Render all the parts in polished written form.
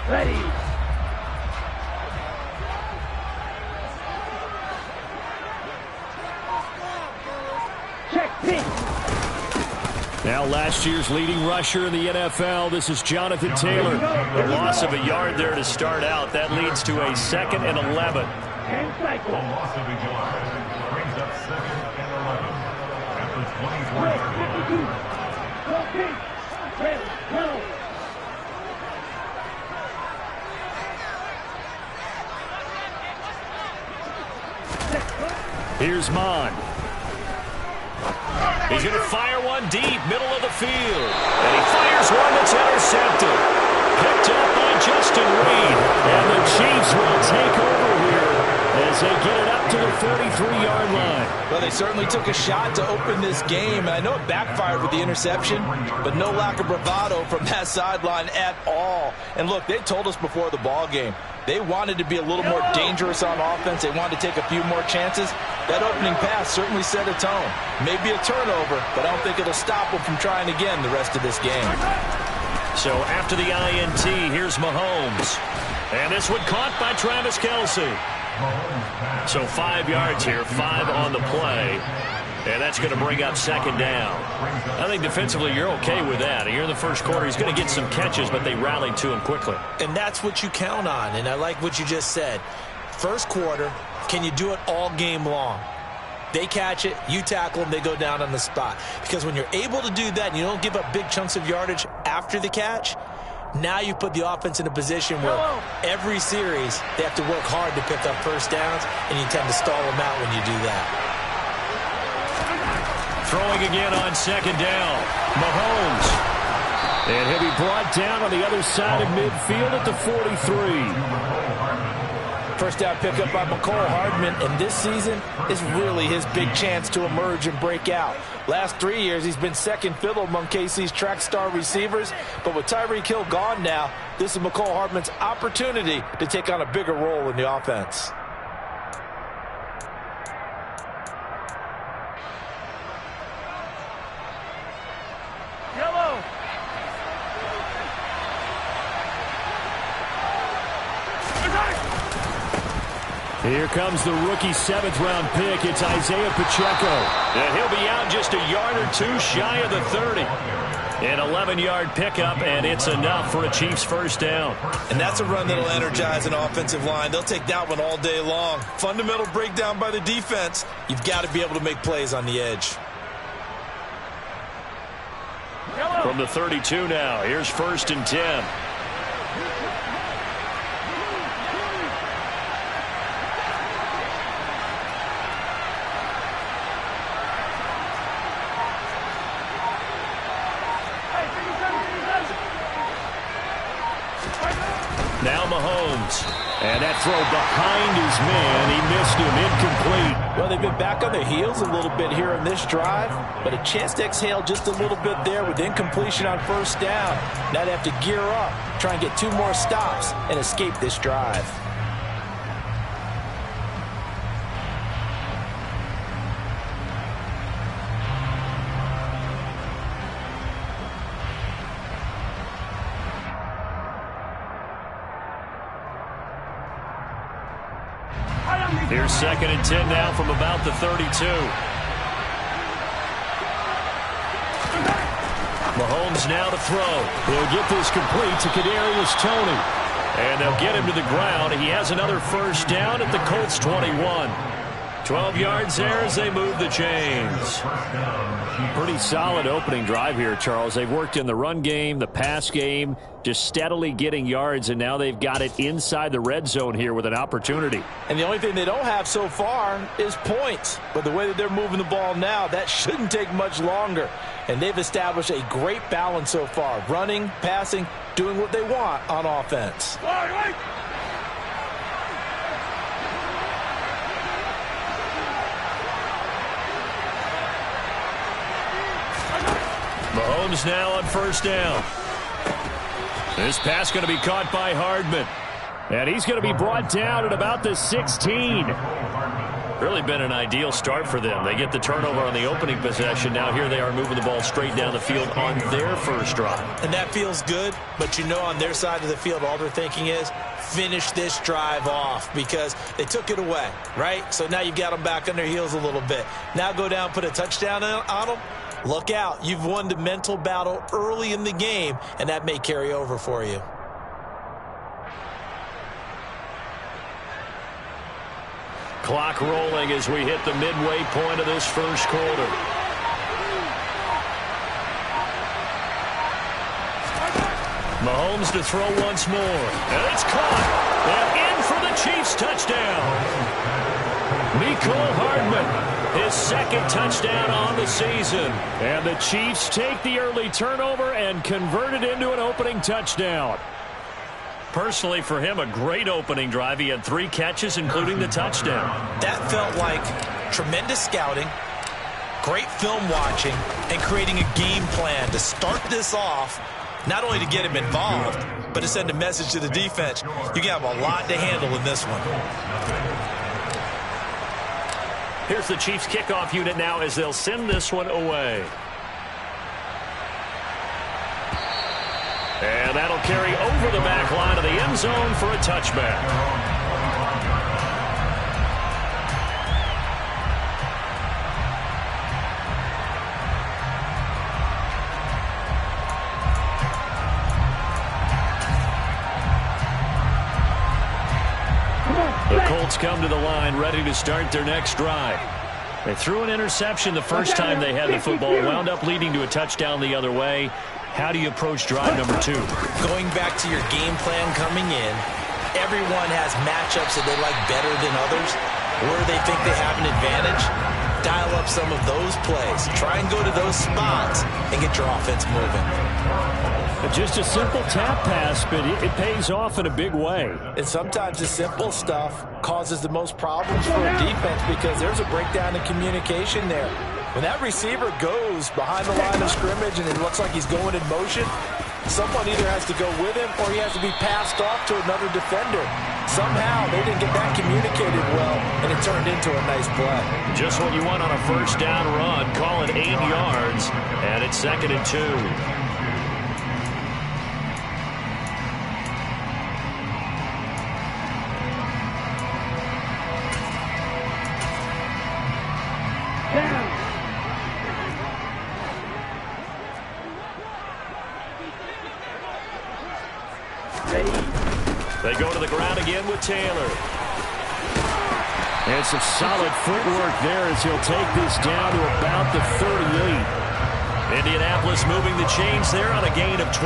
Ready. Check, pitch. Now last year's leading rusher in the NFL, this is Jonathan Taylor. A loss of a yard there to start out. That leads to a 2nd and 11. And cycle. A loss of a yard brings up 2nd and 11. After 24 yards. 52. Go, pitch. Ready, go. Here's Mon. He's going to fire one deep, middle of the field. And he fires one that's intercepted. Picked up by Justin Reed. And the Chiefs will take over here as they get it up to the 43-yard line. Well, they certainly took a shot to open this game. And I know it backfired with the interception, but no lack of bravado from that sideline at all. And look, they told us before the ball game, they wanted to be a little more dangerous on offense. They wanted to take a few more chances. That opening pass certainly set a tone. Maybe a turnover, but I don't think it'll stop them from trying again the rest of this game. So after the INT, here's Mahomes. And this one caught by Travis Kelce. So 5 yards here, 5 on the play. And that's going to bring up 2nd down. I think defensively you're okay with that. Here in the first quarter, he's going to get some catches, but they rallied to him quickly. And that's what you count on, and I like what you just said. First quarter, can you do it all game long? They catch it, you tackle them, they go down on the spot. Because when you're able to do that and you don't give up big chunks of yardage after the catch, now you put the offense in a position where every series they have to work hard to pick up first downs, and you tend to stall them out when you do that. Throwing again on 2nd down. Mahomes. And he'll be brought down on the other side of midfield at the 43. First down pickup by McCole Hardman, and this season is really his big chance to emerge and break out. Last 3 years, he's been second fiddle among KC's track star receivers, but with Tyreek Hill gone now, this is McCole Hardman's opportunity to take on a bigger role in the offense. Yellow. Here comes the rookie 7th-round pick. It's Isaiah Pacheco. And he'll be out just a yard or two shy of the 30. An 11-yard pickup, and it's enough for a Chiefs first down. And that's a run that'll energize an offensive line. They'll take that one all day long. Fundamental breakdown by the defense. You've got to be able to make plays on the edge. From the 32 now, here's 1st and 10. Now Mahomes. And that throw behind his man. He missed him. Incomplete. Well, they've been back on their heels a little bit here in this drive, but a chance to exhale just a little bit there with incompletion on first down. Now they have to gear up, try and get 2 more stops, and escape this drive. Here's 2nd and 10 now from about the 32. Mahomes now to throw. He'll get this complete to Kadarius Toney. And they'll get him to the ground. He has another first down at the Colts 21. 12 yards there as they move the chains. Pretty solid opening drive here, Charles. They've worked in the run game, the pass game, just steadily getting yards, and now they've got it inside the red zone here with an opportunity. And the only thing they don't have so far is points. But the way that they're moving the ball now, that shouldn't take much longer. And they've established a great balance so far. Running, passing, doing what they want on offense. Mahomes now on first down. This pass going to be caught by Hardman. And he's going to be brought down at about the 16. Really been an ideal start for them. They get the turnover on the opening possession. Now here they are moving the ball straight down the field on their first drive. And that feels good, but you know on their side of the field all they're thinking is finish this drive off because they took it away, right? So now you've got them back on their heels a little bit. Now go down, put a touchdown on them. Look out. You've won the mental battle early in the game, and that may carry over for you. Clock rolling as we hit the midway point of this first quarter. Mahomes to throw once more. And it's caught. And in for the Chiefs touchdown. Mecole Hardman, his second touchdown on the season. And the Chiefs take the early turnover and convert it into an opening touchdown. Personally, for him, a great opening drive. He had 3 catches, including the touchdown. That felt like tremendous scouting, great film watching, and creating a game plan to start this off, not only to get him involved, but to send a message to the defense. You have a lot to handle in this one. Here's the Chiefs kickoff unit now as they'll send this one away. And that'll carry over the back line of the end zone for a touchback. The Colts come to the line ready to start their next drive. They threw an interception the first time they had the football, wound up leading to a touchdown the other way. How do you approach drive number 2? Going back to your game plan coming in, everyone has matchups that they like better than others, where they think they have an advantage. Dial up some of those plays. Try and go to those spots and get your offense moving. Just a simple tap pass, but it pays off in a big way. And sometimes the simple stuff causes the most problems for a defense because there's a breakdown in communication there. When that receiver goes behind the line of scrimmage and it looks like he's going in motion, someone either has to go with him or he has to be passed off to another defender. Somehow they didn't get that communicated well, and it turned into a nice play. Just what you want on a first down run. Call it 8 yards, and it's 2nd and 2. They go to the ground again with Taylor. And some solid footwork there as he'll take this down to about the 38. Indianapolis moving the chains there on a gain of 12.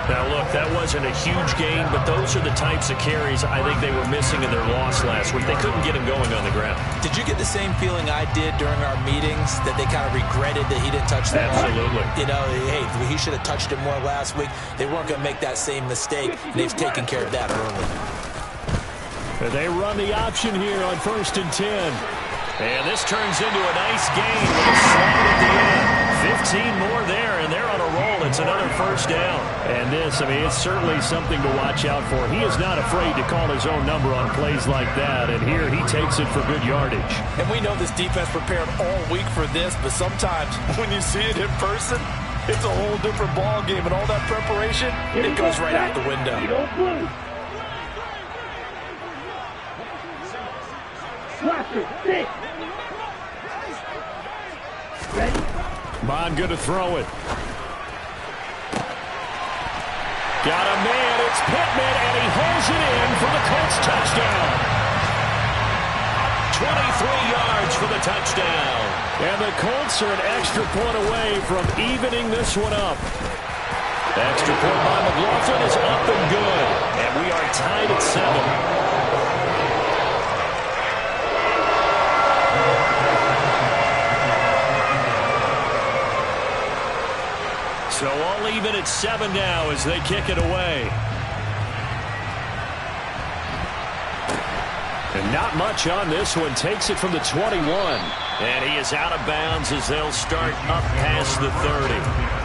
Now, look, that wasn't a huge gain, but those are the types of carries I think they were missing in their loss last week. They couldn't get him going on the ground. Did you get the same feeling I did during our meetings, that they kind of regretted that he didn't touch that? Absolutely. You know, hey, he should have touched it more last week. They weren't going to make that same mistake, and they've taken care of that early. They run the option here on 1st and 10. And this turns into a nice gain with a slant at the end. 15 more there, and they're on a roll. It's another first down. And this, I mean, it's certainly something to watch out for. He is not afraid to call his own number on plays like that, and here he takes it for good yardage. And we know this defense prepared all week for this, but sometimes when you see it in person, it's a whole different ball game, and all that preparation, it goes right out the window. Bond good to throw it. Got a man, it's Pittman, and he holds it in for the Colts touchdown. 23 yards for the touchdown. And the Colts are an extra point away from evening this one up. Extra point by McLaughlin is up and good. And we are tied at 7. So all even at 7 now as they kick it away. And not much on this one. Takes it from the 21. And he is out of bounds as they'll start up past the 30.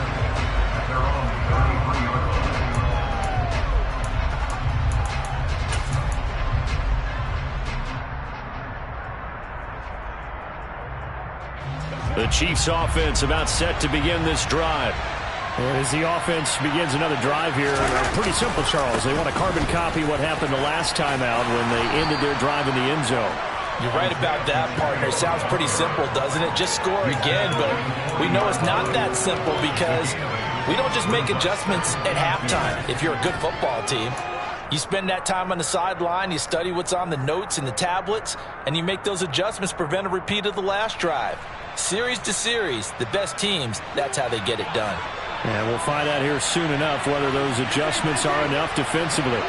The Chiefs offense about set to begin this drive. And as the offense begins another drive here, pretty simple, Charles. They want to carbon copy what happened the last time out when they ended their drive in the end zone. You're right about that, partner. Sounds pretty simple, doesn't it? Just score again, but we know it's not that simple because we don't just make adjustments at halftime if you're a good football team. You spend that time on the sideline, you study what's on the notes and the tablets, and you make those adjustments, prevent a repeat of the last drive. Series to series, the best teams, that's how they get it done. And we'll find out here soon enough whether those adjustments are enough defensively.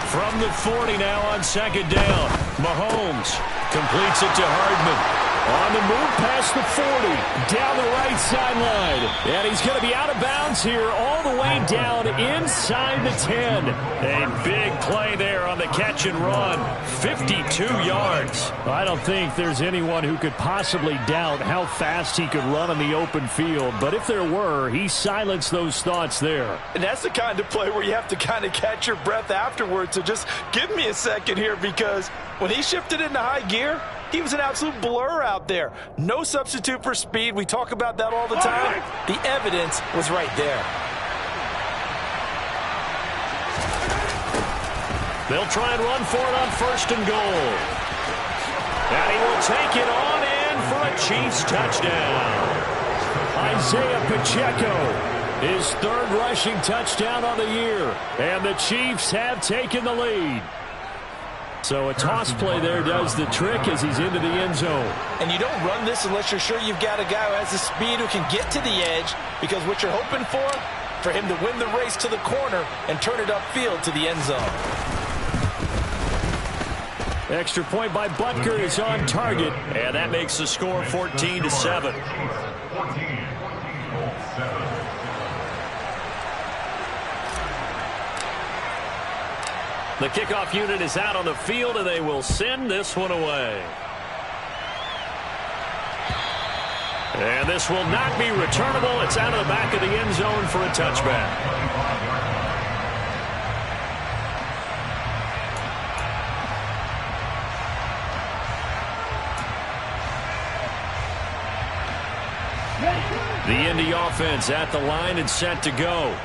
From the 40 now on second down. Mahomes completes it to Hardman. On the move past the 40, down the right sideline. And he's going to be out of bounds here all the way down inside the 10. A big play there on the catch and run. 52 yards. I don't think there's anyone who could possibly doubt how fast he could run on the open field. But if there were, he silenced those thoughts there. And that's the kind of play where you have to kind of catch your breath afterwards. So just give me a second here, because when he shifted into high gear, he was an absolute blur out there. No substitute for speed. We talk about that all the time. The evidence was right there. They'll try and run for it on first and goal. And he will take it on in for a Chiefs touchdown. Isaiah Pacheco, his third rushing touchdown on the year. And the Chiefs have taken the lead. So a toss play there does the trick as he's into the end zone. And you don't run this unless you're sure you've got a guy who has the speed who can get to the edge, because what you're hoping for him to win the race to the corner and turn it upfield to the end zone. Extra point by Butker is on target. And that makes the score 14-7. The kickoff unit is out on the field, and they will send this one away. And this will not be returnable. It's out of the back of the end zone for a touchback. The Indy offense at the line and set to go.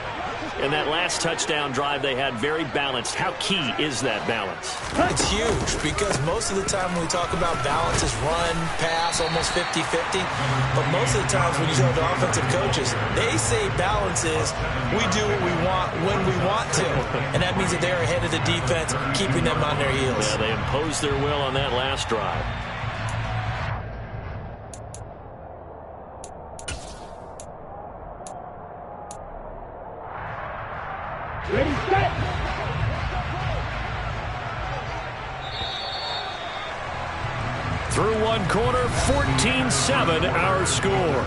And that last touchdown drive they had very balanced. How key is that balance? It's huge, because most of the time when we talk about balance is run, pass, almost 50-50. But most of the times when you talk to offensive coaches, they say balance is we do what we want when we want to. And that means that they're ahead of the defense, keeping them on their heels. Yeah, they imposed their will on that last drive. Ready, set. Through one quarter, 14-7 our score.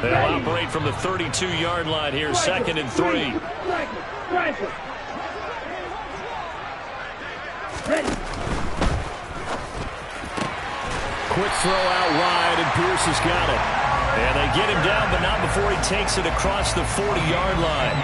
They'll operate from the 32-yard line here, second and 3. Ready. Quick throw out wide, and Pierce has got it. And they get him down, but not before he takes it across the 40-yard line.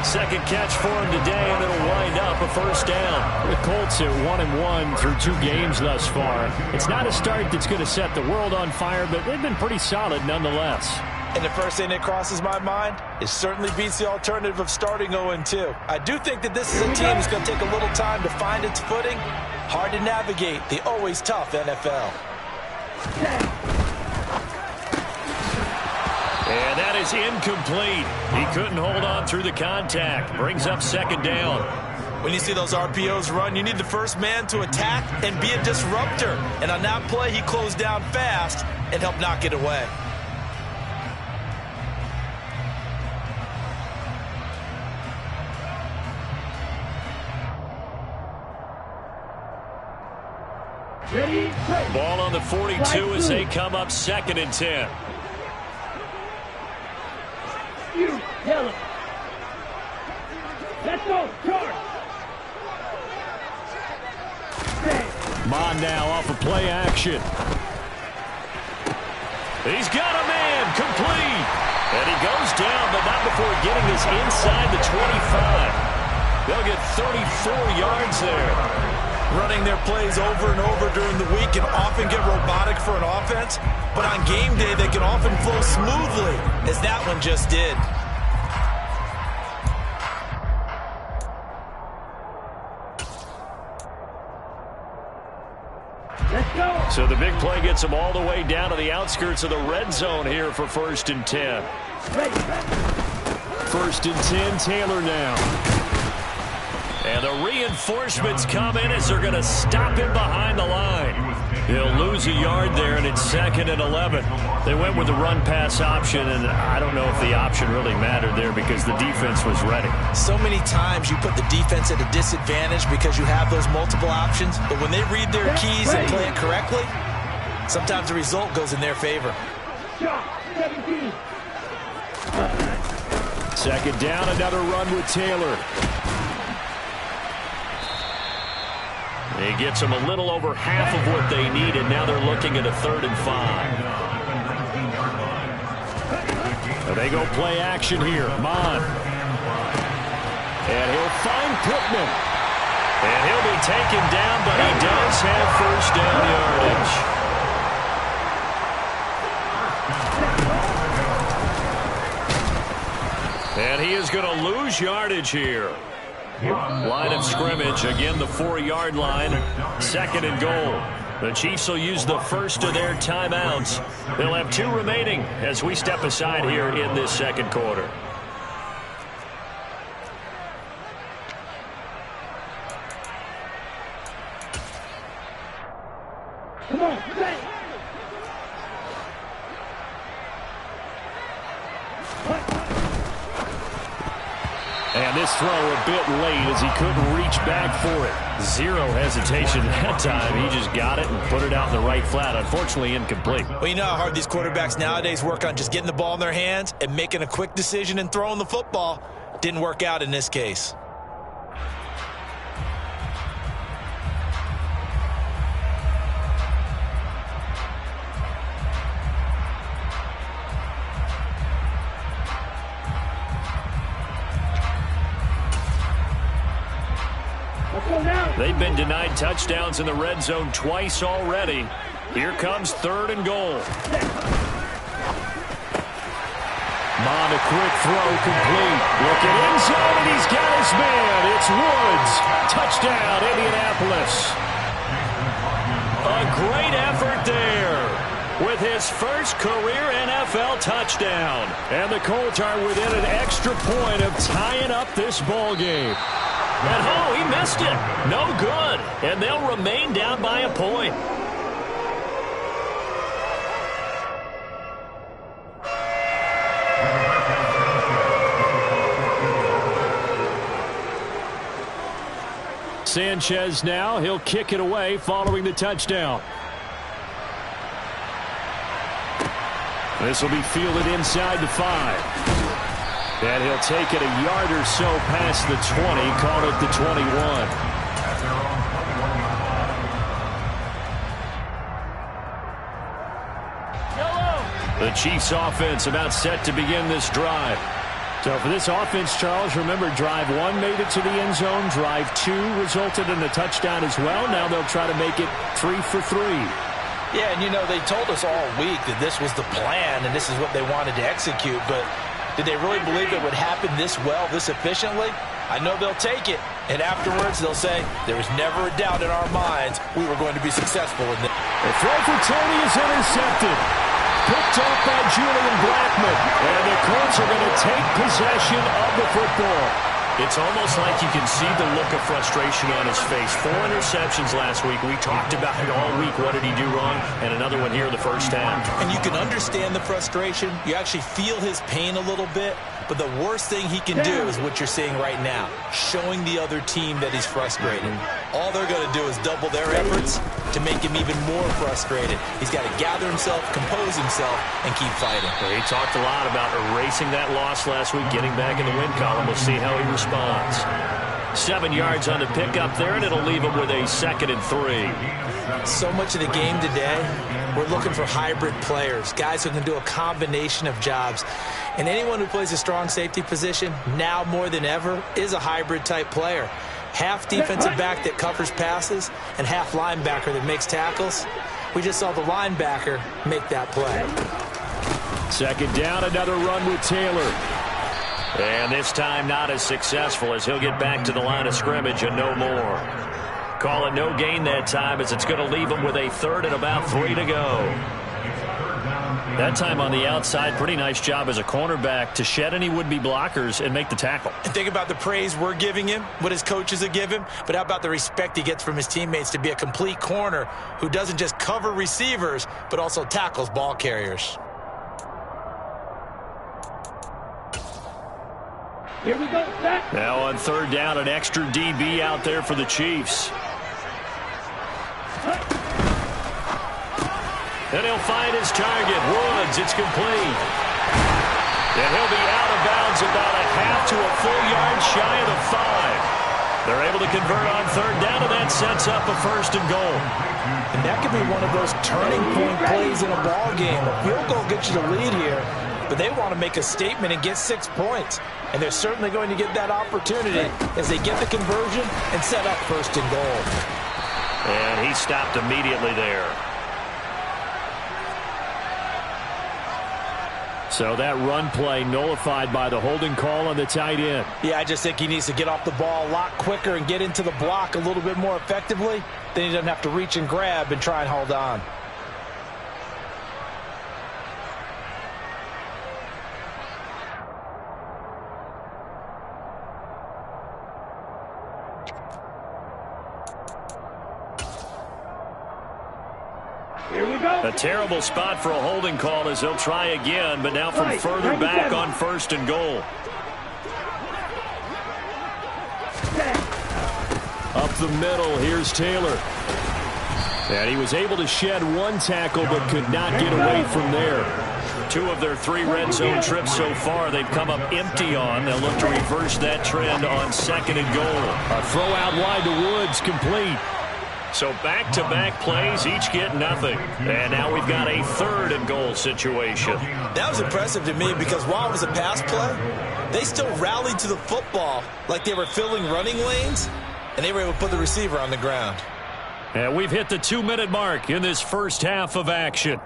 Second catch for him today, and it'll wind up a first down. The Colts at 1-1 through 2 games thus far. It's not a start that's going to set the world on fire, but they've been pretty solid nonetheless. And the first thing that crosses my mind is certainly beats the alternative of starting 0-2. I do think that this is a team that's going to take a little time to find its footing. Hard to navigate the always tough NFL. And that is incomplete. He couldn't hold on through the contact. Brings up second down. When you see those RPOs run, you need the first man to attack and be a disruptor. And on that play, he closed down fast and helped knock it away. Ready, set. Ball on the 42 as they come up second and 10. You tell him. Let's go, charge. Mon now off of play action. He's got a man, complete. And he goes down, but not before getting this inside the 25. They'll get 34 yards there. Running their plays over and over during the week can often get robotic for an offense, but on game day they can often flow smoothly, as that one just did. Let's go. So the big play gets them all the way down to the outskirts of the red zone here for 1st and 10. Ready. 1st and 10, Taylor now. And the reinforcements come in as they're going to stop him behind the line. He'll lose a yard there, and it's 2nd and 11. They went with the run-pass option, and I don't know if the option really mattered there because the defense was ready. So many times you put the defense at a disadvantage because you have those multiple options, but when they read their keys and play it correctly, sometimes the result goes in their favor. Shot. 17. 2nd down, another run with Taylor. He gets them a little over half of what they need, and now they're looking at a 3rd and 5. They go play action here. Mon. And he'll find Pittman. And he'll be taken down, but he does have 1st down yardage. And he is going to lose yardage here. Line of scrimmage, again the 4-yard line, 2nd and goal. The Chiefs will use the first of their timeouts. They'll have 2 remaining as we step aside here in this 2nd quarter. Come on, set. And this throw a bit late as he couldn't reach back for it. Zero hesitation that time. He just got it and put it out in the right flat. Unfortunately, incomplete. Well, you know how hard these quarterbacks nowadays work on just getting the ball in their hands and making a quick decision and throwing the football. Didn't work out in this case. They've been denied touchdowns in the red zone twice already. Here comes 3rd and goal. Mon, a quick throw, complete. Looking end zone, and he's got his man. It's Woods. Touchdown, Indianapolis. A great effort there with his first career NFL touchdown. And the Colts are within an extra point of tying up this ball game. And oh, he missed it. No good. And they'll remain down by a point. Sanchez now. He'll kick it away following the touchdown. This will be fielded inside the 5. And he'll take it a yard or so past the 20, call it the 21. The Chiefs offense about set to begin this drive. So for this offense, Charles, remember drive 1 made it to the end zone. Drive 2 resulted in the touchdown as well. Now they'll try to make it 3 for 3. Yeah, and you know, they told us all week that this was the plan and this is what they wanted to execute, but did they really believe it would happen this well, this efficiently? I know they'll take it, and afterwards they'll say, there was never a doubt in our minds we were going to be successful in this. The throw for Tony is intercepted. Picked up by Julian Blackman. And the Colts are going to take possession of the football. It's almost like you can see the look of frustration on his face. 4 interceptions last week. We talked about it all week. What did he do wrong? And another one here in the first half. And you can understand the frustration. You actually feel his pain a little bit. But the worst thing he can do is what you're seeing right now, showing the other team that he's frustrated. All they're going to do is double their efforts to make him even more frustrated. He's got to gather himself, compose himself, and keep fighting. Well, he talked a lot about erasing that loss last week, getting back in the win column. We'll see how he responds. 7 yards on the pickup there, and it'll leave him with a 2nd and 3. So much of the game today, we're looking for hybrid players, guys who can do a combination of jobs. And anyone who plays a strong safety position, now more than ever, is a hybrid type player. Half defensive back that covers passes and half linebacker that makes tackles. We just saw the linebacker make that play. 2nd down, another run with Taylor. And this time not as successful as he'll get back to the line of scrimmage and no more. Call it no gain that time as it's going to leave him with a 3rd and about 3 to go. That time on the outside, pretty nice job as a cornerback to shed any would-be blockers and make the tackle. And think about the praise we're giving him, what his coaches have given him, but how about the respect he gets from his teammates to be a complete corner who doesn't just cover receivers, but also tackles ball carriers. Here we go, set. Now on 3rd down, an extra DB out there for the Chiefs. And he'll find his target. Woods, it's complete. And he'll be out of bounds about a half to a full yard shy of the 5. They're able to convert on 3rd down, and that sets up a 1st and goal. And that could be one of those turning point plays in a ball game. A field goal gets you the lead here, but they want to make a statement and get 6 points. And they're certainly going to get that opportunity as they get the conversion and set up 1st and goal. And he stopped immediately there. So that run play nullified by the holding call on the tight end. Yeah, I just think he needs to get off the ball a lot quicker and get into the block a little bit more effectively. Then he doesn't have to reach and grab and try and hold on. Here we go. A terrible spot for a holding call as they'll try again, but now from further back on 1st and goal. Up the middle, here's Taylor. And he was able to shed 1 tackle but could not get away from there. 2 of their 3 red zone trips so far they've come up empty on. They'll look to reverse that trend on 2nd and goal. A throw out wide to Woods, complete. So back-to-back plays, each get nothing. And now we've got a 3rd and goal situation. That was impressive to me because while it was a pass play, they still rallied to the football like they were filling running lanes, and they were able to put the receiver on the ground. And we've hit the 2-minute mark in this first half of action.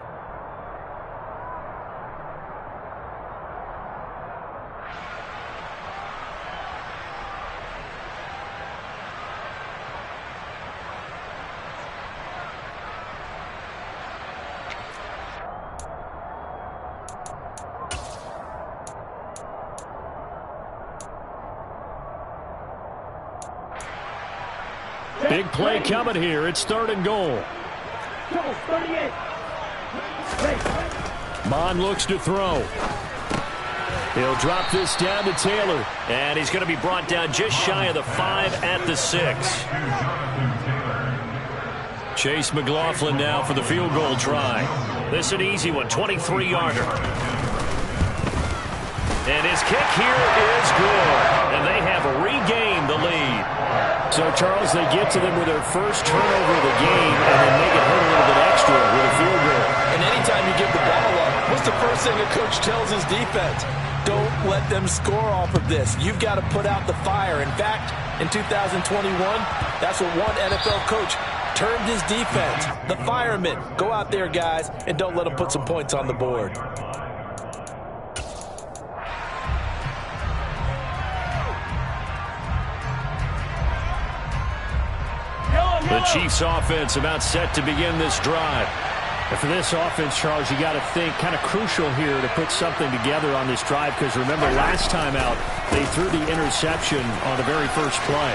Big play coming here. It's 3rd and goal. 38. Mon looks to throw. He'll drop this down to Taylor. And he's going to be brought down just shy of the 5 at the 6. Chase McLaughlin now for the field goal try. This is an easy one, 23-yarder. And his kick here is good. And they have regained the lead. So, Charles, they get to them with their first turnover of the game and then make it hurt a little bit extra with a field goal. And anytime you give the ball up, what's the first thing a coach tells his defense? Don't let them score off of this. You've got to put out the fire. In fact, in 2021, that's what one NFL coach termed his defense. The firemen. Go out there, guys, and don't let them put some points on the board. The Chiefs offense about set to begin this drive. And for this offense, Charles, you got to think kind of crucial here to put something together on this drive because remember last time out they threw the interception on the very first play.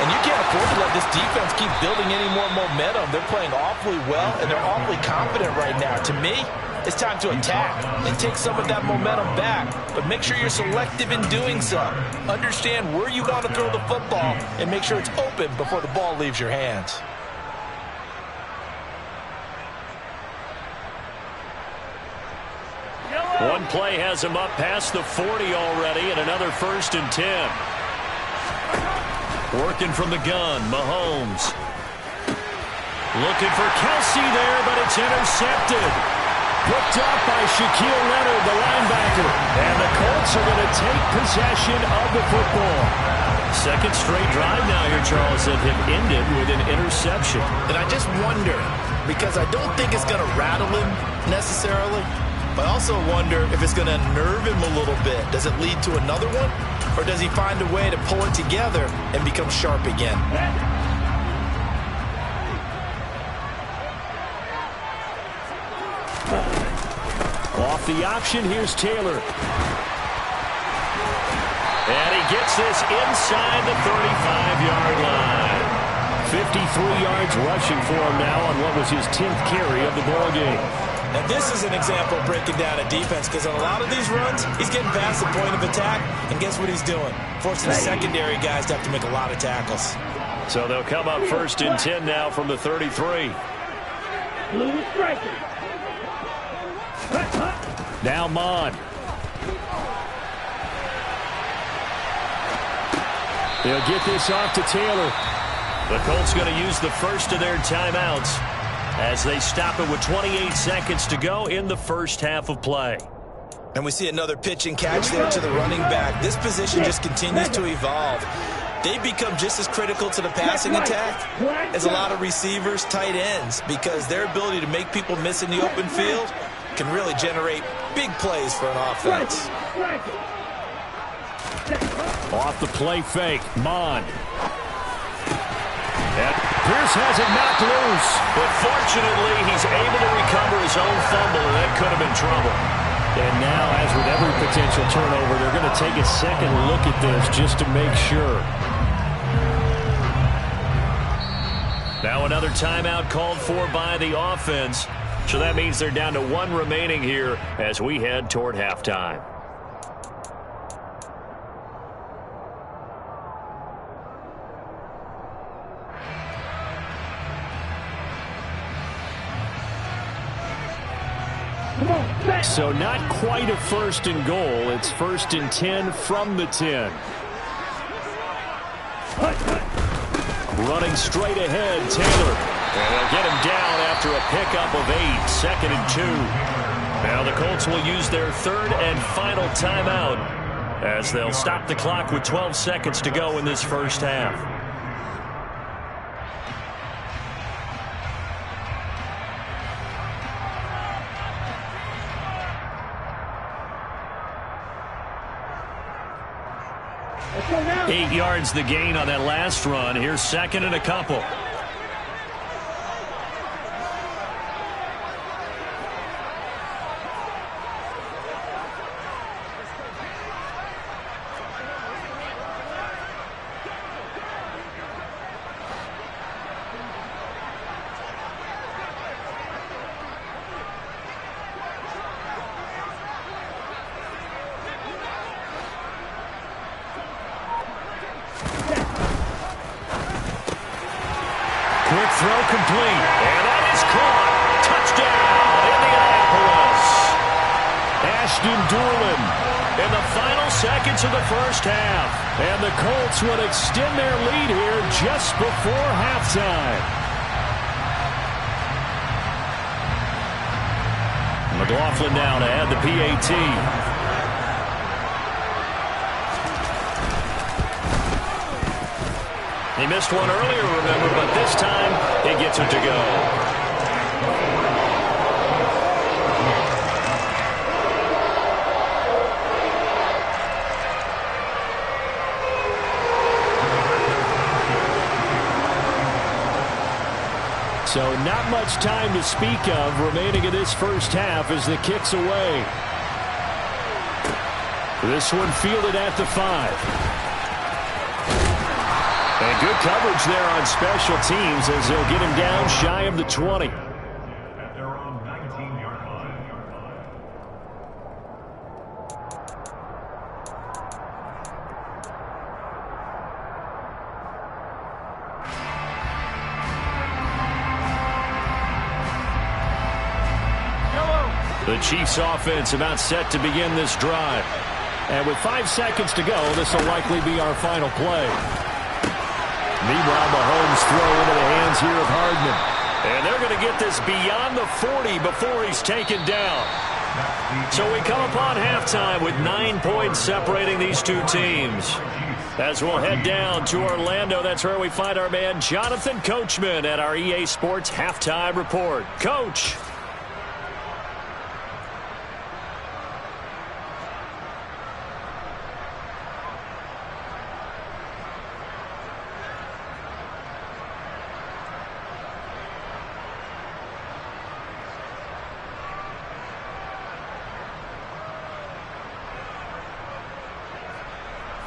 And you can't afford to let this defense keep building any more momentum. They're playing awfully well and they're awfully confident right now. To me, it's time to attack and take some of that momentum back. But make sure you're selective in doing so. Understand where you want to throw the football and make sure it's open before the ball leaves your hands. One play has him up past the 40 already and another 1st and 10. Working from the gun, Mahomes. Looking for Kelsey there, but it's intercepted. Picked up by Shaquille Leonard, the linebacker. And the Colts are going to take possession of the football. Second straight drive now here, Charles, that have ended with an interception. And I just wonder, because I don't think it's going to rattle him necessarily, but I also wonder if it's going to unnerve him a little bit. Does it lead to another one? Or does he find a way to pull it together and become sharp again? Off the option, here's Taylor. And he gets this inside the 35-yard line. 53 yards rushing for him now on what was his 10th carry of the ball game. And this is an example of breaking down a defense, because on a lot of these runs, he's getting past the point of attack, and guess what he's doing? Forcing the secondary guys to have to make a lot of tackles. So they'll come up 1st and 10 now from the 33. Blue striker. Now Mon. They'll get this off to Taylor. The Colts going to use the first of their timeouts as they stop it with 28 seconds to go in the first half of play. And we see another pitch and catch there to the running back. This position just continues to evolve. They become just as critical to the passing attack as a lot of receivers, tight ends, because their ability to make people miss in the open field can really generate big plays for an offense. Off the play fake, Mon. And Pierce has it knocked loose. But fortunately, he's able to recover his own fumble, and that could have been trouble. And now, as with every potential turnover, they're going to take a second look at this just to make sure. Now another timeout called for by the offense. So that means they're down to 1 remaining here as we head toward halftime. So not quite a 1st and goal. It's 1st and 10 from the 10. Running straight ahead, Taylor. And they'll get him down after a pickup of 8, 2nd and 2. Now the Colts will use their 3rd and final timeout as they'll stop the clock with 12 seconds to go in this first half. Now. 8 yards the gain on that last run. Here's 2nd and a couple. Quick throw complete. And that is caught. Touchdown, Indianapolis. Ashton Doolin In the final seconds of the first half. And the Colts will extend their lead here just before halftime. McLaughlin now to add the PAT. He missed one earlier, remember, but this time he gets it to go. So not much time to speak of remaining in this first half as the kick's away. This one fielded at the 5. And good coverage there on special teams as they'll get him down shy of the 20. At their own 19-yard line. The Chiefs offense about set to begin this drive. And with 5 seconds to go, this will likely be our final play. Meanwhile, Mahomes throw into the hands here of Hardman. And they're going to get this beyond the 40 before he's taken down. So we come upon halftime with 9 points separating these two teams. As we'll head down to Orlando, that's where we find our man Jonathan Coachman at our EA Sports Halftime Report. Coach.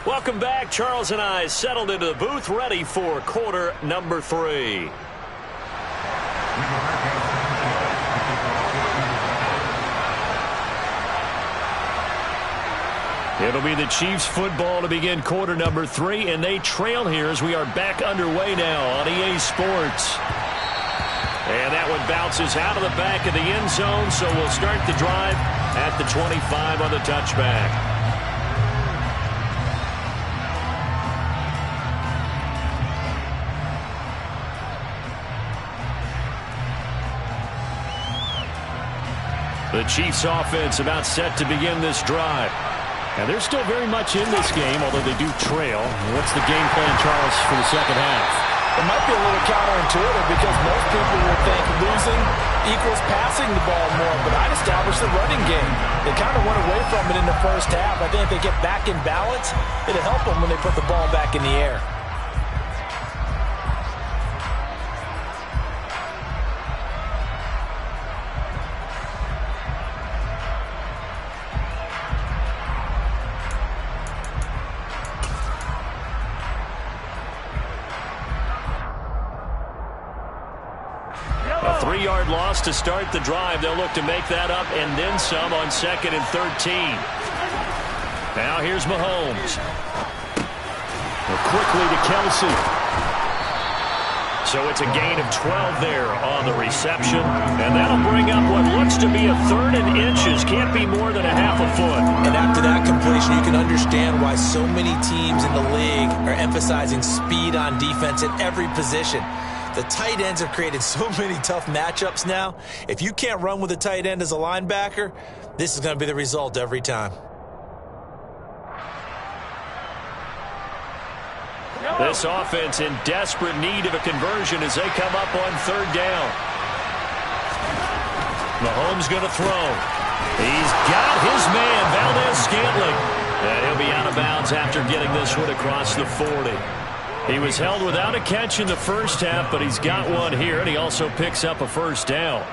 Welcome back. Charles and I settled into the booth, ready for quarter number 3. It'll be the Chiefs football to begin quarter number 3, and they trail here as we are back underway now on EA Sports. And that one bounces out of the back of the end zone, so we'll start the drive at the 25 on the touchback. The Chiefs offense about set to begin this drive. And they're still very much in this game, although they do trail. What's the game plan, Charles, for the second half? It might be a little counterintuitive because most people will think losing equals passing the ball more, but I'd establish the running game. They kind of went away from it in the first half. I think if they get back in balance, it'll help them when they put the ball back in the air. A 3-yard loss to start the drive. They'll look to make that up and then some on 2nd and 13. Now here's Mahomes. Quickly to Kelsey. So it's a gain of 12 there on the reception. And that'll bring up what looks to be a 3rd and inches. Can't be more than a half a foot. And after that completion, you can understand why so many teams in the league are emphasizing speed on defense at every position. The tight ends have created so many tough matchups now. If you can't run with a tight end as a linebacker, this is going to be the result every time. This offense in desperate need of a conversion as they come up on 3rd down. Mahomes going to throw. He's got his man, Valdez-Scantling. And he'll be out of bounds after getting this one across the 40. He was held without a catch in the first half, but he's got one here, and he also picks up a 1st down.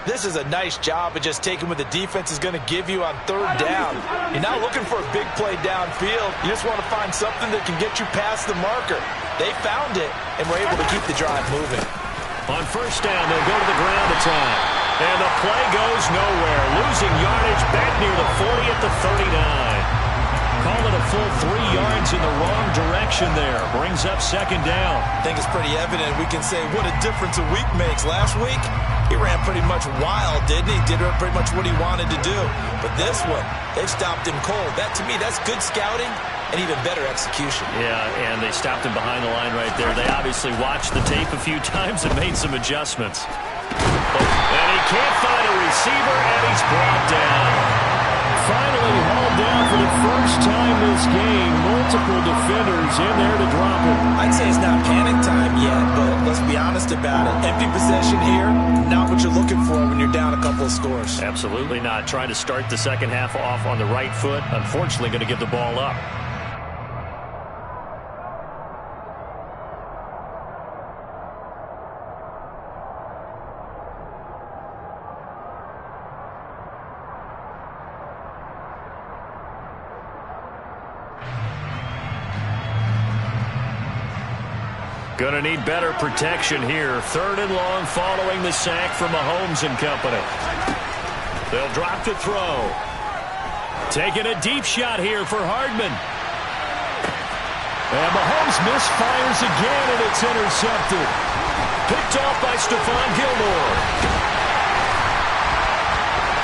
This is a nice job of just taking what the defense is going to give you on 3rd down. You're not looking for a big play downfield. You just want to find something that can get you past the marker. They found it, and were able to keep the drive moving. On 1st down, they'll go to the ground attack. And the play goes nowhere. Losing yardage back near the 40 at the 39. Call it a full 3 yards in the wrong direction there. Brings up 2nd down. I think it's pretty evident. We can say what a difference a week makes. Last week, he ran pretty much wild, didn't he? Did pretty much what he wanted to do. But this one, they've stopped him cold. That, to me, that's good scouting and even better execution. Yeah, and they stopped him behind the line right there. They obviously watched the tape a few times and made some adjustments. And he can't find a receiver, and he's brought down. Finally hauled down for the first time this game. Multiple defenders in there to drop him. I'd say it's not panic time yet, but let's be honest about it. Empty possession here, not what you're looking for when you're down a couple of scores. Absolutely not. Trying to start the second half off on the right foot. Unfortunately, going to give the ball up. Going to need better protection here. 3rd and long following the sack from Mahomes and company. They'll drop to throw. Taking a deep shot here for Hardman. And Mahomes misfires again, and it's intercepted. Picked off by Stephon Gilmore.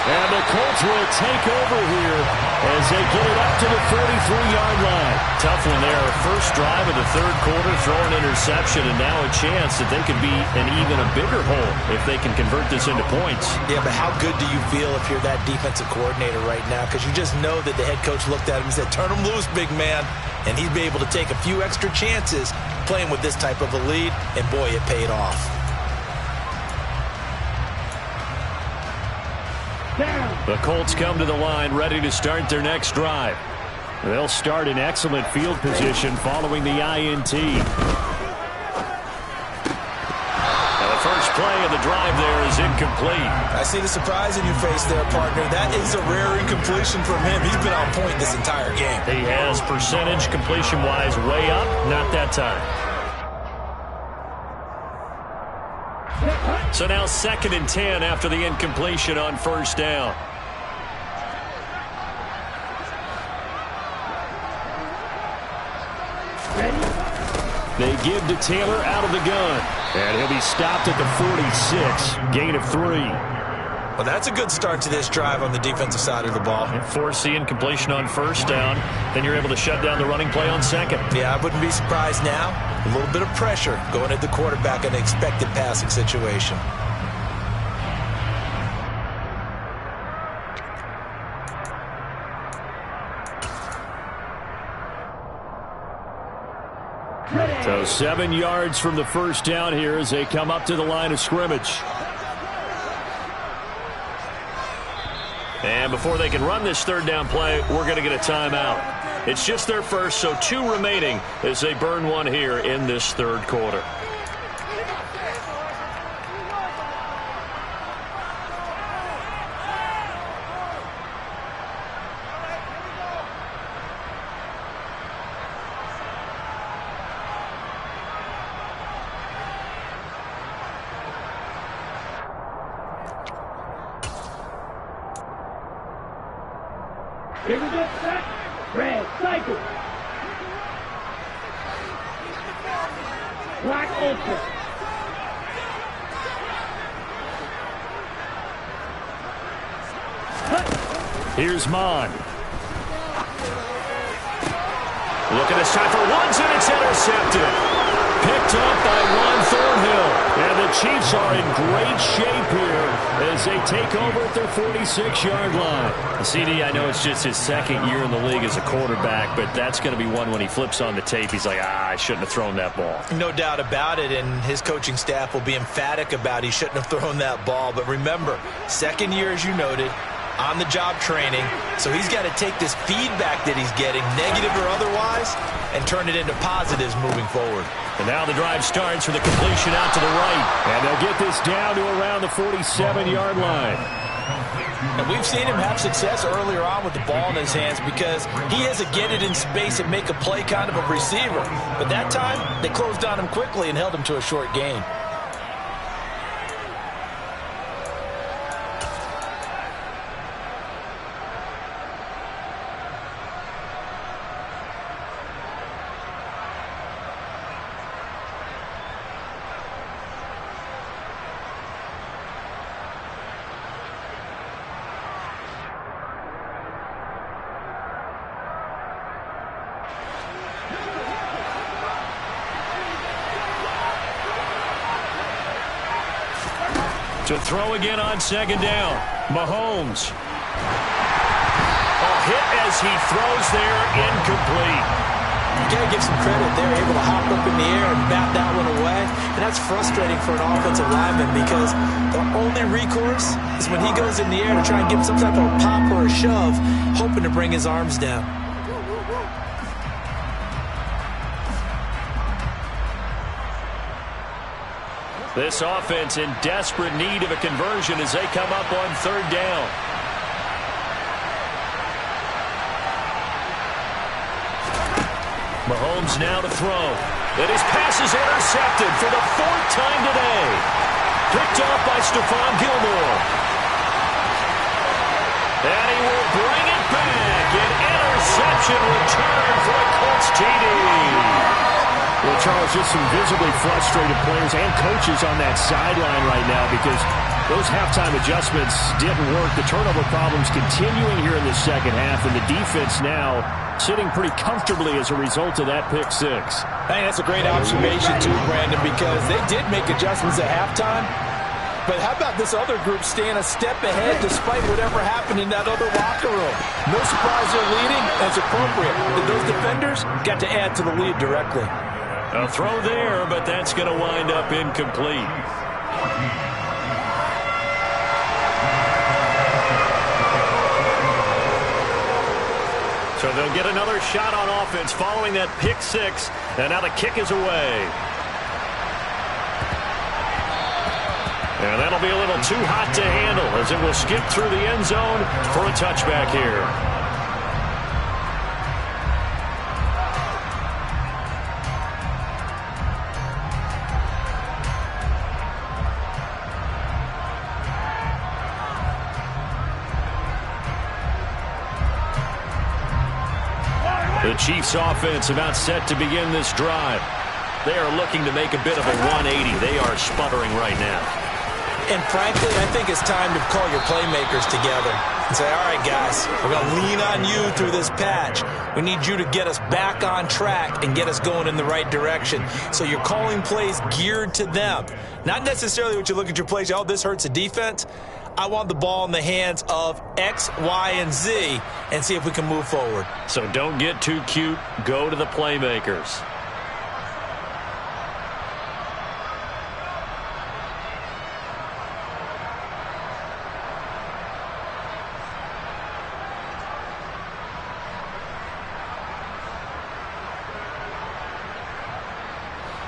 And the Colts will take over here as they get it up to the 43-yard line. Tough one there. First drive of the third quarter, throw an interception, and now a chance that they could be in even a bigger hole if they can convert this into points. Yeah, but how good do you feel if you're that defensive coordinator right now? Because you just know that the head coach looked at him and said, turn him loose, big man. And he'd be able to take a few extra chances playing with this type of a lead, and boy, it paid off. The Colts come to the line ready to start their next drive. They'll start in excellent field position following the INT. Now the first play of the drive there is incomplete. I see the surprise in your face there, partner. That is a rare incompletion from him. He's been on point this entire game. He has percentage completion-wise way up, not that time. So now 2nd and 10 after the incompletion on first down. They give to Taylor out of the gun. And he'll be stopped at the 46. Gain of 3. Well, that's a good start to this drive on the defensive side of the ball. Force the incompletion on first down. Then you're able to shut down the running play on second. Yeah, I wouldn't be surprised now. A little bit of pressure going at the quarterback in an expected passing situation. So 7 yards from the first down here as they come up to the line of scrimmage. And before they can run this third down play, we're going to get a timeout. It's just their first, so 2 remaining as they burn one here in this third quarter. Here we go, set. Red, cycle. Black open. Here's Mon. Look at this time for Woods, and it's intercepted. Picked up by Juan Thornhill. And the Chiefs are in great shape here as they take over at their 46-yard line. CD, I know it's just his second year in the league as a quarterback, but that's going to be one when he flips on the tape. He's like, I shouldn't have thrown that ball. No doubt about it, and his coaching staff will be emphatic about he shouldn't have thrown that ball. But remember, second year, as you noted, on-the-job training, so he's got to take this feedback that he's getting, negative or otherwise, and turn it into positives moving forward. And now the drive starts with a completion out to the right. And they'll get this down to around the 47-yard line. And we've seen him have success earlier on with the ball in his hands because he is a get it in space and make a play kind of a receiver. But that time, they closed on him quickly and held him to a short gain. To throw again on second down. Mahomes. A hit as he throws there, incomplete. You got to give some credit. They're able to hop up in the air and bat that one away. And that's frustrating for an offensive lineman because the only recourse is when he goes in the air to try and give him some type of a pop or a shove, hoping to bring his arms down. This offense in desperate need of a conversion as they come up on third down. Mahomes now to throw. And his pass is intercepted for the 4th time today. Picked up by Stephon Gilmore. And he will bring it back. An interception return for a Colts TD. Well, Charles, just some visibly frustrated players and coaches on that sideline right now because Those halftime adjustments didn't work. The turnover problems continuing here in the second half, and the defense now sitting pretty comfortably as a result of that pick six. Hey, that's a great observation too, Brandon, because they did make adjustments at halftime. But how about this other group staying a step ahead despite whatever happened in that other locker room? No surprise they're leading. That's appropriate. Those defenders got to add to the lead directly. A throw there, but that's going to wind up incomplete. So they'll get another shot on offense following that pick six, and now the kick is away. And that'll be a little too hot to handle as it will skip through the end zone for a touchback here. The Chiefs offense about set to begin this drive. They are looking to make a bit of a 180. They are sputtering right now. And frankly, I think it's time to call your playmakers together and say, all right, guys, we're going to lean on you through this patch. We need you to get us back on track and get us going in the right direction. So you're calling plays geared to them. Not necessarily what you look at your plays, oh, this hurts the defense. I want the ball in the hands of X, Y, and Z and see if we can move forward. So don't get too cute. Go to the playmakers.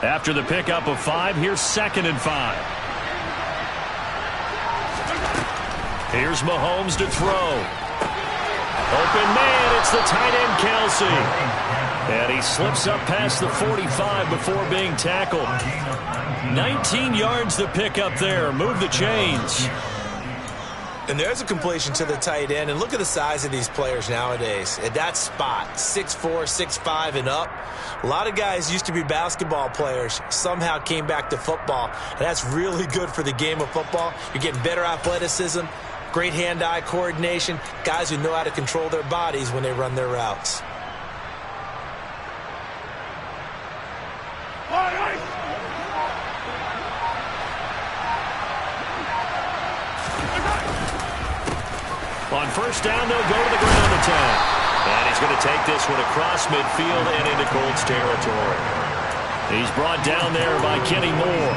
After the pickup of 5, here's 2nd and 5. Here's Mahomes to throw. Open man, it's the tight end Kelce. And he slips up past the 45 before being tackled. 19 yards the pickup there. Move the chains. And there's a completion to the tight end. And look at the size of these players nowadays. At that spot, 6'4", 6'5", and up. A lot of guys used to be basketball players, somehow came back to football. And that's really good for the game of football. You're getting better athleticism, great hand-eye coordination, guys who know how to control their bodies when they run their routes. On first down, they'll go to the ground attack. And he's going to take this one across midfield and into Colts territory. He's brought down there by Kenny Moore.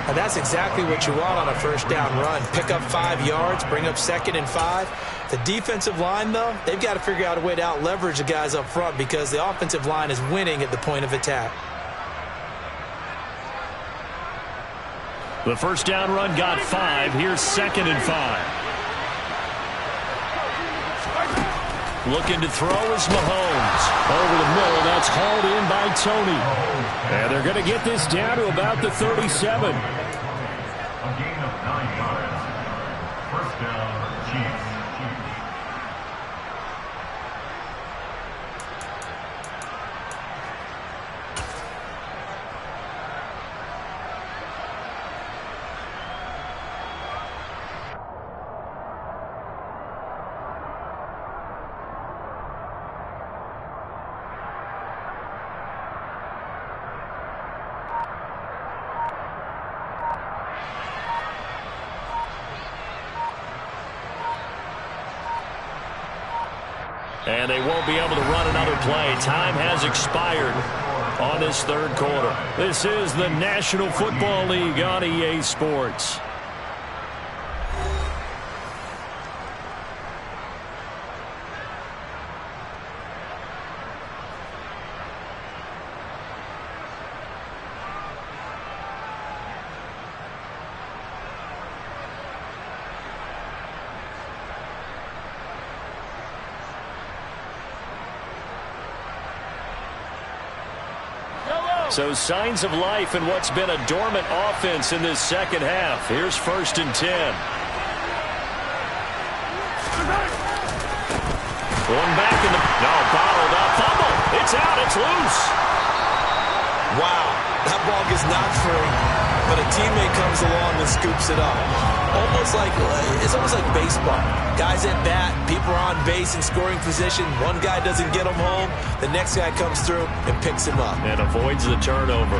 And that's exactly what you want on a first down run. Pick up 5 yards, bring up 2nd and 5. The defensive line, though, they've got to figure out a way to out-leverage the guys up front because the offensive line is winning at the point of attack. The first down run got 5. Here's 2nd and 5. Looking to throw is Mahomes. Over the middle, that's hauled in by Tony. And they're going to get this down to about the 37. A gain of 9 yards. First down, Chiefs. And they won't be able to run another play. Time has expired on this third quarter. This is the National Football League on EA Sports. So signs of life in what's been a dormant offense in this second half. Here's 1st and 10. Going back in the... No, bottled up. Fumble. It's out. It's loose. Wow. That ball gets knocked free, but a teammate comes along and scoops it up. It's almost like baseball. Guys at bat, people are on base in scoring position. One guy doesn't get them home. The next guy comes through and picks him up. And avoids the turnover.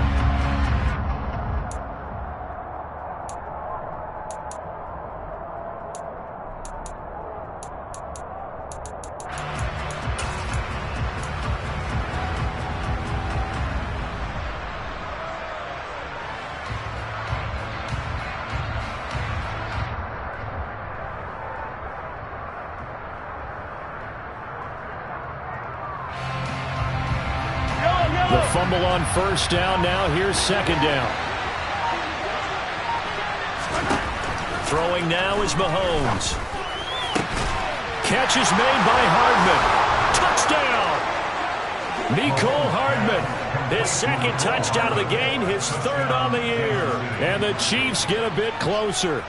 The fumble on first down. Now here's second down. Throwing now is Mahomes. Catch is made by Hardman. Touchdown! Mecole Hardman. His second touchdown of the game, his third on the year. And the Chiefs get a bit closer.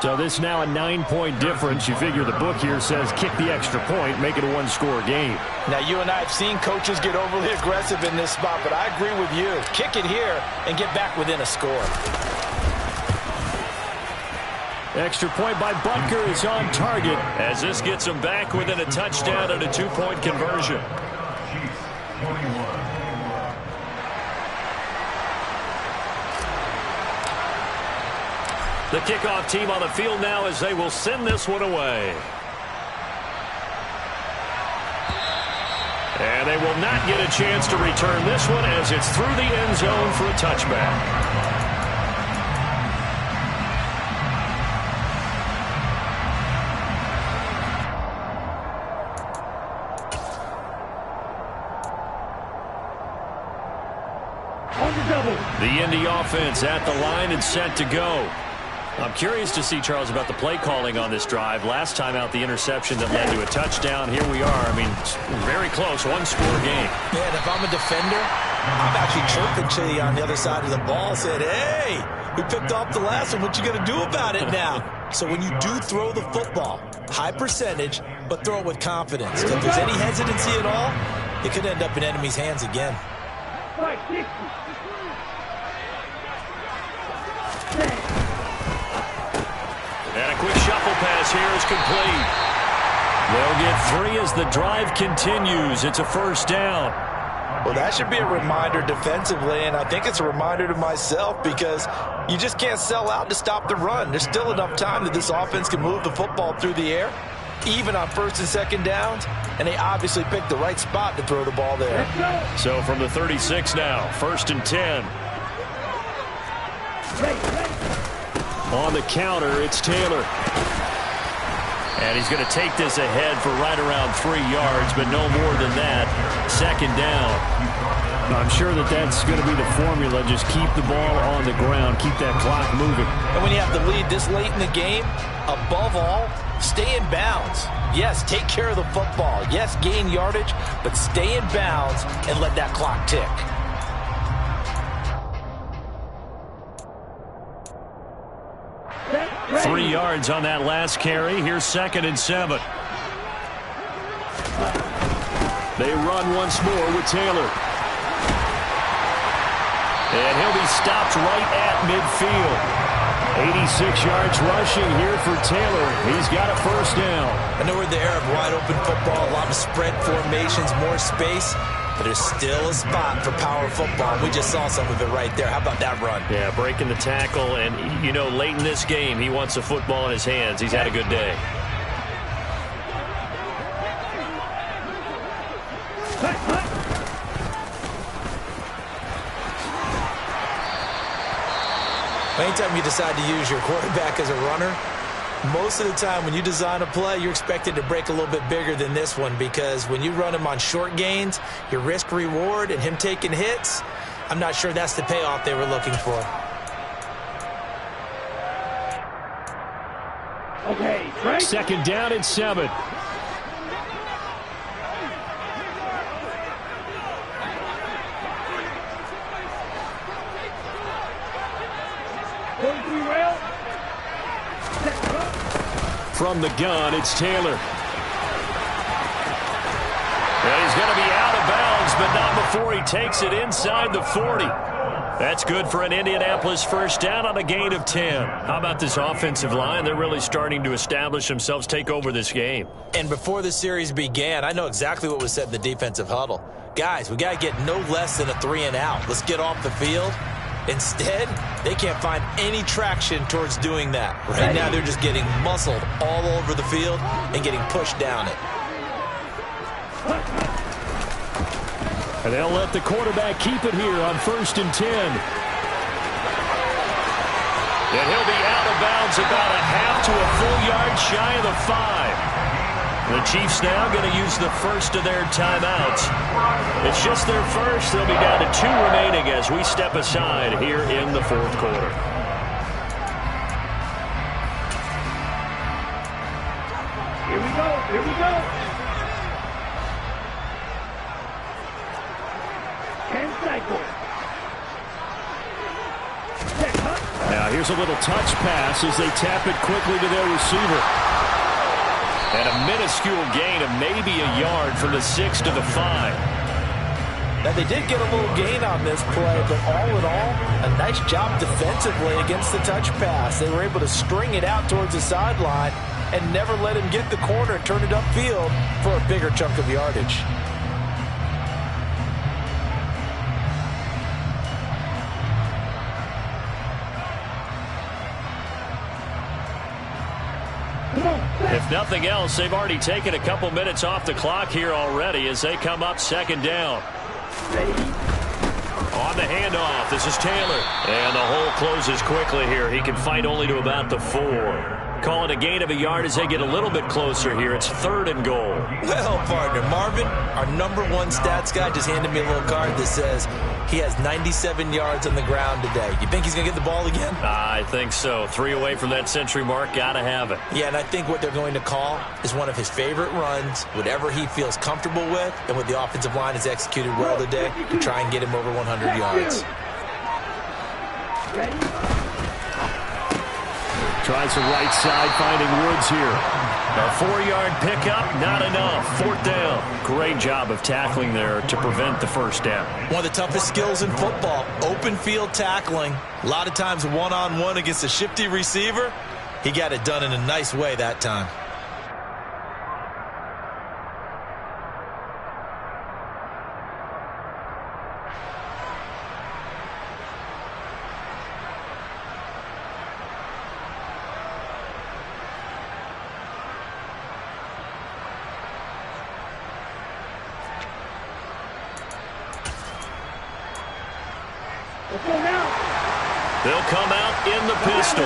So this now a 9-point difference. You figure the book here says kick the extra point, make it a one-score game. Now, you and I have seen coaches get overly aggressive in this spot, but I agree with you. Kick it here and get back within a score. Extra point by Butker is on target. As this gets him back within a touchdown and a 2-point conversion. Chiefs 21. The kickoff team on the field now as they will send this one away. And they will not get a chance to return this one as it's through the end zone for a touchback. The Indy offense at the line and set to go. I'm curious to see, Charles, about the play calling on this drive. Last time out, the interception that led to a touchdown. Here we are. I mean, very close, one-score game. Yeah, and if I'm a defender, I'm actually chirping to you on the other side of the ball, saying, hey, we picked off the last one. What you going to do about it now? So when you do throw the football, high percentage, but throw it with confidence. If there's any hesitancy at all, it could end up in enemy's hands again. And a quick shuffle pass here is complete. They'll get 3 as the drive continues. It's a first down. Well, that should be a reminder defensively, and I think it's a reminder to myself because you just can't sell out to stop the run. There's still enough time that this offense can move the football through the air, even on first and second downs, and they obviously picked the right spot to throw the ball there. So from the 36 now, first and 10. On the counter, it's Taylor. And he's going to take this ahead for right around 3 yards, but no more than that. Second down. I'm sure that's going to be the formula. Just keep the ball on the ground. Keep that clock moving. And when you have the lead this late in the game, above all, stay in bounds. Yes, take care of the football. Yes, gain yardage, but stay in bounds and let that clock tick. Three yards on that last carry. Here's second and 7. They run once more with Taylor. And he'll be stopped right at midfield. 86 yards rushing here for Taylor. He's got a first down. I know we're in the era of wide open football, a lot of spread formations, more space, but there's still a spot for power football. We just saw some of it right there. How about that run? Yeah, breaking the tackle, and, you know, late in this game, he wants the football in his hands. He's had a good day. Anytime you decide to use your quarterback as a runner, most of the time when you design a play, you're expected to break a little bit bigger than this one because when you run him on short gains, your risk-reward and him taking hits, I'm not sure that's the payoff they were looking for. Okay, Frank. Second down and 7. From the gun, it's Taylor. And he's going to be out of bounds, but not before he takes it inside the 40. That's good for an Indianapolis first down on a gain of 10. How about this offensive line? They're really starting to establish themselves, take over this game. And before the series began, I know exactly what was said in the defensive huddle. Guys, we got to get no less than a 3-and-out. Let's get off the field. Instead, they can't find any traction towards doing that. Right now, they're just getting muscled all over the field and getting pushed down it. And they'll let the quarterback keep it here on 1st and 10. And he'll be out of bounds about a half to a full yard shy of the 5. The Chiefs now going to use the first of their timeouts. It's just their first. They'll be down to 2 remaining as we step aside here in the 4th quarter. Here we go. Here we go. 10 cycles. Now here's a little touch pass as they tap it quickly to their receiver. And a minuscule gain of maybe a yard from the 6 to the 5. Now, they did get a little gain on this play, but all in all, a nice job defensively against the touch pass. They were able to string it out towards the sideline and never let him get the corner and turn it upfield for a bigger chunk of yardage. If nothing else, they've already taken a couple minutes off the clock here already as they come up 2nd down. On the handoff, this is Taylor. And the hole closes quickly here. He can fight only to about the 4. Call it a gain of a yard as they get a little bit closer here. It's 3rd and goal. Well, partner, Marvin, our #1 stats guy, just handed me a little card that says he has 97 yards on the ground today. You think he's going to get the ball again? I think so. 3 away from that century mark. Got to have it. Yeah, and I think what they're going to call is one of his favorite runs, whatever he feels comfortable with, and what the offensive line has executed well today to try and get him over 100 yards. Ready? Tries the right side, finding Woods here. A 4-yard pickup, not enough. 4th down. Great job of tackling there to prevent the first down. One of the toughest skills in football, open field tackling. A lot of times one-on-one against a shifty receiver. He got it done in a nice way that time. They'll come out in the pistol.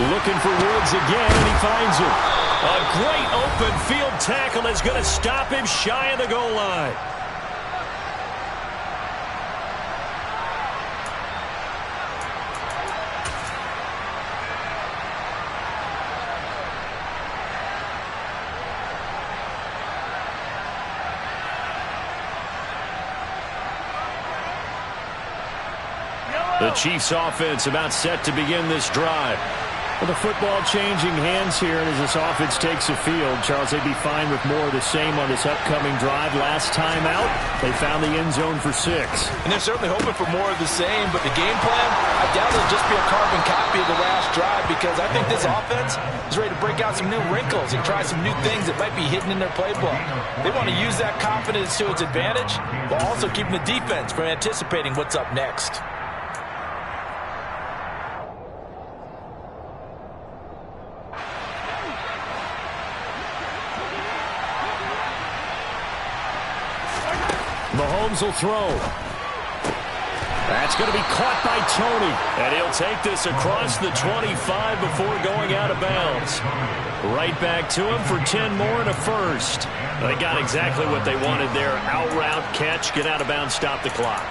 Looking for Woods again, and he finds him. A great open field tackle is going to stop him shy of the goal line. The Chiefs offense about set to begin this drive. Well, the football changing hands here, and as this offense takes the field, Charles, they'd be fine with more of the same on this upcoming drive. Last time out, they found the end zone for 6. And they're certainly hoping for more of the same, but the game plan, I doubt it'll just be a carbon copy of the last drive, because I think this offense is ready to break out some new wrinkles and try some new things that might be hidden in their playbook. They want to use that confidence to its advantage, while also keeping the defense from anticipating what's up next. Mahomes will throw. That's going to be caught by Tony. And he'll take this across the 25 before going out of bounds. Right back to him for 10 more and a first. They got exactly what they wanted there. Out route, catch, get out of bounds, stop the clock.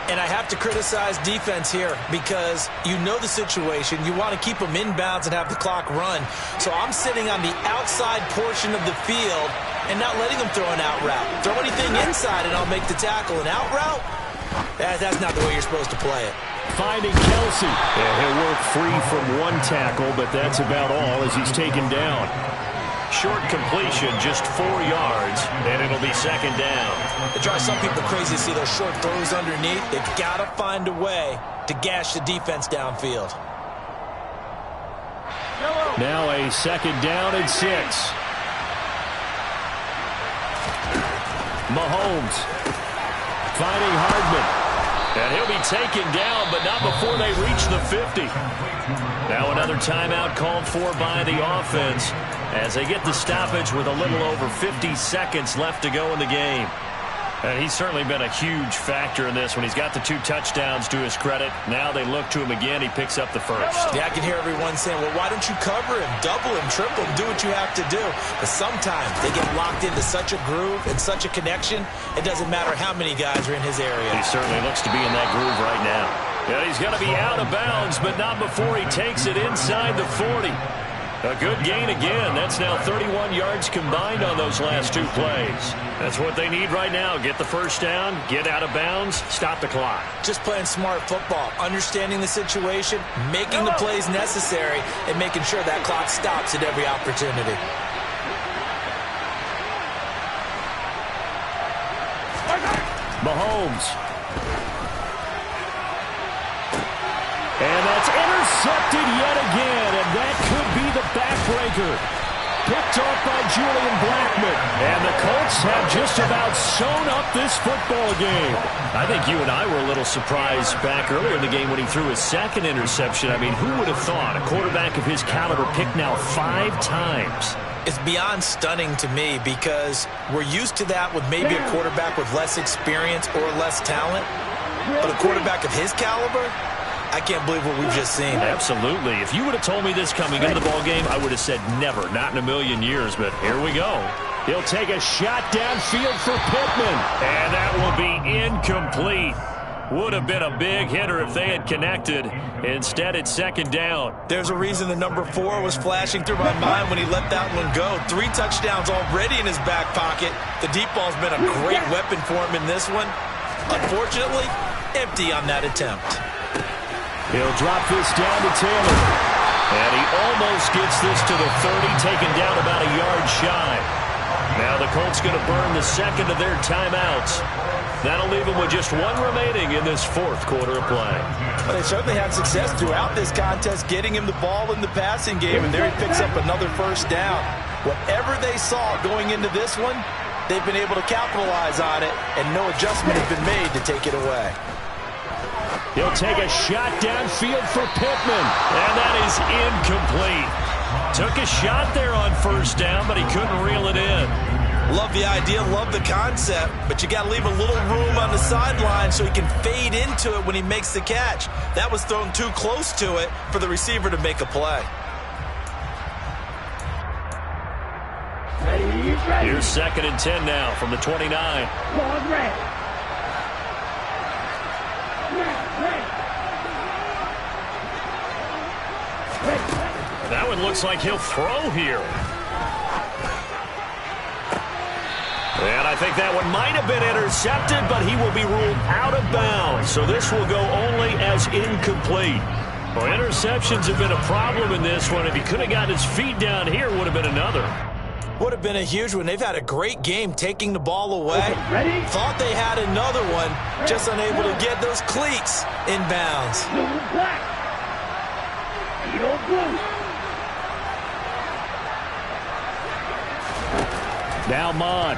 And I have to criticize defense here because you know the situation. You want to keep them inbounds and have the clock run. So I'm sitting on the outside portion of the field and not letting them throw an out route. Throw anything inside and I'll make the tackle. An out route? That's not the way you're supposed to play it. Finding Kelsey. Yeah, he'll work free from one tackle, but that's about all as he's taken down. Short completion, just 4 yards, and it'll be second down. It drives some people crazy to see those short throws underneath. They've got to find a way to gash the defense downfield. Now a second down and 6. Mahomes finding Hardman. And he'll be taken down, but not before they reach the 50. Now another timeout called for by the offense as they get the stoppage with a little over 50 seconds left to go in the game. And he's certainly been a huge factor in this when he's got the 2 touchdowns to his credit. Now they look to him again. He picks up the first. Yeah, I can hear everyone saying, well, why don't you cover him, double him, triple him, do what you have to do. But sometimes they get locked into such a groove and such a connection, it doesn't matter how many guys are in his area. He certainly looks to be in that groove right now. Yeah, he's going to be out of bounds, but not before he takes it inside the 40. A good gain again. That's now 31 yards combined on those last 2 plays. That's what they need right now. Get the first down, get out of bounds, stop the clock. Just playing smart football, understanding the situation, making the plays necessary, and making sure that clock stops at every opportunity. Mahomes. And that's intercepted yet again, and that could be the backbreaker. Picked off by Julian Blackmon. And the Colts have just about sewn up this football game. I think you and I were a little surprised back earlier in the game when he threw his second interception. I mean, who would have thought a quarterback of his caliber picked now 5 times? It's beyond stunning to me because we're used to that with maybe a quarterback with less experience or less talent. But a quarterback of his caliber, I can't believe what we've just seen. Absolutely. If you would have told me this coming into the ballgame, I would have said never, not in a million years. But here we go. He'll take a shot downfield for Pittman. And that will be incomplete. Would have been a big hitter if they had connected. Instead, it's second down. There's a reason the number 4 was flashing through my mind when he let that one go. 3 touchdowns already in his back pocket. The deep ball's been a great weapon for him in this one. Unfortunately, empty on that attempt. He'll drop this down to Taylor. And he almost gets this to the 30, taken down about a yard shy. Now the Colts going to burn the second of their timeouts. That'll leave them with just 1 remaining in this 4th quarter of play. Well, they certainly had success throughout this contest, getting him the ball in the passing game, and there he picks up another first down. Whatever they saw going into this one, they've been able to capitalize on it, and no adjustment has been made to take it away. He'll take a shot downfield for Pittman. And that is incomplete. Took a shot there on first down, but he couldn't reel it in. Love the idea, love the concept, but you got to leave a little room on the sideline so he can fade into it when he makes the catch. That was thrown too close to it for the receiver to make a play. Here's second and 10 now from the 29. That one looks like he'll throw here. And I think that one might have been intercepted, but he will be ruled out of bounds. So this will go only as incomplete. Well, interceptions have been a problem in this one. If he could have gotten his feet down here, would have been another. Would have been a huge one. They've had a great game taking the ball away. Ready? Thought they had another one, just unable to get those cleats in bounds. Black. Blue. Now Mon.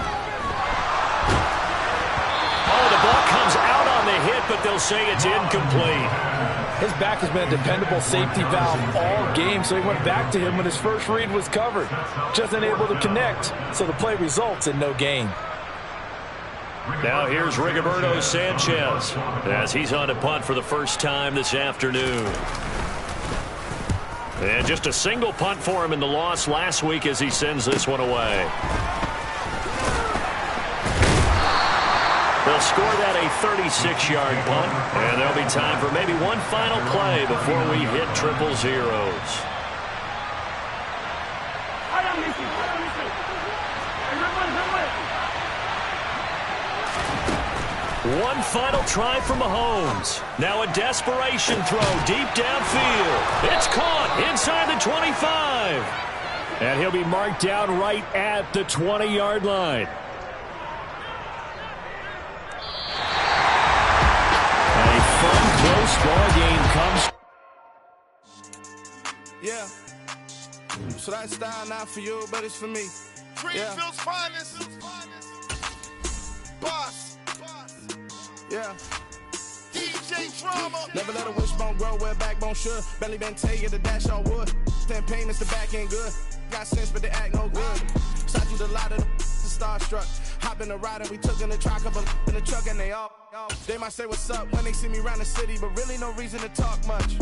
Oh, the ball comes out on the hit, but they'll say it's incomplete. His back has been a dependable safety valve all game, so he went back to him when his first read was covered. Just unable to connect, so the play results in no gain. Now here's Rigoberto Sanchez as he's on a punt for the first time this afternoon. And just a single punt for him in the loss last week as he sends this one away. They'll score that a 36-yard punt, and there'll be time for maybe one final play before we hit triple zeros. One final try from Mahomes. Now a desperation throw deep downfield. It's caught inside the 25. And he'll be marked down right at the 20-yard line. A fun, close ball game comes. Yeah. So that style not for you, but it's for me. Greenfield's finest. Boss. Yeah. DJ Drama. Never let a wishbone grow where backbone should. Belly been taking the dash all wood. 10 payments, the back ain't good. Got sense, but they act no good. Shot through the lot of the starstruck. Hop in the ride and we took in the truck, couple in the truck and they all. They might say what's up when they see me around the city, but really no reason to talk much.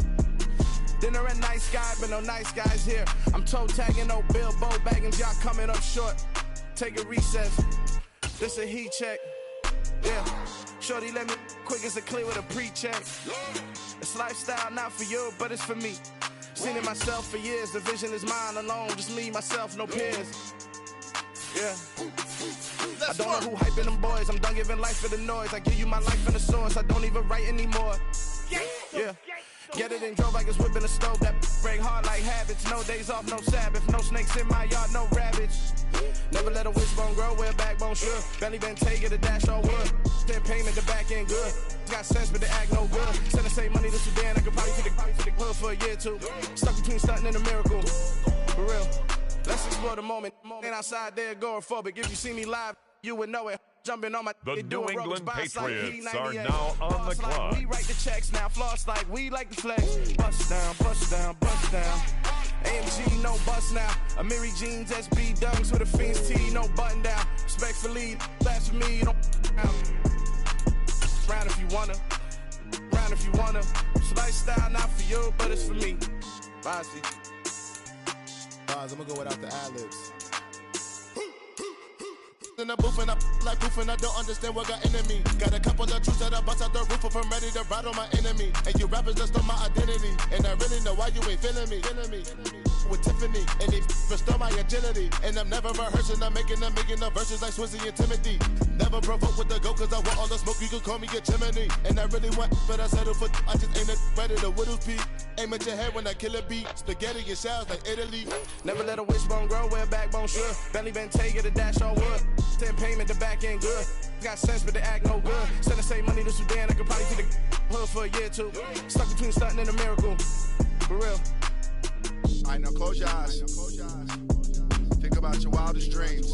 Dinner and nice guy, but no nice guys here. I'm toe tagging, no Bilbo baggins, y'all coming up short. Take a recess. This a heat check. Yeah. Shorty let me quick as a clear with a pre-check. It's lifestyle not for you, but it's for me. Seen it myself for years. The vision is mine alone. Just me, myself, no peers. Yeah. I don't know who hyping them boys. I'm done giving life for the noise. I give you my life in the source. I don't even write anymore. Yeah. Get it and drove like it's whipping a stove. That break hard like habits. No days off, no Sabbath. No snakes in my yard, no rabbits. Never let a wishbone grow where backbone should. Belly been taking the dash all wood. 10 payment, the back ain't good. Got sense, but they act no good. Send the same money to Sudan. I could probably take the hood for a year or two. Stuck between stunting and a miracle. For real. Let's explore the moment. Ain't outside there agoraphobic. If you see me live, you would know it. Jumping on my The New England Patriots are like now on the clock. We write the checks now, floss like we like the flex. Bust down, bust down, bust down. AMG, no bust now. Amiri jeans, SB dunks with a Fiends tee, no button down. Respectfully, that's for me, don't round if you wanna. Round if you wanna. It's lifestyle not for you, but it's for me. Bossy. I'm gonna go without the ad-libs. In the booth and I like proof and I don't understand what got into me. Got a couple of truths that I bust out the roof if I'm ready to ride on my enemy. And you rappers just stole my identity. And I really know why you ain't feeling me. With Tiffany and they restore my agility. And I'm never rehearsing, I'm making a million of verses like Swizzy and Timothy. Never provoke with the go cause I want all the smoke, you can call me a chimney. And I really want, but I settle for I just ain't ready to whittle peak. Aim at your head when I kill a beat. Spaghetti and shells like Italy. Never let a wishbone grow where backbone should. Belly been taking the dash all wood. 10 payment, the back ain't good. Got sense, but they act no good. Send the same money to Sudan, I could probably take the hood for a year or two. Stuck between stunting and a miracle. For real. Alright, now close your eyes. Think about your wildest dreams.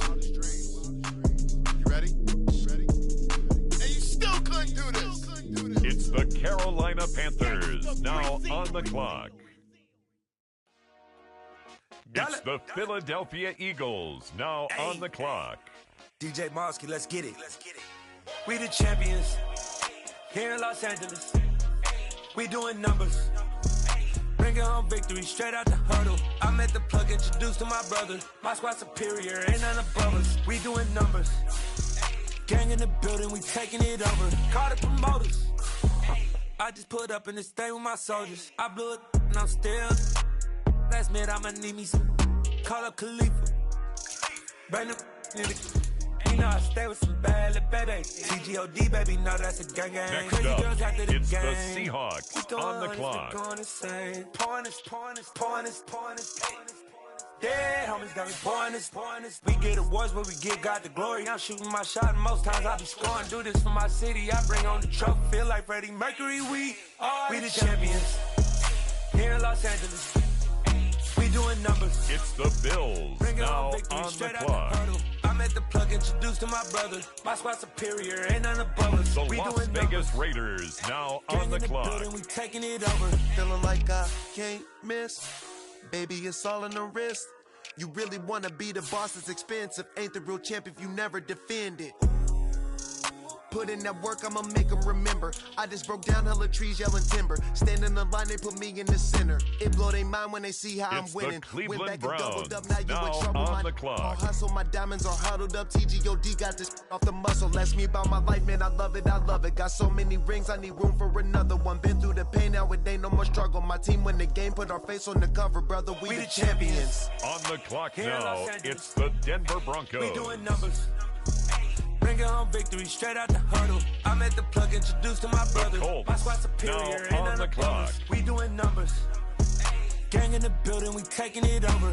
You ready? And you still couldn't do this. It's the Carolina Panthers now on the clock. It's the Philadelphia Eagles now on the clock. DJ Mosky, let's get it. We the champions here in Los Angeles. We doing numbers. Bringing home victory straight out the huddle. I'm at the plug, introduced to my brother. My squad superior, ain't none above us. We doing numbers. Gang in the building, we taking it over. Call the promoters. I just put up in this thing with my soldiers. I blew it and I'm still. Last minute, I'ma need me some. Call up Khalifa. Brand new. You know I stay with some bad little baby. TGOD, baby, no, that's a gang gang. Next Crazy up, girls after the it's gang. the Seahawks on the clock. Pointers. Yeah, homies got me pointers. We get awards, but we give God the glory. I'm shooting my shot, and most times I be scoring. Do this for my city, I bring on the trophy. Feel like Freddie Mercury, we the champions. Here in Los Angeles, we doing numbers. It's the Bills now on the clock. I'm at the plug, introduced to my brother. My squad superior, ain't none above us. The we Las doing Vegas numbers. Raiders now Gang on the in clock. building, we taking it over. Feeling like I can't miss. Baby, it's all in the wrist. You really wanna be the boss, it's expensive. Ain't the real champ if you never defend it. Put in that work, I'ma make them remember. I just broke down hella trees, yelling timber. Stand in the line, they put me in the center. It blow their mind when they see how It's I'm winning. the Cleveland Went back and doubled up, Browns, now you now in trouble. on My the clock. all hustle, my diamonds are huddled up. TGOD got this off the muscle. Ask me about my life, man, I love it. Got so many rings, I need room for another one. Been through the pain, now it ain't no more struggle. My team win the game, put our face on the cover, brother. We the champions. On the clock Here in now, Los Angeles. it's the Denver Broncos. We doing numbers. Bringing home victory straight out the huddle. I'm at the plug, introduced to my brother. Colts My squad superior, now ain't on none the above clock. us. We doing numbers. Gang in the building, we taking it over.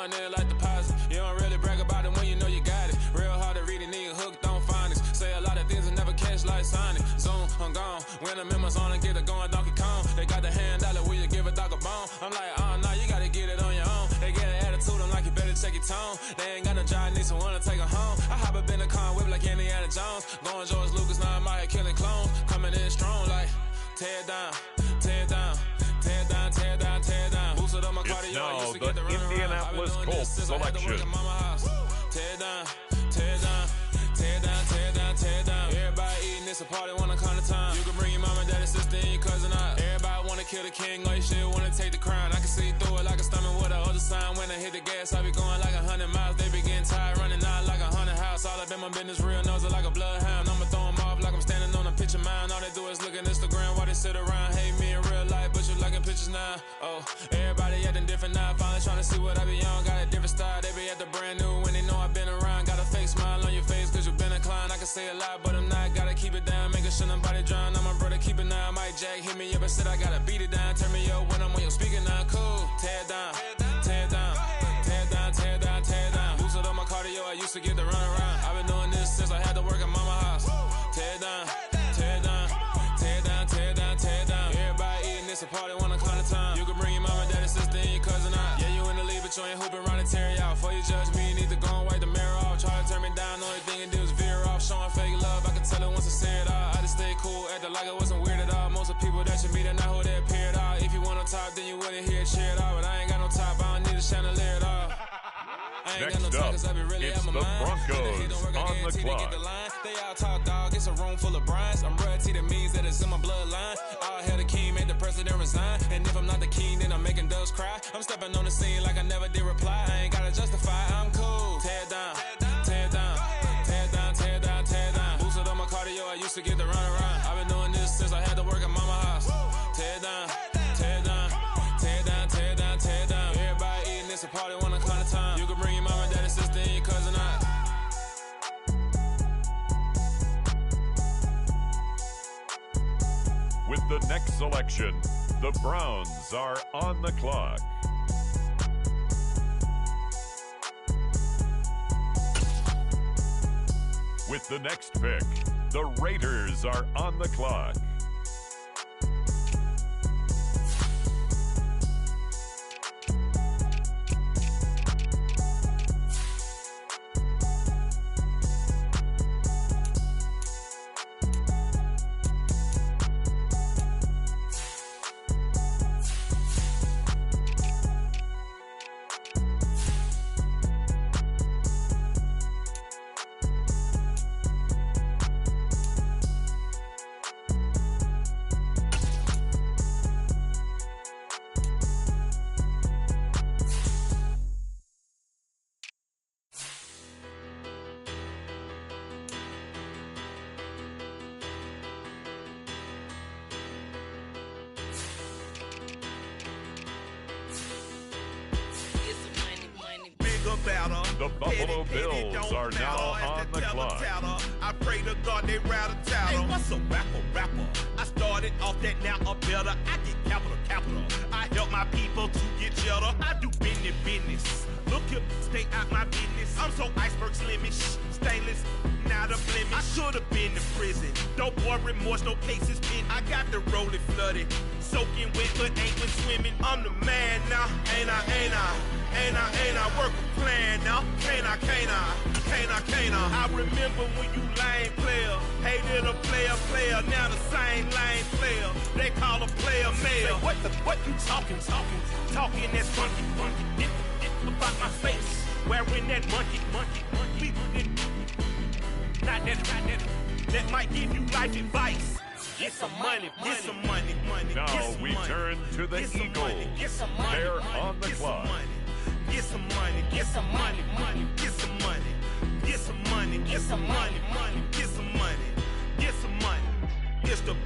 going in like deposit. You don't really brag about it when you know you got it. Real hard to read a nigga hooked on phonics. Say a lot of things and never catch like Sonic. Zoom, I'm gone. When I'm in my zone and get it going Donkey Kong. They got the hand dollar, will you give a dog a bone? I'm like, oh, no, you gotta get it on your own. They get an attitude, I'm like, you better check your tone. They ain't got no job, need someone to take her home. I hop up in a car, whip like Indiana Jones. Going George Lucas, now I'm out here killing clones. Coming in strong like, tear down, tear down, tear down, tear down, tear down. Boosted on my cardio, I used to get the run around. Indianapolis Colts selection. Tear down, tear down, tear down, tear down, tear down. Everybody eating, it's a party, wanna count the time. You can bring your mom and daddy, sister, and your cousin out. Everybody wanna kill the king, or you shit wanna take the crown. I can see through it like a stomach with a other sign. When I hit the gas, I be going like 100 miles. They be getting tired, running out like 100 house. All up in my business, real nose like a bloodhound. I'ma throw them off like I'm standing on a picture mound. All they do is look at Instagram while they sit around. Hate me in real life, but you liking pictures now. Oh, everybody acting different now. Finally trying to see what I be on. Got a different style, they be at the brand new when they know I've been around. Got a fake smile on your face cause you been inclined. I can say a lot, but I'm not. Gotta keep it down, making sure nobody drown. I'm my brother, keep it now. Mike Jack hit me up and said I gotta beat it down. Turn me up when I'm on your speaker now. Cool, tear down, tear down, tear down, tear down, tear down. Boosted up my cardio, I used to get the run around. I've been doing this since I had to work at mama house. Tear down, tear down, tear down, tear down, tear down. Everybody eating, it's a party, wanna count the time. You can bring your mom and daddy, sister, and your cousin out. Yeah, you in the lead, but you ain't hooping around and tear you out. Before you judge me, you need to go and wipe the mirror off. Try to turn me down, the only thing you do is veer off. Showing fake love, I can tell it once I say it all. I just stay cool, acting like it wasn't weird at all. Most of the people that you meet are not who they appear at all. If you want on top, then you wouldn't hear it cheer at all. But I ain't got no top, I don't need a chandelier at all. Next up, it's the Broncos on the clock. They all talk, dog. It's a room full of Bryans. I'm royalty, that means that it's in my bloodline. All hell the king made the president resign. And if I'm not the king, then I'm making doves cry. I'm stepping on the scene like I never did reply. I ain't gotta justify, I'm cool. Tear down, tear down, tear down, tear down, tear down. Boosted on my cardio, I used to get the run around. I've been doing this since I had to work at mama house. Tear down, tear down, tear down, tear down, tear down. Everybody eating, it's a party, wanna count the time. You can bring your mom and daddy, sister, and your cousin out. With the next selection, the Browns are on the clock. With the next pick, the Raiders are on the clock. The Buffalo Bills are now on the clock. I pray to God they rattle tattle. Hey, what's a rapper? I started off that, now I'm better. I get capital. I help my people to get cheddar. I do business. Look here, stay out my business. I'm so iceberg slimish, stainless, not a blemish. I should have been in prison. No boy remorse, no cases pinned. I got the rolling flooded, soaking wet, but ain't been swimming. I'm the man now, ain't I? Work a plan now, can't I? I remember when you lame player, hated a player, now the same lame player. They call a player mayor. What you talking that funky, about my face, wearing that monkey, not that might give you life advice. Get some money. Now we turn to the Eagles. They're on the clock. Get some money. It's the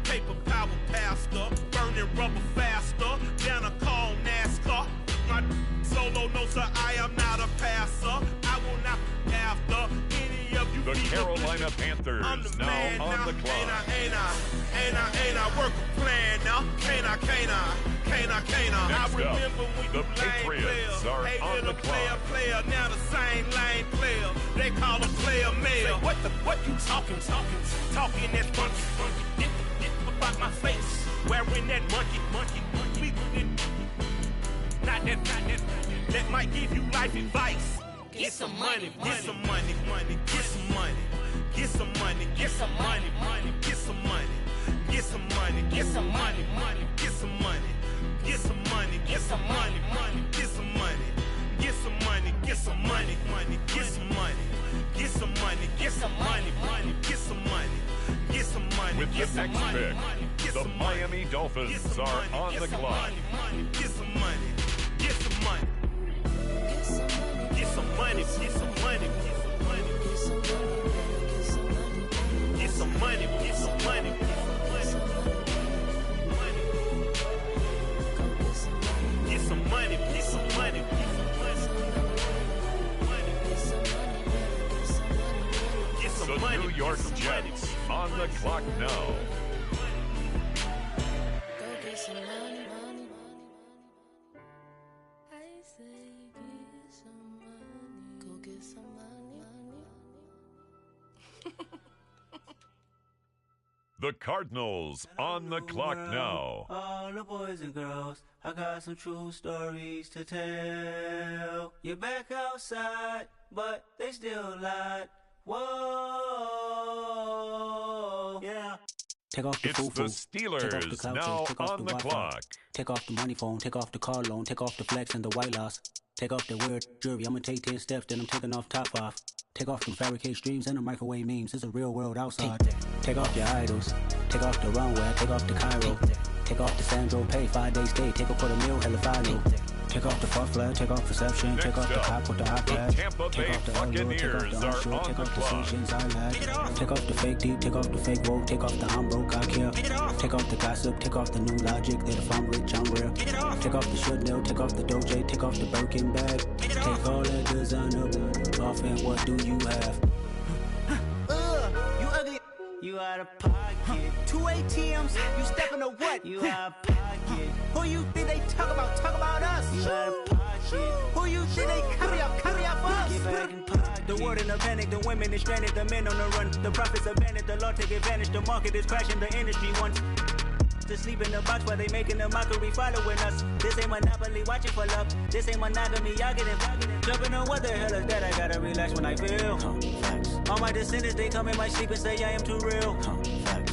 paper power pastor, burning rubber faster, down a call NASCAR. My solo, no sir, I am not a passer. I will not after any of you. The Carolina Panthers now on the clock. Ain't I work a plan now? Can't I? Can't I? Next I remember up, when the you lame Patriots player, are hated on the a clock. player, now the same lame player. They call a player mayor. What you talking that funky, about my face, wearing that monkey, not that, that might give you life advice. Get some money, get some money, get some money, get some money, get some money, get some money, get some money, get some money, get some money, get some money, get some money, get some money, get some money, get some money, get some money, get some money, get some money, get some money, get some money. With the next pick, the Miami Dolphins are on the clock. Get some money, get some money. Get some money, get some money, get some money, get some money, get some money, get some money, get some money, get some money. The New York Jets on the clock now. The Cardinals on the clock now. All the boys and girls, I got some true stories to tell. You're back outside, but they still lied. Whoa, yeah. Take off the It's foo-foo. the Steelers now on the clock. Take off the money phone, take off the car loan, take off the flex and the white loss. Take off the weird jewelry, I'ma take 10 steps, then I'm taking off top off. Take off them fabricate streams and the microwave memes, it's a real world outside. Take off your idols, take off the runway, take off the Cairo. Take off the Sandro Pay, 5-day stay, take a quarter meal, hella final. Take off the fuck flag, take off perception, take off the cop with the iPad. Tampa Bay Buccaneers are on the clock. Take off the fake deep, take off the fake woke, take off the I'm broke, I care. Take off the gossip, take off the new logic, that if I'm rich, I'm real. Take off the Chanel, take off the Doja, take off the Birkin bag. Take all that designer off and what do you have? You ugly. You out of pocket. 2 ATMs, you stepping to what? You out of pocket. Who you think they talk about? Talk about us. You out of pocket. Who you think they carry up us? Get back in pocket. The world in a panic, the women is stranded, the men on the run. The profits abandoned, the law take advantage, the market is crashing, the industry wants to sleep in the box while they making a mockery following us. This ain't Monopoly, watching for love. This ain't monogamy, y'all get it. Jumping on what the hell is that? I gotta relax when I feel. All my descendants, they come in my sleep and say I am too real.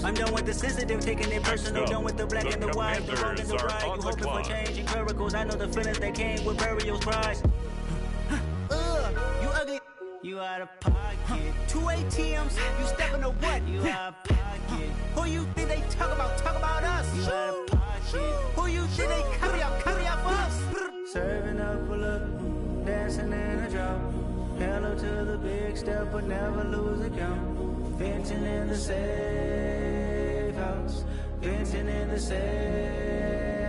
I'm done with the sensitive, taking it personal. Done with the black and the white, the wrong and the right. You hoping for change and miracles. I know the feelings that came with burial cries. You ugly. You out of pocket. 2 ATMs, you stepping to what? You out of pocket. Who you think they talk about? Talk about us. You out of pocket. Who you think they carry up us? Serving up a look, dancing in a drop. Hello to the big step, but never lose a count. Venting in the safe house. Venting in the safe.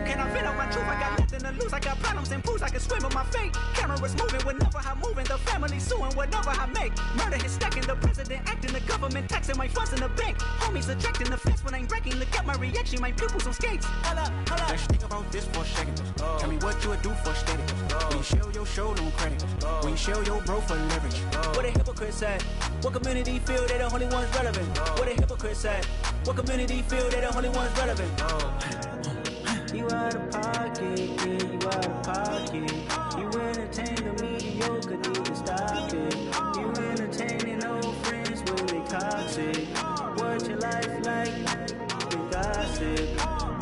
Can I feel out my truth? I got nothing to lose. I got problems and pools. I can swim with my fate. Cameras moving whenever I'm moving. The family suing whatever I make. Murder is stacking. The president acting. The government taxing my funds in the bank. Homies subtracting the fence when I'm breaking. Look at my reaction. My pupils on skates. Hold up. Let's think about this for a second. Tell me what you would do for status. When you show your show on credit. When you show your bro for leverage. What a hypocrite said. What community feel they the only ones relevant? What a hypocrite said. What community feel they the only ones relevant? You out of pocket, yeah, you out of pocket. You entertain the mediocre, need to stop it. You entertaining old friends when they toxic. What your life like? The gossip.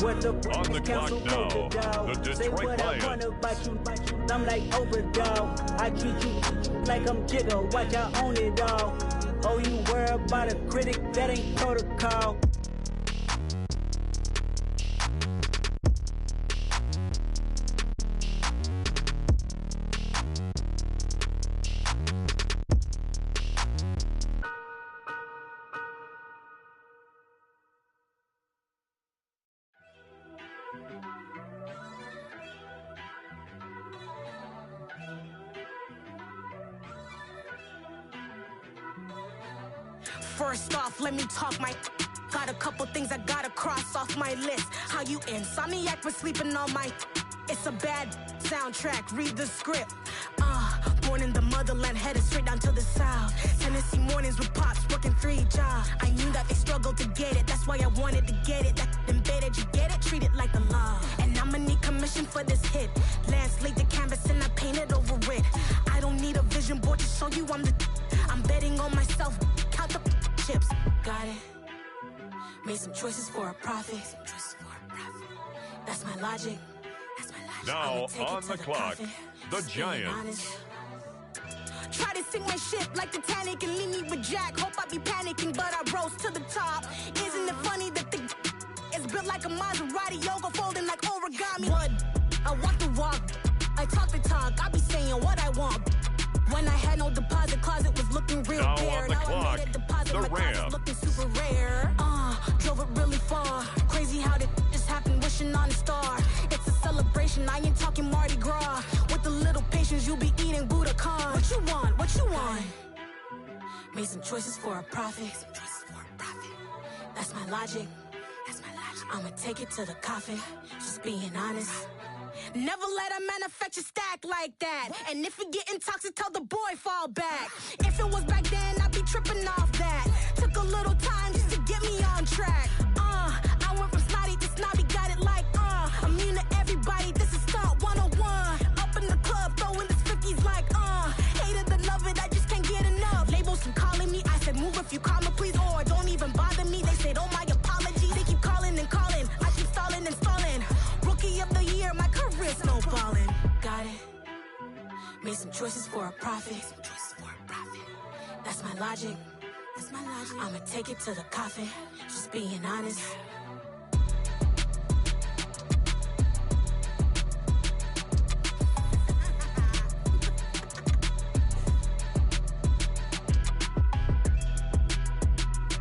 What the On the clock now, the Detroit Lions. I want about you. I'm like overdog. I treat you like I'm Jigga. Watch I own it all. Oh, you worry about a critic? That ain't protocol. First off, let me talk my Got a couple things I gotta cross off my list. How you insomniac for sleeping on my... It's a bad soundtrack, read the script. Born in the motherland, headed straight down to the south. Tennessee mornings with pops, working 3 jobs. I knew that they struggled to get it, that's why I wanted to get it. That embedded, you get it, treat it like the law. And I'ma need commission for this hit. Lance laid the canvas and I painted over it. I don't need a vision board to show you I'm betting on myself, count the chips. Got it. Made some choices for a profit. That's my logic. Now on the clock, the Giants. Try to sink my ship like Titanic and leave me with Jack. Hope I be panicking, but I rose to the top. Isn't it funny that the is built like a Maserati, yoga folding like origami? What? I walk the walk, I talk the talk. I be saying what I want. When I had no deposit, closet was looking real now bare. On the now clock, I made a deposit, the my closet looking super rare. Drove it really far. Crazy how did just happen, wishing on a star. It's a celebration, I ain't talking Mardi Gras. With a little patience, you'll be eating Budokan. What you want? What you want? Made some choices for a profit. That's my logic. I'ma take it to the coffin. Just being honest. Never let a manufacture stack like that. And if it getting toxic, tell the boy fall back. If it was back then, I'd be tripping off that. Took a little time just to get me on track. I went from snotty to snobby, got it like immune to everybody, this is stunt 101. Up in the club, throwing the 50s like hate it and love it, I just can't get enough. Labels from calling me, I said move if you call me please, or don't even bother me. They said oh my apologies, they keep calling and calling. I keep stalling and stalling. Rookie of the year, my career snowballing. Got it. Made some choices for a profit. That's my logic. I'ma take it to the coffin. Just being honest.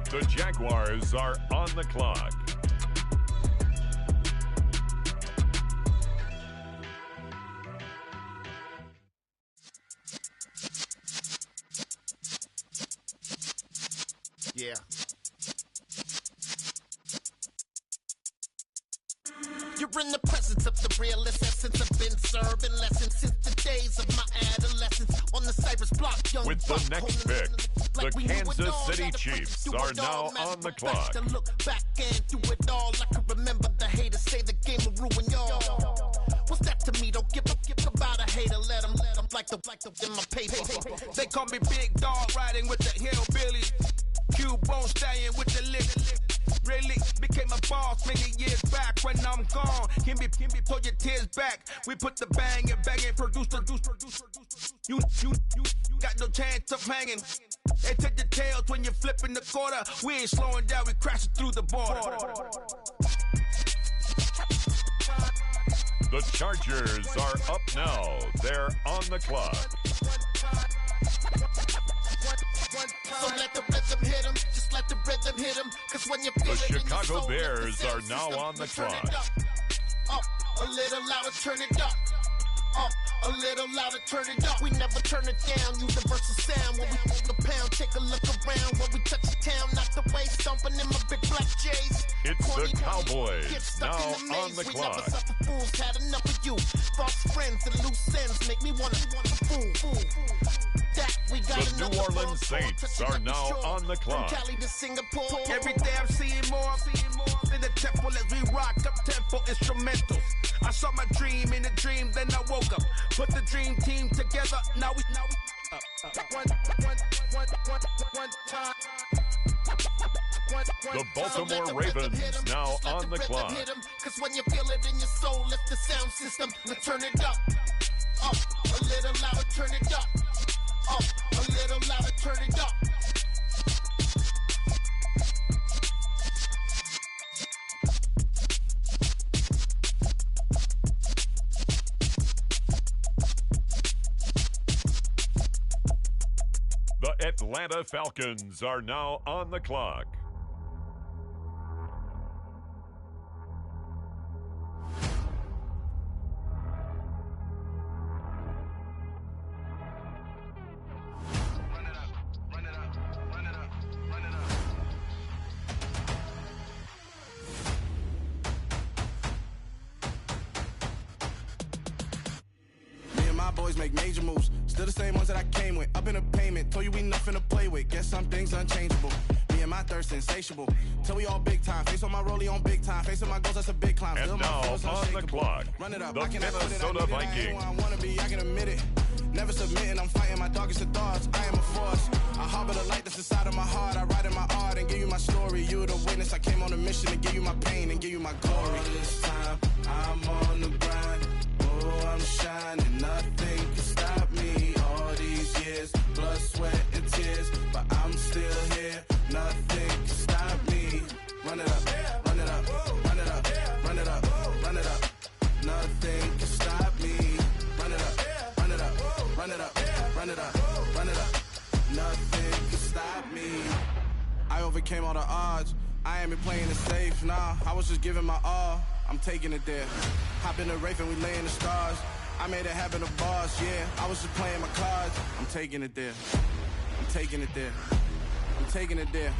The Jaguars are on the clock. Yeah. You're in the presence of the realest essence. I've been serving lessons since the days of my adolescence. On the Cypress block, young with the next pick, like the Kansas City Chiefs are now on the clock. To look back and do it all, I can remember the haters say the game will ruin y'all. What's that to me? Don't give about a hater. Let them like the in my paper. They call me Big Dog, riding with the hillbillies. Q-Bone stallion with the lick. Really became a boss many years back. When I'm gone, can be pull your tears back. We put the bang and produce. You got no chance of hanging. They take the tails when you're flipping the quarter. We ain't slowing down, we crashing through the border. The Chargers are up now. They're on the clock. So let the rhythm hit him, just let the rhythm hit him. Cause when you feel the it Chicago in your soul, Bears are now on the clock. Up, a little louder, turn it up. Up, a little louder, turn it up. We never turn it down, universal sound. When we move the pound, take a look around. When we touch the town, not the way, stomping in my big black J's. It's Corny the Cowboys get stuck now in the maze. on the We clock. never suffer fools, had enough of you. False friends and loose ends make me wanna fool. The New Orleans Saints are now on the clock. Every day I'm seeing more in the temple as we rock up tempo instrumentals. I saw my dream in a dream, then I woke up. Put the dream team together. Now we The Baltimore Ravens now on the clock. Cause when you feel it in your soul, lift the sound system and turn it up. Up, a little louder, turn it up. Up, a little louder, turn it up. The Atlanta Falcons are now on the clock. my boys make major moves. Still the same ones that I came with. Up in the payment, told you we nothing to play with. Guess some things unchangeable. Me and my thirst insatiable. Till we all big time. Face on my rollie on big time. Face on my goals, that's a big climb. And now on the clock, Run it up. the I can Minnesota Vikings. I wanna be, I can admit it. Never submitting, I'm fighting my darkest of thoughts. I am a force. I harbor the light that's inside of my heart. I write in my art and give you my story. You the witness. I came on a mission to give you my pain and give you my glory. All this time, I'm on the grind. Oh, I'm shining. Nothing can stop me. All these years, blood, sweat, and tears. But I'm still here. Nothing can stop me. Run it up, run it up, run it up, run it up, run it up. Nothing can stop me. Run it up, run it up, run it up, run it up, run it up. Nothing can stop me. I overcame all the odds. I ain't been playing it safe, nah. I was just giving my all. I'm taking it there. Hop in the Wraith and we lay in the stars. I made it happen to boss, yeah. I was just playing my cards. I'm taking it there. I'm taking it there. I'm taking it there.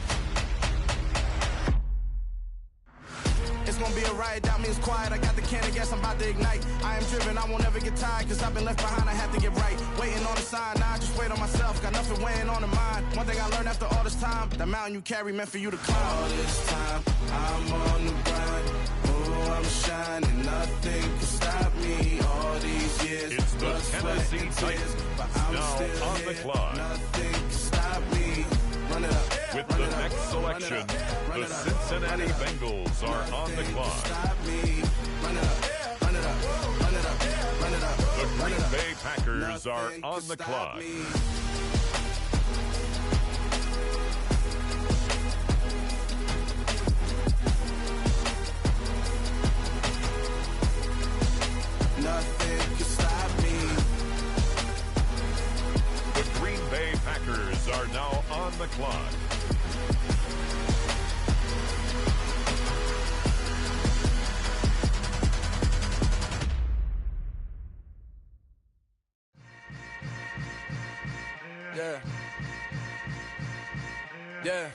It's gonna be a riot, doubt me it's quiet. I got the can of gas, I'm about to ignite. I am driven, I won't ever get tired, cause I've been left behind, I have to get right. Waiting on the sign, now I just wait on myself. Got nothing weighing on the mind. One thing I learned after all this time, the mountain you carry meant for you to climb. All this time, I'm on the grind. Oh, I'm shining, nothing can stop me. All these years, it's the Tennessee Titans, but I'm now still on here. the clock. Nothing can stop me. Run it up. With the next selection, the Cincinnati Bengals are on the clock. The Green Bay Packers are on the clock. Nothing can stop me. The Green Bay Packers are now on the clock. Yeah. Yeah.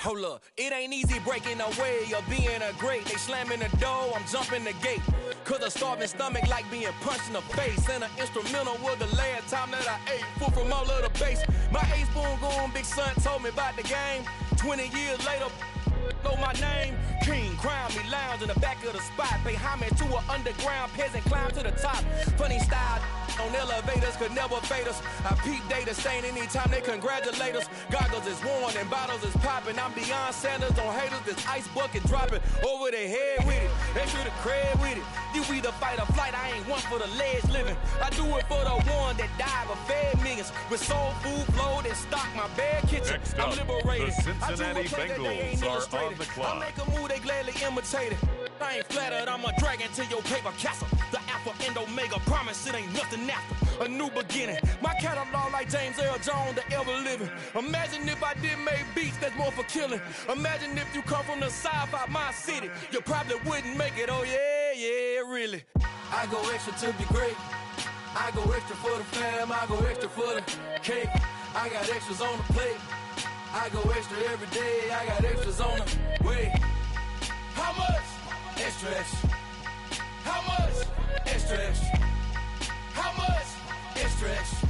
Hold up, it ain't easy breaking away or being a great. They slamming the door, I'm jumping the gate. Cause a starving stomach like being punched in the face. And an instrumental was the last time that I ate. Food from all of the base. My A-spoon going, big son told me about the game. 20 years later, know my name. King, crown me, lounge in the back of the spot. Pay homage to an underground peasant, climb to the top. Funny style on elevators could never fade us. I peep data stain anytime they congratulate us. Goggles is worn and bottles is popping. I'm beyond Sanders on haters, this ice bucket dropping over their head with it. They should have cred with it. You either fight or flight, I ain't one for the ledge living. I do it for the one that died but fed millions. With soul food flowed and stock my bare kitchen. Next I'm up, liberated. the Cincinnati Bengals are on the clock. I make a move, they gladly imitate it. I ain't flattered, I'm a dragon to your paper castle. The Alpha and Omega promise it ain't nothing after. A new beginning. My catalog like James Earl Jones, the ever living. Imagine if I didn't make beats that's more for killing. Imagine if you come from the south out my city. You probably wouldn't make it, oh yeah, yeah, really. I go extra to be great. I go extra for the fam, I go extra for the cake. I got extras on the plate. I go extra every day, I got extras on the way. How much? Extra, extra. How much? Extra, extra. How much? Extra, extra.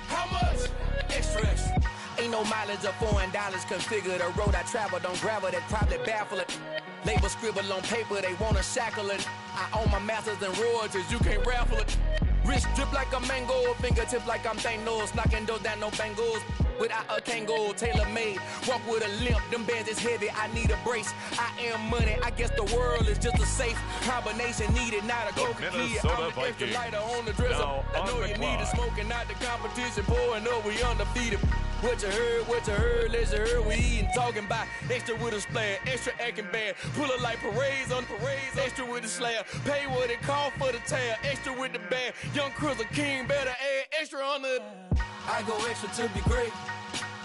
How much? Extra, extra. Ain't no mileage of $4 configure the road I travel. Don't gravel that probably baffle it. Label scribble on paper, they wanna shackle it. I own my masters and royalties, you can't raffle it. Wrist drip like a mango, fingertips like I'm Thanos. Knocking those down, no bangles. Without a Kango, tailor-made. Walk with a limp, them bands is heavy, I need a brace. I am money, I guess the world is just a safe combination needed, not a coca-key. I'm an extra lighter on the dresser. I know you need it, smoking out the competition, pouring up, we undefeated. What you heard, let's heard, we eating, talking about extra with a splash, extra acting bad. Pull it like parades on parades, extra with the slab. Pay what it cost for the tab, extra with the bag. Young Cruiser King, better add extra on the. I go extra to be great.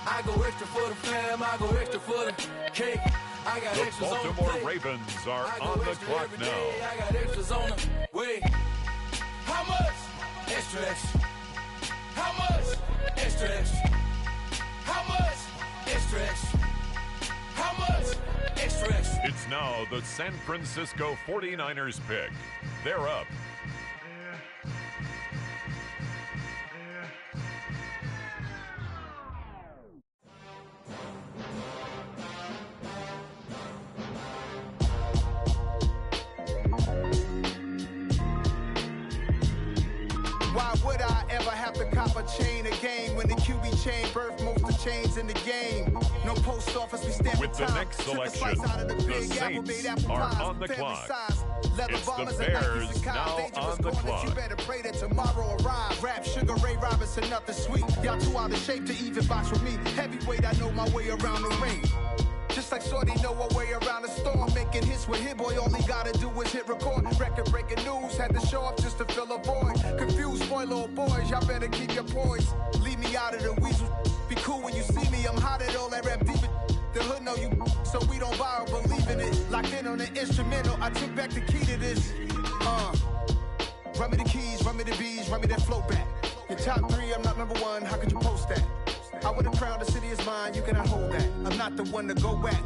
I go extra for the fam, I go extra for the cake. I got extras on the plate. The Baltimore Ravens are on the clock now. I got extras on the way. How much? Extra, extra. How much? Extra, extra. How much? Extra, extra. How much? Extra, extra. It's now the San Francisco 49ers pick. They're up. Why would I ever have to cop a chain a game when the QB chain birthed most of the chains in the game? No post office, we stand with the time. next selection. The Saints are on the clock. It's the Bears now on the clock. You better pray that tomorrow arrive. Rap, Sugar Ray Robinson, nothing sweet. Y'all too out of shape to even box with me. Heavyweight, I know my way around the ring. Just like Shorty know her way around the storm. Making hits with Hit Boy, all he gotta do is hit record. Record-breaking news, had to show up just to fill a void. Confused, spoiled boys, y'all better keep your poise. Leave me out of the weasel. Be cool when you see me, I'm hot at all that rap deep. The hood know you, so we don't borrow, believe in it. Locked in on the instrumental, I took back the key to this. Run me the keys, run me the bees, run me that flow back. Your top 3, I'm not #1, how could you post that? I would have crowned the city is mine, you cannot hold that. I'm not the one to go back.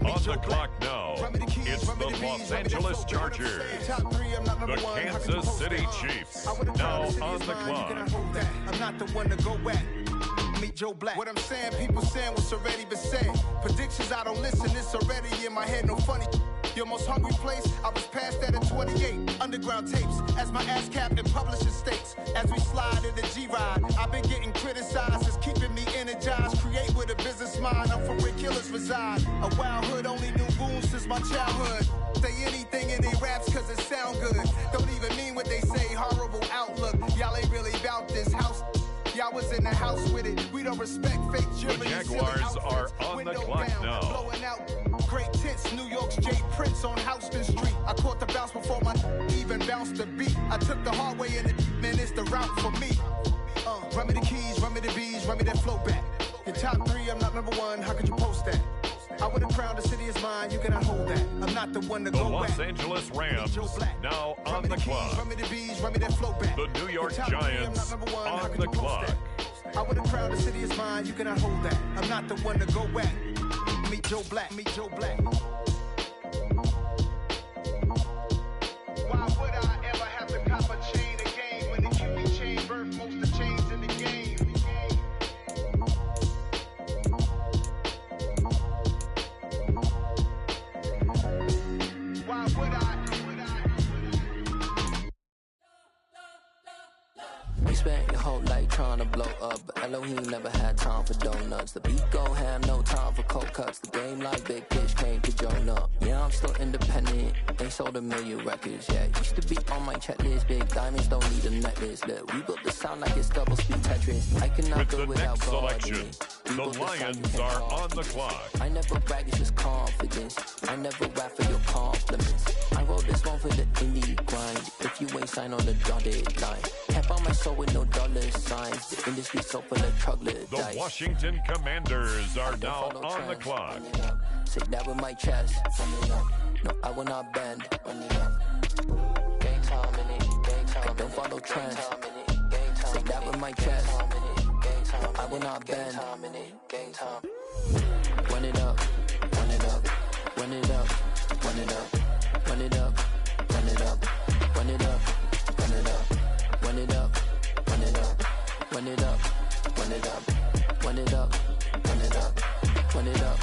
On the clock now, it's the Los Angeles Chargers, the Kansas City Chiefs, now on the clock. I'm not the one to go back. Meet Joe Black. What I'm saying, people saying what's already been said. Predictions, I don't listen, it's already in my head, no funny. Your most hungry place, I was past that at 28. Underground tapes, as my ass cap in publishing states. As we slide in the G-Ride, I've been getting criticized, it's keeping me energized. Create with a business mind, I'm from where killers reside. A wild hood, only knew goons since my childhood. Say anything in they raps cause it sound good. Don't even mean what they say, horrible outlook. Y'all ain't really about this house. Y'all was in the house with it. We don't respect fake jewelry. The Jaguars are on the clock now. Blowing out great tits. New York's Jay Prince on Houston Street. I caught the bounce before my even bounced the beat. I took the hard way in it, man, it's the route for me. Run me the keys, run me the bees, run me that flow back. Your top 3, I'm not #1, how could you post that? I would have crowned the city is mine, you cannot hold that. I'm not the one to go back. The Los Angeles Rams now on the clock. Run me the bees, run me that flow back. The New York Giants on the clock. I would have crowned the city is mine, you cannot hold that. I'm not the one to go back. Meet Joe Black, meet Joe Black. Why would I ever have to cop a chain a game when the QB chain birthed most of the chains in the game? Why would I? You spent your whole life trying to blow up, but Elohim never had time for donuts. The beat go ham, no time for cold cuts. The game like Big Fish came to Jonah. Yeah, I'm still independent. They sold 1 million records. Yeah, used to be on my checklist. Big diamonds don't need a necklace. Look, we built the sound like it's double speed Tetris. I cannot go without selection. The Lions are on the clock. I never brag, it's just confidence. I never rap for your compliments. I wrote this one for the indie grind. If you ain't signed on the dotted line, can't buy my soul with no dollar signs. The industry so full of troglodytes. The Washington Commanders are now on the clock. Say that with my chest. No, I will not bend. Game time in it. I don't follow trends. Say that with my chest. No, I will not bend. Run it up, run it up, run it up, run it up, run it up, run it up, run it up, run it up, run it up, run it up, run it up, run it up, run it up, run it up, run it up.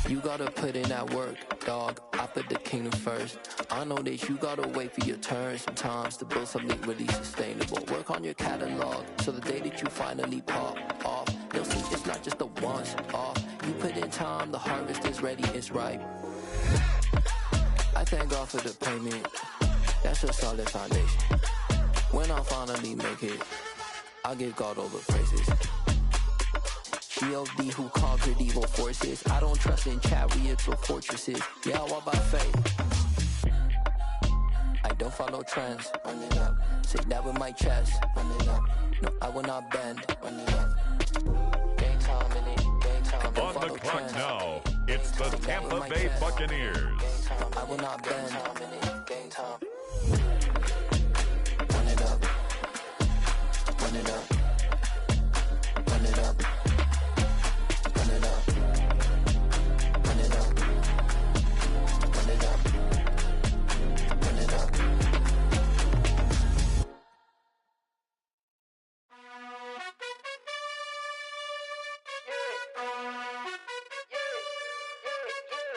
You gotta put in that work, dog. I put the kingdom first. I know that you gotta wait for your turn sometimes to build something really sustainable. Work on your catalog, so the day that you finally pop off, you'll see it's not just a once off. You put in time, the harvest is ready, it's ripe. I thank God for the payment. That's a solid foundation. When I finally make it, I'll give God all the praises. G.O.D. who conquered evil forces. I don't trust in chariots or fortresses. Yeah, I walk by faith. I don't follow trends. Run it up. Say that with my chest. Run it up. No, I will not bend. Run it up. Game time in it. Game time. On the clock now, it's the Tampa Bay Buccaneers. I will not bend. Game time. Run it up. Run it up. Run it up. Run it up. Run it up.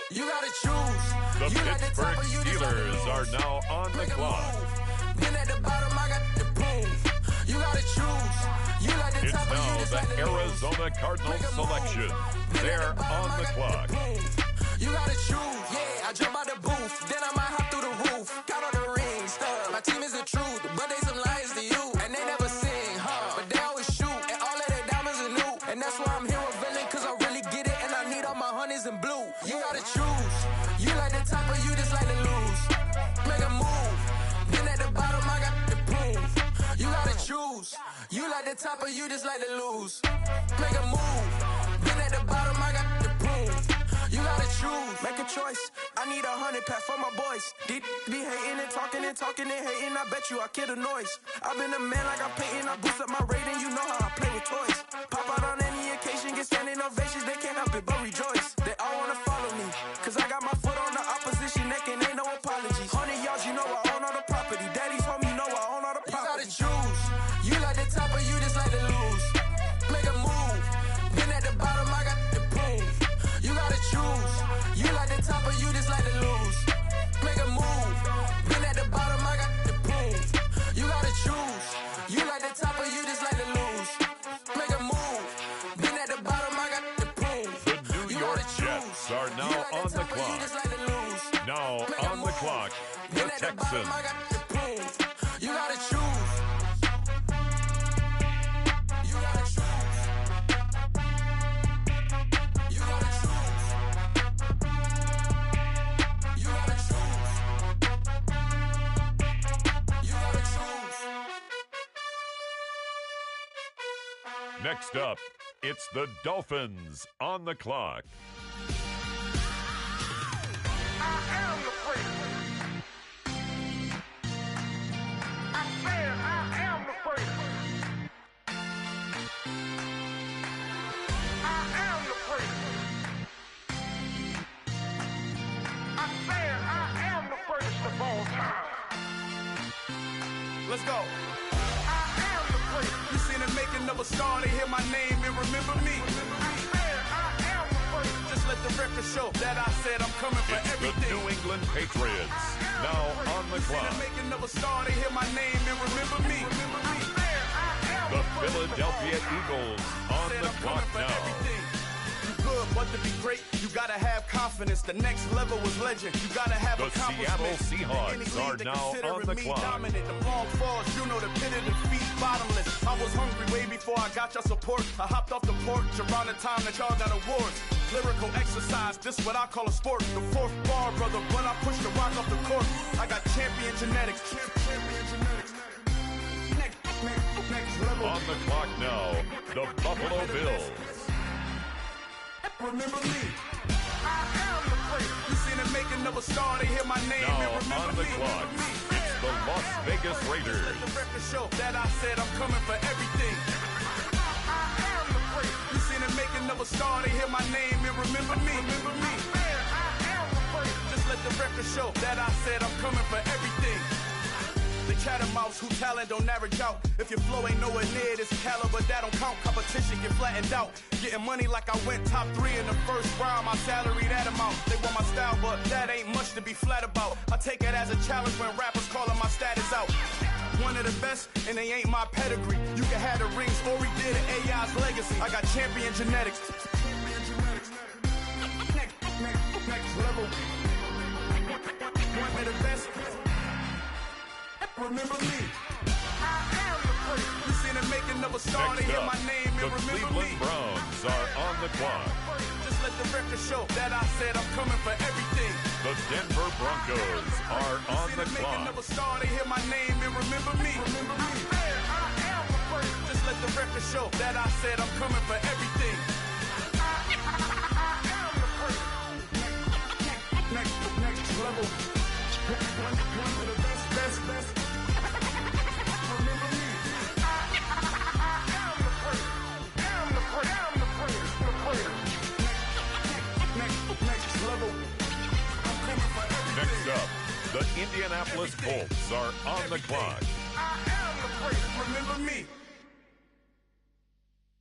You gotta choose. The You like the Pittsburgh top or you just like the Steelers are lose. now on the clock. Been at the bottom, I got the boom. You gotta choose. You like the It's top or you now just the like the lose. Arizona Cardinals selection. They're on the clock. You gotta choose. Yeah, I jump out the booth, then I might hop through the roof. Count on the rings, stuff. My team is the truth, but they some liars to you. And they never sing, but they always shoot. And all of their diamonds are new. And that's why I'm here revealing, cause I really get it. And I need all my honeys in blue. You gotta choose. You like the top or you just like to lose. Make a move. Then at the bottom, I got the boom. You gotta choose. You like the top or you just like to lose. Make a move. Then at the bottom, I got the boom. You gotta choose. Make a choice. I need 100 pack for my boys. Be hating and talking and hating. I bet you I kill the noise. I've been a man like I'm painting. I boost up my rating. You know how I play with toys. Pop out on any occasion, get standing ovations. They can't help it but rejoice. They all wanna follow me, cause I got my foot on the opposition neck and ain't no apologies. 100 yards, you know I own all the property. Daddy's home, you know I own all the property. You gotta choose. You like the top or you just like to lose. Make a move. Then at the bottom, I got the boom. You gotta choose. You like the top or you just like to lose. Make a move. Then at the bottom, I got the boom. You gotta choose. You like the top or you just like to lose. Make a move. Then at the bottom, I got the boom. The New York Jets are now on the clock. Now on the clock, the Texans. You gotta choose. You gotta choose. You gotta choose. You gotta choose. You gotta choose. Next up, it's the Dolphins on the clock. Let's go. You seen the making of a star, they hear my name and remember me. Just let the record show that I said I'm coming for It's everything. the New England Patriots now on the You seen clock. the making of a star, they hear my name and remember me. The Philadelphia Eagles on the clock now. Good, but to be great, you gotta have confidence. The next level was legend. You gotta have The Seattle Seahawks are now on the clock. Dominant. The long falls, you know the pit of defeat, bottomless. I was hungry way before I got your support. I hopped off the porch around the time that y'all got awards. Lyrical exercise, this what I call a sport. The fourth bar, brother, when I push the rock off the court. I got champion genetics. Next level. On the clock now, the Buffalo Bills. Remember me. I am the place. You seen the making of a star, they hear my name Now and remember on the me. clock, it's the Las Vegas Raiders. Let the record show that I said I'm coming for everything. I am the place. You seen the making of a star, they hear my name and remember me. Remember me. I am the place. Just let the record show that I said I'm coming for everything. The catamounts who talent don't average out. If your flow ain't nowhere near this caliber, that don't count. Competition get flattened out. Getting money like I went top 3 in the first round. My salary that amount. They want my style, but that ain't much to be flat about. I take it as a challenge when rappers calling my status out. One of the best, and they ain't my pedigree. You can have the rings, or we did it, AI's legacy. I got champion genetics. Next level. One of the best. Remember me. I am the place. You seen the making of a star, they Next hear up, my name and the remember Cleveland me. Browns are on the clock. Just let the record show that I said I'm coming for everything. The Denver Broncos are on the Making clock. of a star, they hear my name and remember me. Remember me. I am the place. Just let the record show that I said I'm coming for everything. I am the place. Next level. One of the best. Remember me. I am the place. I'm the place. Next level. I'm coming for everything. Next up, the Indianapolis Colts are on the clock. I am the place. Remember me.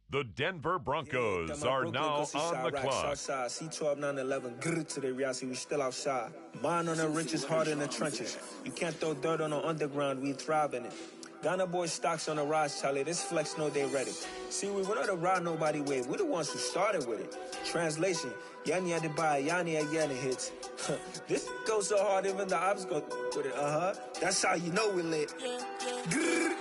The Denver Broncos are now on the clock. Outside, C12, 911, grrr to the reality, we still outside. Mine on the riches, hard in the trenches. You can't throw dirt on the underground, we thrive in it. Ghana boys stocks on the rise, Charlie. This flex know they ready. See, we went on the ride nobody wave. We're the ones who started with it. Translation, Yani had to buy, Yani again it hits. This goes so hard, even the ops go with it. That's how you know we lit. Grrr.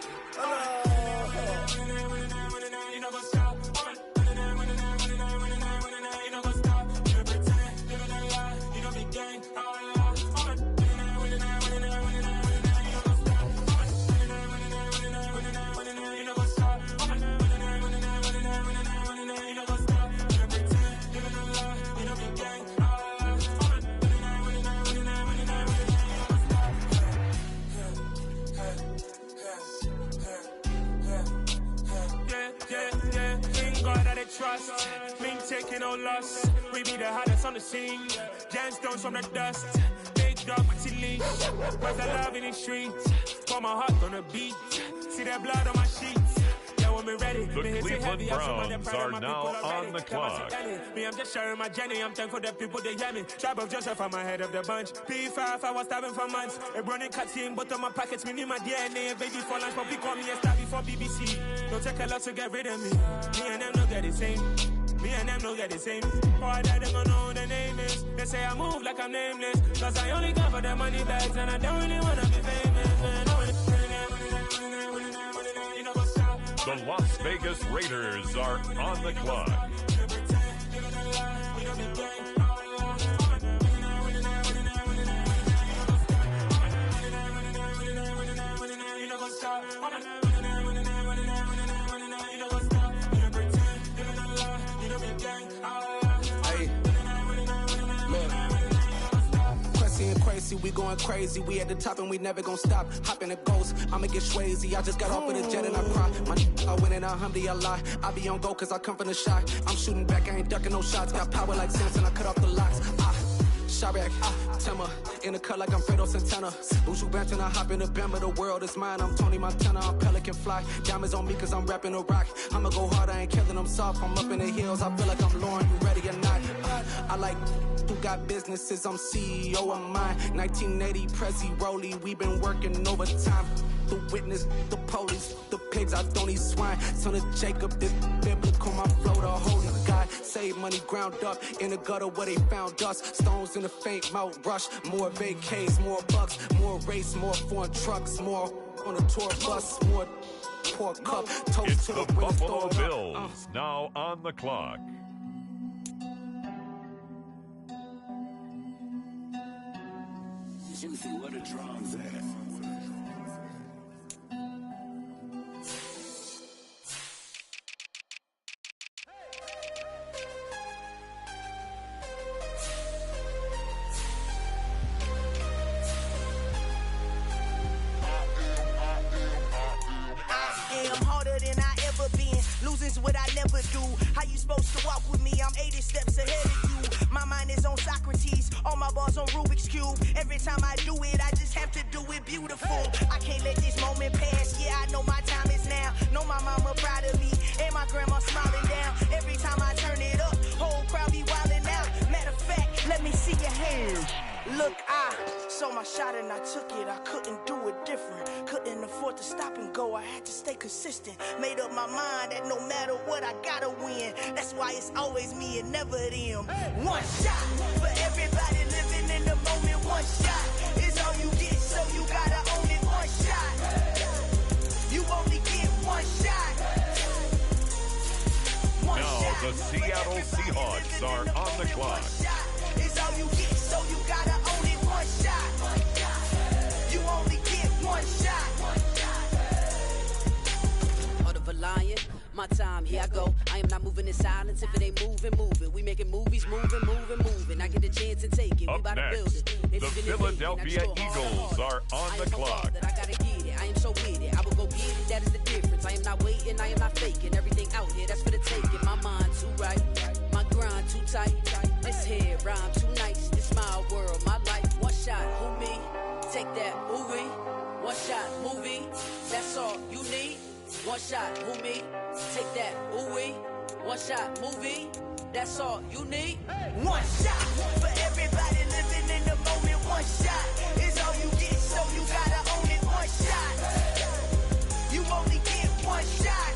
Trust, been taking no loss. We be the hottest on the scene. Gemstones from the dust. Big dog, pretty leash. Where's the love in the streets? Pour my heart on the beat. See that blood on my sheets. Yeah, when we ready. The Cleveland Browns are now on the clock. Me, I'm just sharing my journey. I'm thankful that people, they hear me. Tribe of Joseph, I'm ahead of the bunch. P5, I was starving for months. A running cut team, but on my pockets, me need my DNA. Baby for lunch, but call me a star before BBC. Don't take a lot to get rid of me. Me and them no get the same. Me and them no get the same. Boy, that they gonna know who the name is. They say I move like I'm nameless. Cause I only come for the money bags. And I don't really wanna be famous, man. The Las Vegas Raiders are on the clock. We going crazy, we at the top and we never gonna stop. Hop in the ghost, I'ma get swayzy. I just got off with a jet and I cry. I win and I humdy, I lie. I be on go cause I come from the shot. I'm shooting back, I ain't ducking no shots. Got power like Samson, I cut off the locks. Shabak, Tema, in the cut like I'm Fredo Santana. Bushu Banton, I hop in the Bama, the world is mine. I'm Tony Montana, I'm Pelican Fly. Diamonds on me cause I'm rapping a rock. I'ma go hard, I ain't killing them soft. I'm up in the hills, I feel like I'm Lauren, you ready or not? I like who got businesses, I'm CEO of mine. 1980 Prezi Rolly, we been working overtime. The witness, the police, the pigs, I don't eat swine. Son of Jacob, this biblical, my flow, the holy God. Save money ground up in the gutter where they found us. Stones in the faint mouth rush. More vacays, more bucks, more race, more foreign trucks, more on a tour bus, more pork cup. Toast It's to the Buffalo Bills now on the clock. Juicy, where the drums at? Losing's what I never do. How you supposed to walk with me? I'm 80 steps ahead of you. My mind is on Socrates, all my balls on Rubik's Cube. Every time I do it, I just have to do it beautiful. I can't let this moment pass. Yeah, I know my time is now. Know my mama proud of me, and my grandma smiling down. Every time I turn it up, whole crowd be wildin' out. Matter of fact, let me see your hands. Look, I saw my shot and I took it. I couldn't do it different. Couldn't afford to stop and go. I had to stay consistent. Made up my mind that no matter what, I gotta win. That's why it's always me and never them. One shot for everybody living in the moment. One shot is all you get, so you gotta own it. One shot. You only get one shot. One shot. The Seattle Seahawks are on the clock. It's all you get, so you gotta own it. One shot. You only get one shot. Heart of a lion, my time, here I go. I am not moving in silence. If it ain't moving. We making movies, moving. I get the chance to take it. Up we about to build next, it. the Philadelphia Eagles are on the clock. I gotta get it. I am so with it. I will go get it. That is the difference. I am not waiting. I am not faking. Everything out here, that's for the taking. My mind too right. My grind too tight. This here rhyme too nice. This my world, my life. One shot, who me? Take that, movie. One shot, movie. That's all you need. One shot, who me? Take that, ooh-wee. One shot, movie, that's all you need. One shot for everybody living in the moment. One shot is all you get, so you gotta own it. One shot, you only get one shot.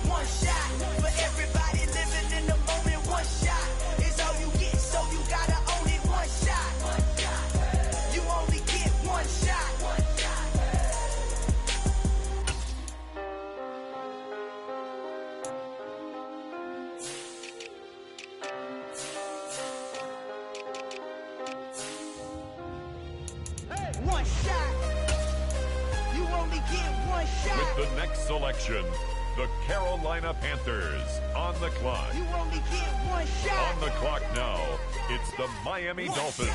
One shot for everybody living in the moment. One shot is all you get, so you gotta own it. One shot, you only get one shot. One shot. You only get one shot. With the next selection, the Carolina Panthers on the clock. You only get one shot. On the clock now, it's the Miami Dolphins.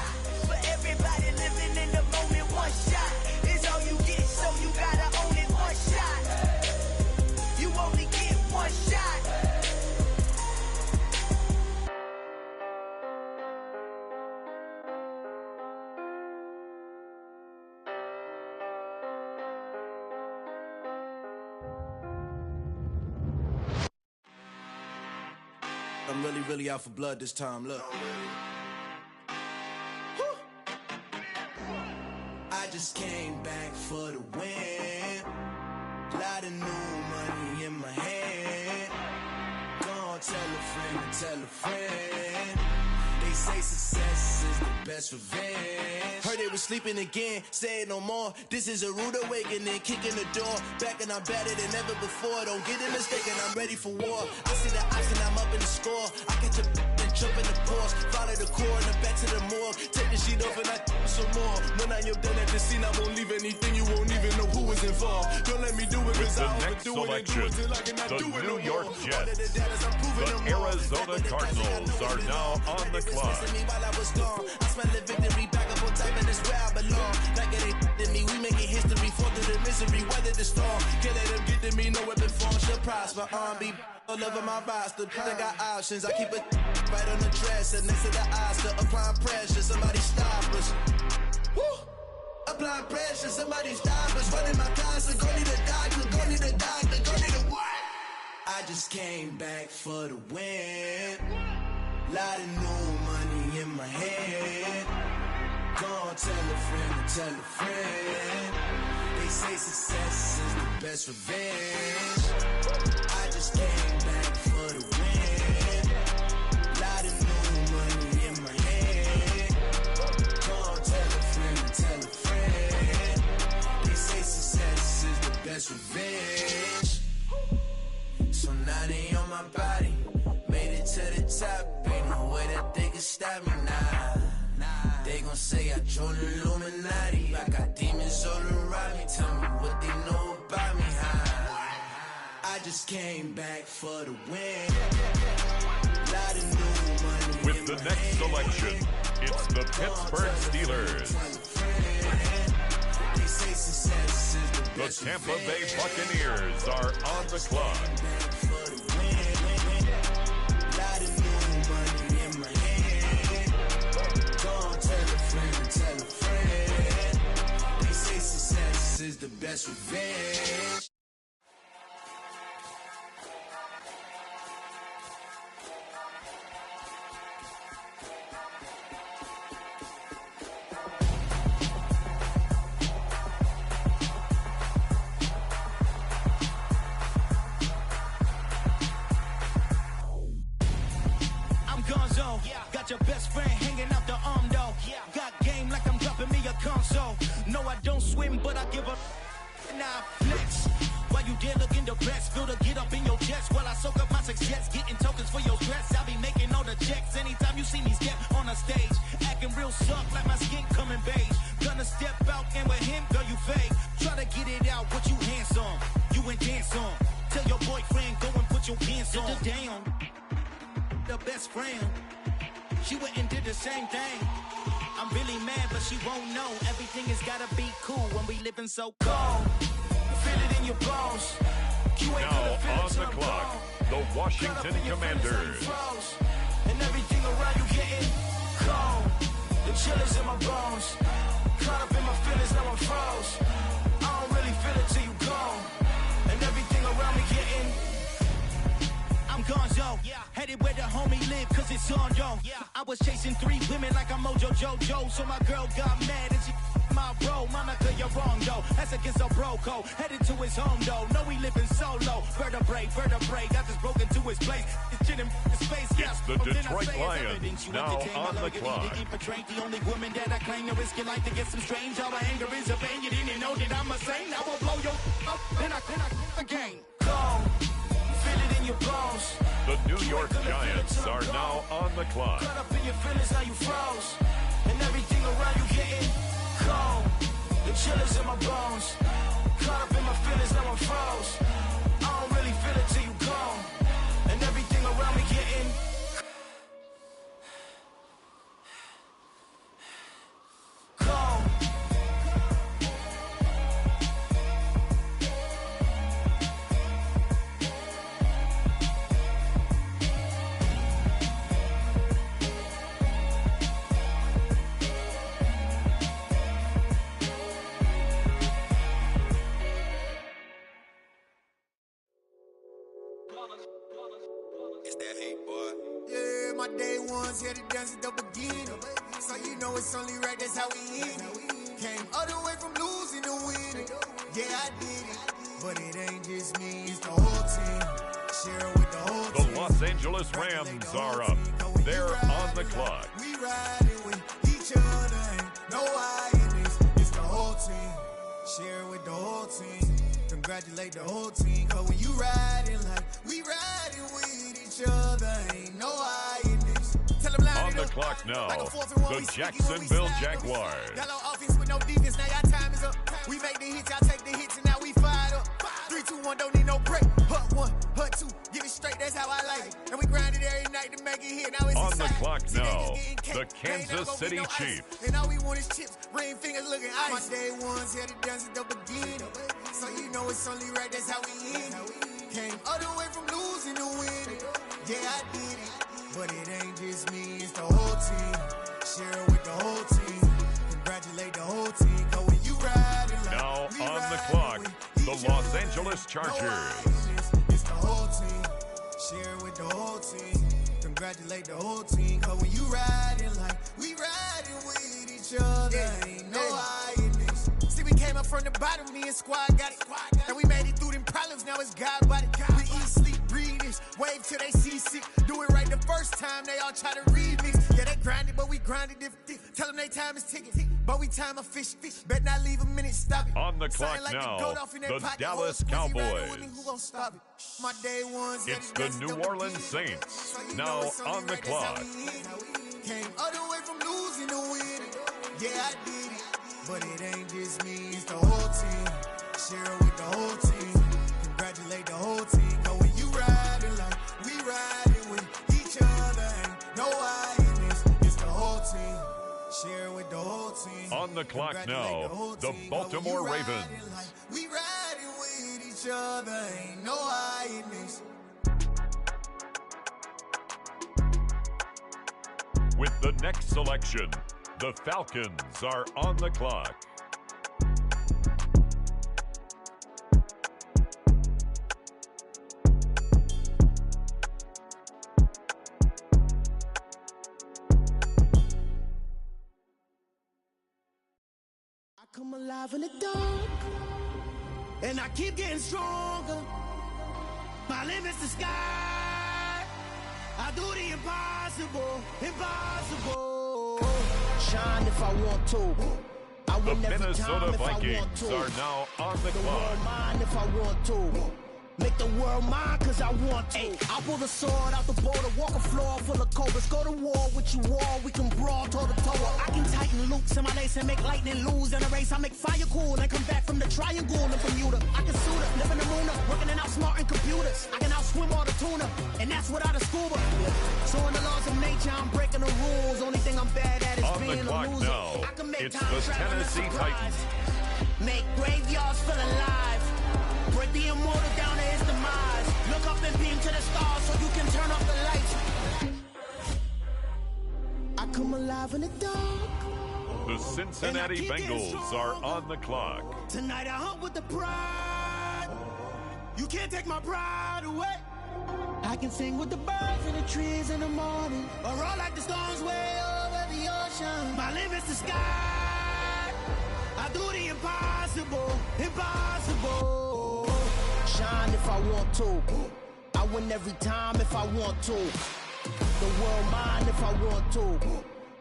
For everybody living in the moment, one shot is all you get, so you gotta own it. One shot. You only get one shot. I'm really out for blood this time, look. I just came back for the win. Lot of new money in my hand. Gonna tell a friend. They say success is the best revenge. Heard they was sleeping again, say it no more. This is a rude awakening, kicking the door. Back and I'm better than ever before. Don't get it mistaken, I'm ready for war. I see the option, I'm up in the score. I catch a and jump in the course. Follow the core and the back to the morgue. Take the sheet off and I some more. When I am done at the scene, I won't leave anything. You won't even know who was involved. Don't let me do it, cause I overdo it and do it till I cannot do it no New York more. Jets, the Arizona Cardinals are now on the clock. Me while I was gone. I smell the victory back up on top, and it's where I belong. Like it ain't to me, we making history. Fall through the misery, weather the storm. Can't let them get to me, no weapon form should prosper. Be all over my roster. I got options. I keep it right on the dresser next to the Oscar. Applying pressure, somebody stop us. Woo! Applying pressure, somebody stop us. Running my closet, go need a doctor, go need a doctor, go need a what? I just came back for the win. Lot of new money in my head. Gonna tell a friend. They say success is the best revenge. I just came back for the win. Lot of new money in my head. Gonna tell a friend. They say success is the best revenge. So now they on my body. Made it to the top, ain't no way that they can stop me now. They gon' say I joined the Illuminati. I got demons all around me, tell me what they know about me, I just came back for the win. Lot of new money. With the next selection, it's the Pittsburgh Steelers. They say success is the The best Tampa Bay Buccaneers are on the clock. Is the best revenge. I'm Gonzo, got your best friend hanging out the arm though. Got game like I'm dropping me a console. No, I don't swim, but I give a now flex. While you there looking depressed, feel the get up in your chest while I soak up my success, getting tokens for your stress. I be making all the checks anytime you see me step on a stage, acting real soft like my skin coming beige. Gonna step out and with him, girl, you fake. Try to get it out, what you handsome, you and dance on. Tell your boyfriend go and put your pants on. Damn, the best friend, she went and did the same thing. I'm really mad, but she won't know. Everything has gotta be cool when we living so cold. Feel it in your bones. Now on the clock, the Washington Commanders. And everything around you getting cold. The chillers in my bones. Caught up in my feelings, now I'm froze. I don't really feel it till you gone. And everything around me getting I'm gonzo. Headed where the homie live, cause it's on, yo. I was chasing 3 women like I'm Mojo Jojo. So my girl got mad and she my bro. Monica, you're wrong, though. That's against a bro code. Headed to his home, though. No, he living solo. Vertebrae. Got this broken to his place. It's shit in his face. It's the Detroit Lions, now on the clock. The only woman that I claim to risk your life to get some strange. All my anger is a pain. You didn't know that I'm a saint. I will blow your up. Then I again. Go. Feel it in your bones. The New York Giants are now on the clock. Caught up in your feelings, now you froze. And everything around you getting cold. The chillers in my bones. Caught up in my feelings, now I'm froze. I don't really feel it till you gone. And everything around me getting cold. It's that hate, boy. Yeah, my day ones here to dance at the beginning. So you know it's only right, that's how we end it. Came all the way from losing to winning. Yeah, I did it. But it ain't just me, it's the whole team. Share it with the whole team. The Los Angeles Rams are up. They're on the clock. We riding with each other, ain't no I in this. It's the whole team. Share it with the whole team. Congratulate the whole team. Cause when you riding like we riding with each other, ain't no I in this. Tell them line On the clock now, the Jacksonville Jaguars. Got no offense with no defense, now y'all time is up. We make the hits, y'all take the hits, and now we fired up. 3, 2, 1, don't need no break. Hut 1, hut 2, get it straight, that's how I like it. And we grind it every night to make it hit, now it's on exciting. The clock now, the Kansas City Chiefs. And all we want is chips, ring fingers looking ice. My day ones here to dance at the beginning. So you know it's only right, that's how we end it. Came all the way from losing to winning. Yeah, I did it. But it ain't just me, it's the whole team. Share it with the whole team. Congratulate the whole team. Cause when you riding like now on the clock, the Los Angeles Chargers. It's the whole team. Share it with the whole team. Congratulate the whole team. Cause when you riding like we riding with each other, ain't no I in this. See, we came up from the bottom, me and squad got it. And we made it through them problems, now it's God body. We eat, sleep, breathe this, wave till they seasick. Do it right the first time, they all try to remix. Yeah, they grinded, but we grinded different. Tell them they time is ticking, but we time a fish. Bet not leave a minute, stop it. On the clock like now, the Dallas Cowboys. Who gon' stop it? My day ones, it's the New Orleans Saints, now on the clock. Came all the way from losing to winning. Yeah, I did it. But it ain't just me, it's the whole team. Share it with the whole team. Congratulate the whole team. Cause when you riding like we riding with each other, ain't no I in this. It's the whole team. Share it with the whole team. On the clock now, the Baltimore Ravens. Like we riding with each other, ain't no I in this. With the next selection, the Falcons are on the clock. I come alive in the dark, and I keep getting stronger. My limit's the sky. I do the impossible, impossible. Shine if I want to. I The win every Minnesota time if Vikings I want to. are now on the The clock. world mine if I want to. Make the world mine cause I want to. I pull the sword out the border, walk a floor full of cobras. Go to war with you all, we can brawl toe to toe. I can tighten loops in my lace and make lightning lose in a race. I make fire cool and come back from the triangle in Bermuda. I can suit up, live in the moon up, working and outsmarting computers. I can outswim all the tuna, and that's without a scuba. So in the laws of nature, I'm breaking the rules. Only thing I'm bad at is On being the clock a loser. now, I can make it's time the travel a Tennessee surprise. Titans. Make graveyards feel alive. Break the immortal down to his demise. Look up and beam to the stars so you can turn off the lights. I come alive in the dark. The Cincinnati Bengals are on the clock. Tonight I hunt with the pride. You can't take my pride away. I I can sing with the birds and the trees in the morning, or roll like the storms way over the ocean. My limit's the sky. I do the impossible, impossible. Shine if I want to. I win every time if I want to. The world mine if I want to.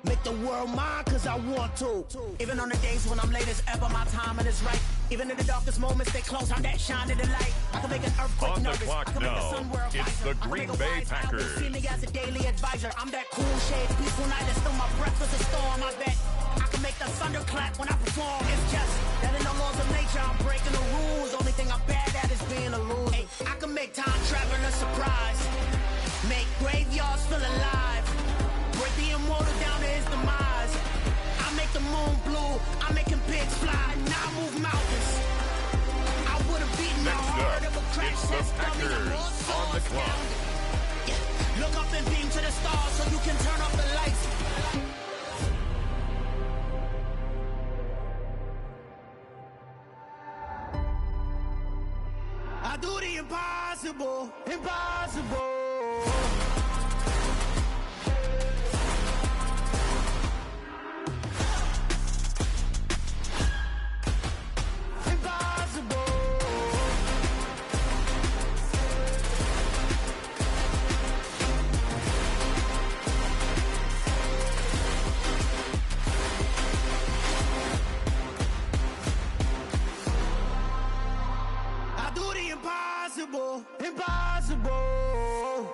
Make the world mine cause I want to. Even on the days when I'm late as ever, my timing is right. Even in the darkest moments, stay close, I'm that shine of the light. I can make an earthquake on nervous. the clock I can make the sun wear a now, it's visor. the Green Bay Packers. See me as a daily advisor. I'm that cool shade, peaceful night that's still my breakfast a storm. I bet I can make the thunder clap when I perform. It's just that in the laws of nature, I'm breaking the rules. Only thing I'm bad at is being a loser. Hey, I can make time traveling a surprise. Make graveyards feel alive. Break the immortal down to his demise. I make the moon blue. I'm making pigs fly. Now I move mountains. I would have beaten the heart of a crash test dummy. On the clock. Yeah. Look up and beam to the stars so you can turn off the lights. I do the impossible, impossible. Impossible, impossible.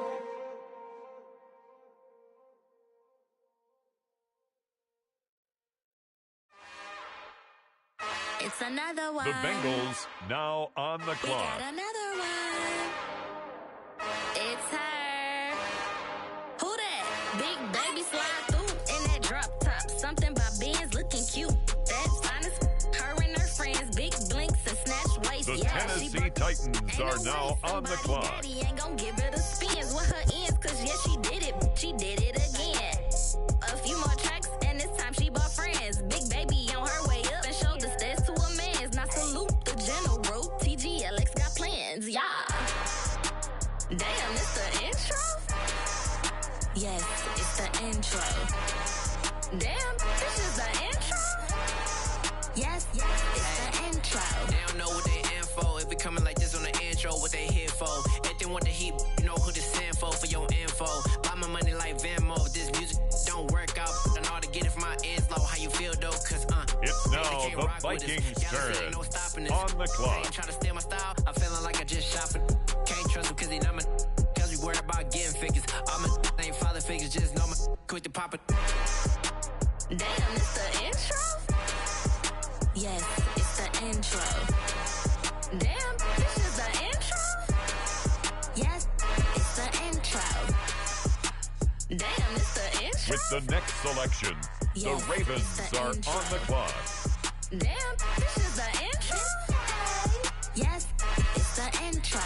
It's another one. The Bengals now on the clock. We got another one. It's her. Who that? Big baby slide through in that drop top. Something by Benz looking cute. That's honest. Her and her friends, big blinks and snatch waist. The Tennessee Titans are now on the clock. Daddy ain't gonna give her the spins with her ends, cause yeah, she did it again. A few more tracks, and this time she bought friends. Big baby on her way up and showed the stats to a man's. Now salute the general. TGLX got plans, yeah. Damn, it's the intro? Yes, it's the intro. Damn, this is the intro? Yes, it's the intro. They don't know what they in for. If we coming like this on the intro, what they here for? If they want the heat, you know who to send for your info. Buy my money like Venmo. If this music don't work out, I know how to get it from my ends low. How you feel though? Cause it's now the Vikings' turn on the clock. Ain't trying to steal my style. I'm feeling like I just shot for. Can't trust him cause he not my. Cause we worried about getting figures. All my ain't father figures, just know my quick to pop it. Damn, it's the intro? Yes, it's the intro. Damn, this is the intro? Yes, it's the intro. Damn, it's the intro? With the next selection, yes, the Ravens are on the clock. Damn, this is the intro? Yes, it's the intro.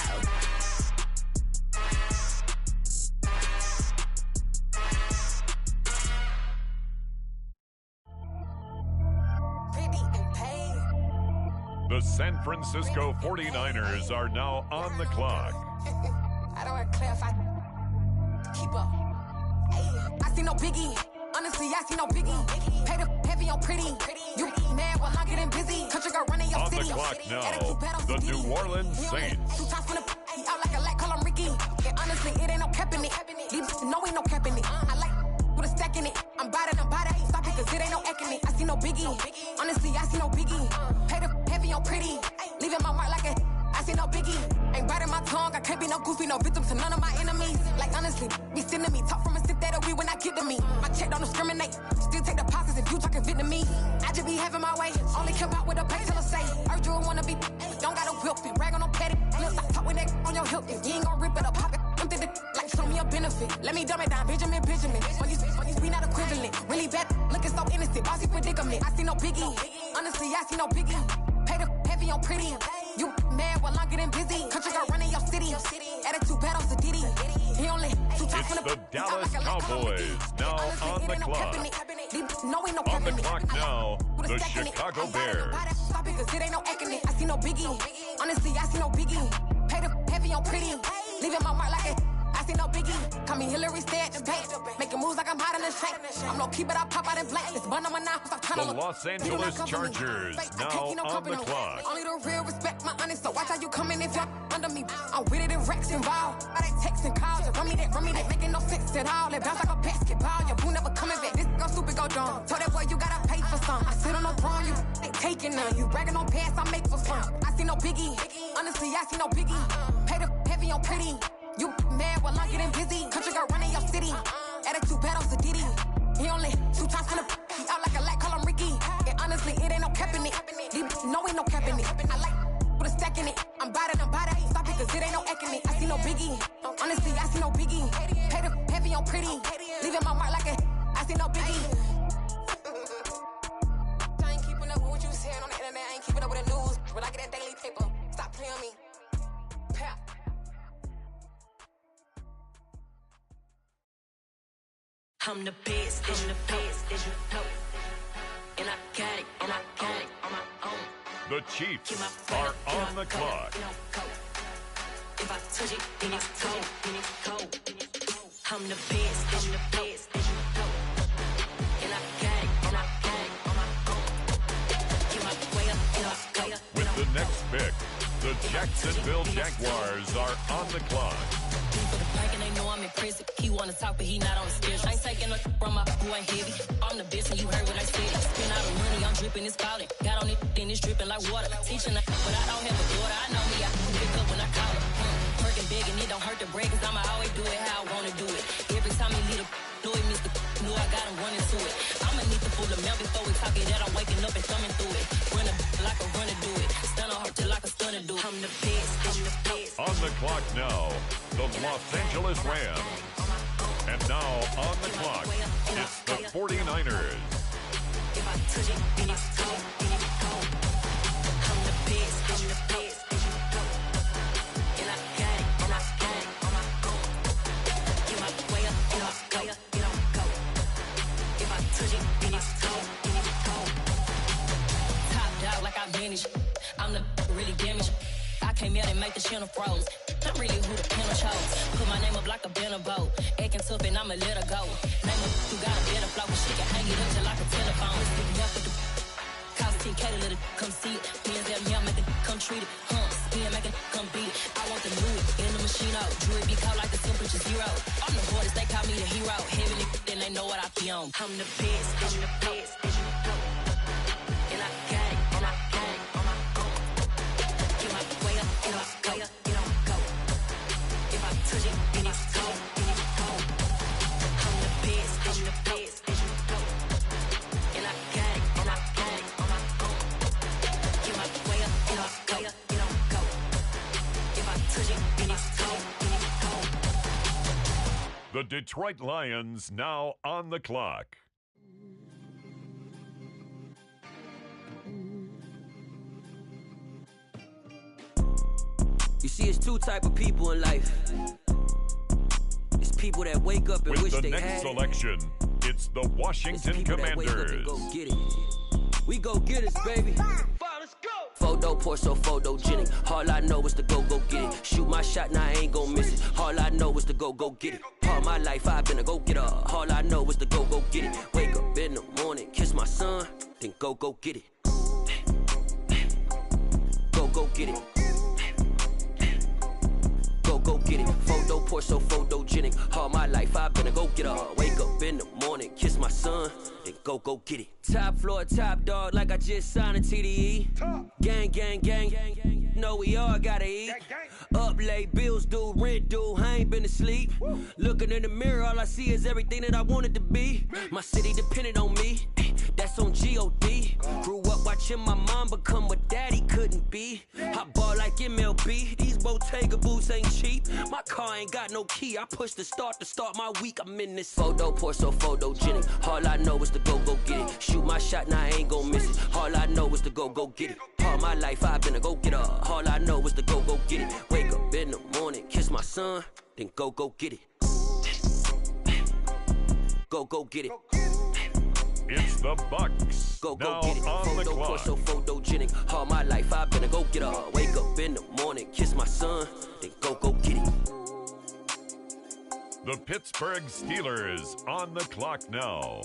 The San Francisco 49ers are now on the clock. I don't want to clarify. Keep up. Hey, I see no biggie. Honestly, I see no biggie. Pay the heavy on pretty. You mad while I'm getting busy. Country girl running your on city. On the clock now, the New Orleans Saints. Two times from the out like a light, call him Ricky. And honestly, it ain't no cap in it. These no ain't no cap in it. I like with a stack in it. I'm bad. Stop it, cause it ain't no acting it. I see no biggie. Honestly, I see no biggie. Pay the heavy on pretty. Leaving my mark like a. I see no biggie. Ain't biting my tongue. I can't be no goofy, no victim to none of my enemies. Like honestly, be sending me talk from a sip that we when I get to me. My check don't discriminate. Still take deposits if you talking Vietnamese. I just be having my way. Only care about what the pay till I say. Urge you wanna be. Don't got a whip it. Rag on no petty. Flip like talk with that on your hip. You ain't gon' rip it or pop it. Empty the like show me a benefit. Let me dumb it down. Benjamin. We not equivalent. Really bad. Looking so innocent. Bossy predicament. I see no biggie. Honestly, I see no biggie. Pay the heavy on pretty. You mad while I'm getting busy. Country girl running your city. Attitude bad on Sadidi. He only two times from the Dallas Cowboys now on the clock. On the clock now, the Chicago Bears. Stop it, cause it ain't no acting it. I see no biggie. Honestly, I see no biggie. Pay the heavy on pretty. Leaving my mark like a. I see no biggie. Call me Hillary, stay at the bank. Making moves like I'm hot in the shank. I'm no keep it, I pop out in black. This bun on my knife, stop trying to The look. Los Angeles Chargers now on the clock. Only the real respect my honest, so watch how you coming if y'all under me. I'm with it in Rex involved. I they text and calls, run me that, making no sense at all. It bounce like a basketball, your boo never coming back. This go stupid, go dumb. Told that boy you gotta pay for some. I sit on no throne, you ain't taking none. You bragging on pants, I make for fun. I see no biggie, honestly, I see no biggie. Pay the heavy on pretty. You mad while I'm getting busy. Country girl running your city. Attitude bad on Sadiddy. He only 2 times from the he out like a lack, call him Ricky. And honestly, it ain't no cap in it. No, ain't no cap in it. I like with a stack in it. I'm about it. Stop it, cause it ain't no acting it. I see no biggie. Honestly, I see no biggie. Pay the heavy on pretty. Leaving my mark like a I see no biggie. I ain't keeping up with what you saying on the internet. I ain't keeping up with the news. But I get that daily paper. Stop playing me. Pap. I'm the best, I'm the best, as you know. And I got it on my own. The Chiefs are on the clock. If I touch it, then it's cold. I'm the best, as you know. And I got it on my own. Get my way up. With the next pick, the Jacksonville Jaguars are on the clock. And they know I'm impressive. He wanna talk, but he not on the schedule. I ain't taking no from my boy heavy. I'm the best, and you heard what I said. Spend all the money, I'm dripping, it's falling. Got on it, then it's dripping like water. Teaching her, but I don't have a daughter. I know me, I can pick up when I call her. Working big, and it don't hurt the break, cause I'ma always do it how I wanna do it. Every time he leave the know it, Mr. Know I got him running to it. I'ma need the full amount before we talk it that I'm waking up and thumbing through it. Run a like a runner do it. Stun on her till like a stunner do it. I'm the best, I'm the best. On the clock now, the Los Angeles Rams. And now on the clock, it's the 49ers. If I touch it, then it's cold. I'm the best, I'm the best. And I got it on my own. Get my way up, go. If I touch it, then it's cold. Top dog like I vanished. I'm the really damaged. I came out and make the channel froze. I'm really who the panel chose. Put my name up like a banner boat. Acting tough and I'ma let her go. Name her who got a better flow. She can hang it up just like a telephone. Stick me up with the cost 10K to let it come see it. Hands at me, I make it come treat it. Spin, make it come beat it. I want the new in the machine out. Jewelry be cold like the temperature 0. I'm the hardest, they call me the hero. Heavy then they know what I be on. I'm the best, I'm the best. And I got it on my own. Get my way up, go. If I touch it, then it's cold. I'm the best, I'm the best. And I got it on my own. Get my way up, go. If I touch it, then it's cold. The Detroit Lions now on the clock. You see, it's 2 type of people in life. It's people that wake up and wish they had it. With the next selection, it's the Washington Commanders. Go get it. We go get it, baby. Photo, Porso, photogenic. All I know is to go get it. Shoot my shot, now I ain't gon' miss it. All I know is to go get it. All my life I've been a go-getter. All I know is to go get it. Wake up in the morning, kiss my son, then go get it. Go get it. Go get it. Photo, Porso, photogenic. All my life I've been a go-getter. Wake up in the morning, kiss my son, then go get it. Top floor, top dog, like I just signed a TDE. Gang. Know we all gotta eat. Up late, bills due, rent due, I ain't been asleep. Looking in the mirror, all I see is everything that I wanted to be. My city depended on me, that's on G.O.D. Grew up watching my mom become what daddy couldn't be. I ball like MLB, these Bottega boots ain't cheap. My car ain't got no key, I push the start to start my week. I'm in this photo, Porso, photogenic. All I know is to go get it. Shoot my shot, now I ain't gon' miss it. All I know is to go get it. All my life I've been a go-getter. All I know is to go get it. Wake up in the morning, kiss my son, then go get it. Go get it. It's the Bucks. Go get it. Photo, Porso, photogenic. All my life I've been a go-getter. Wake up in the morning, kiss my son, then go get it. The Pittsburgh Steelers on the clock now.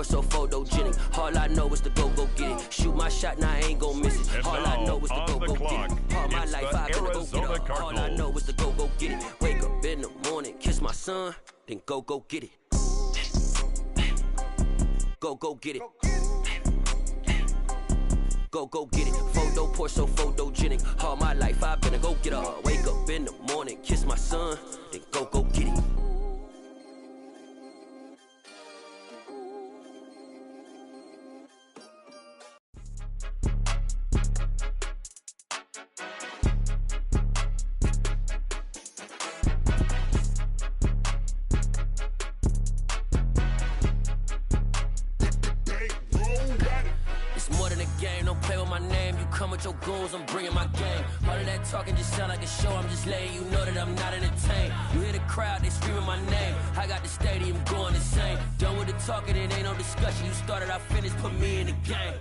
So photogenic. All I know is to go get it. Shoot my shot, now I ain't gon' miss it. And all I know is to go get it. All my life I've been to go get it. All I know is to go get it. Wake up in the morning, kiss my son, then go get it. Go get it. Go get it. Photo poor, so photogenic. All my life I've been to go get it. Wake up in the morning, kiss my son, then go get it. Your goons, I'm bringing my game. All of that talking just sound like a show. I'm just letting you know that I'm not entertained. You hear the crowd, they screaming my name. I got the stadium going insane. Done with the talking, it ain't no discussion. You started, I finished, put me in the game.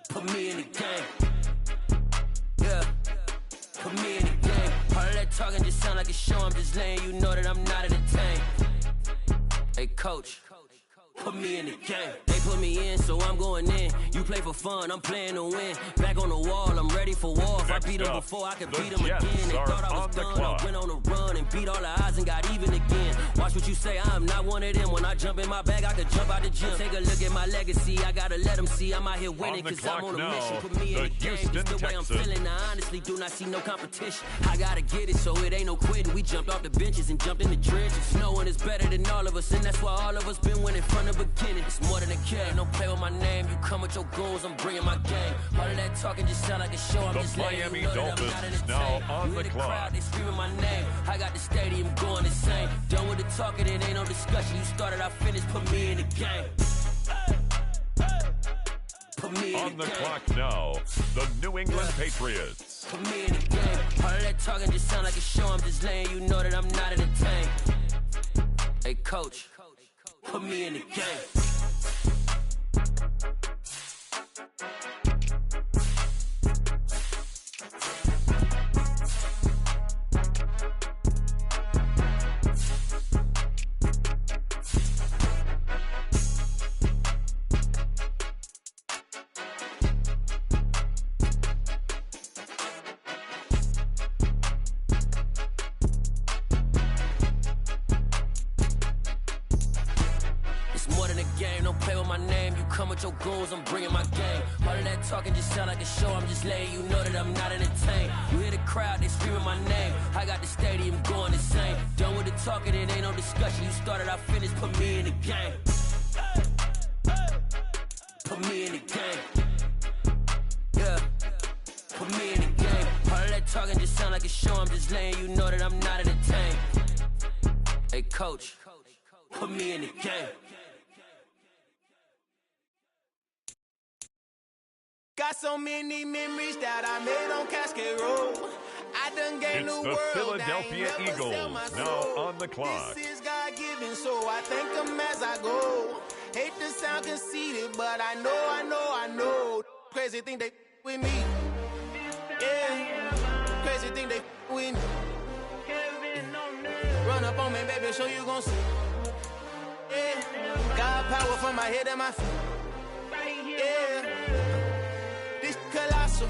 Put me in the game. Yeah, put me in the game. All of that talking just sound like a show. I'm just letting you know that I'm not entertained. Hey, coach, put me in the game. They put me in, so I'm going in. You play for fun, I'm playing to win. Back on the wall, I'm ready for war. If I beat them before, I could beat them again. They thought I was done, I went on a run and beat all the odds and got even again. Watch what you say, I'm not one of them. When I jump in my bag, I could jump out the gym. Take a look at my legacy, I gotta let them see I'm out here winning, cause I'm on a mission. Put me in the game, just the way I'm feeling. I honestly do not see no competition. I gotta get it, so it ain't no quitting. We jumped off the benches and jumped in the trenches. No one is better than all of us, and that's why all of us been winning from the beginning. It's more than a game, don't play with my name. You come with your goons, I'm bringing my game. All of that talking just sound like a show. I'm just letting you know that I'm not entertained. Now on the clock. Crowd, they screaming my name. I got the stadium going insane. Done with the talking, it ain't no discussion. You started, I finished, put me in the game. Put me in on the game. Clock now, the New England Patriots. Put me in the game. All of that talking just sound like a show. I'm just letting you know that I'm not entertained. Hey, coach, put me in the game. Your goons, I'm bringing my game. All of that talking just sound like a show. I'm just letting you know that I'm not entertained. You hear the crowd, they screaming my name. I got the stadium going insane. Done with the talking, it ain't no discussion. You started, I finished, put me in the game. Put me in the game. Yeah, put me in the game. All of that talking just sound like a show. I'm just letting you know that I'm not entertained. Hey, coach, put me in the game. Got so many memories that I made on Cascade Road. I done gave the world. It's the Philadelphia Eagles now on the clock. This is God-given, so I thank Him as I go. Hate to sound conceited, but I know. Crazy thing they with me. Yeah, crazy thing they with me. Run up on me, baby, show you gon' see. Yeah, got power from my head and my feet. Yeah. Colossal.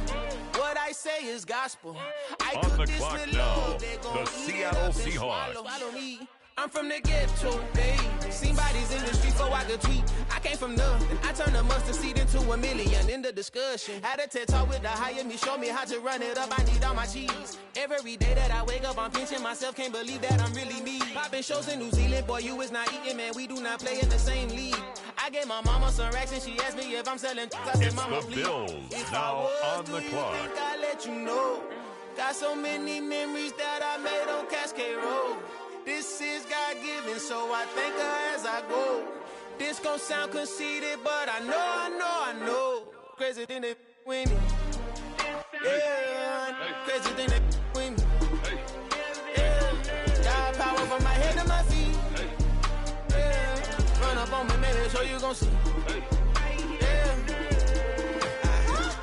What I say is gospel. I on the clock now, the Seattle Seahawks. Follow me. I'm from the ghetto, babe. Seen bodies in the street before I could tweet. I came from nothing. I turned a mustard seed into $1 million in the discussion. Had a TED talk with the higher me, show me how to run it up. I need all my cheese. Every day that I wake up, I'm pinching myself. Can't believe that I'm really me. Popping shows in New Zealand, boy, you is not eating, man. We do not play in the same league. I gave my mama some racks and she asked me if I'm selling. I said, it's mama, the please. Bills if now on the clock. I let you know. Got so many memories that I made on Cascade Road. This is God-given, so I thank her as I go. This gon' sound conceited, but I know. crazy than they with me. Yeah, crazy than they with me. Yeah, got power from my head to my feet. Yeah, run up on me, maybe so you gon' see.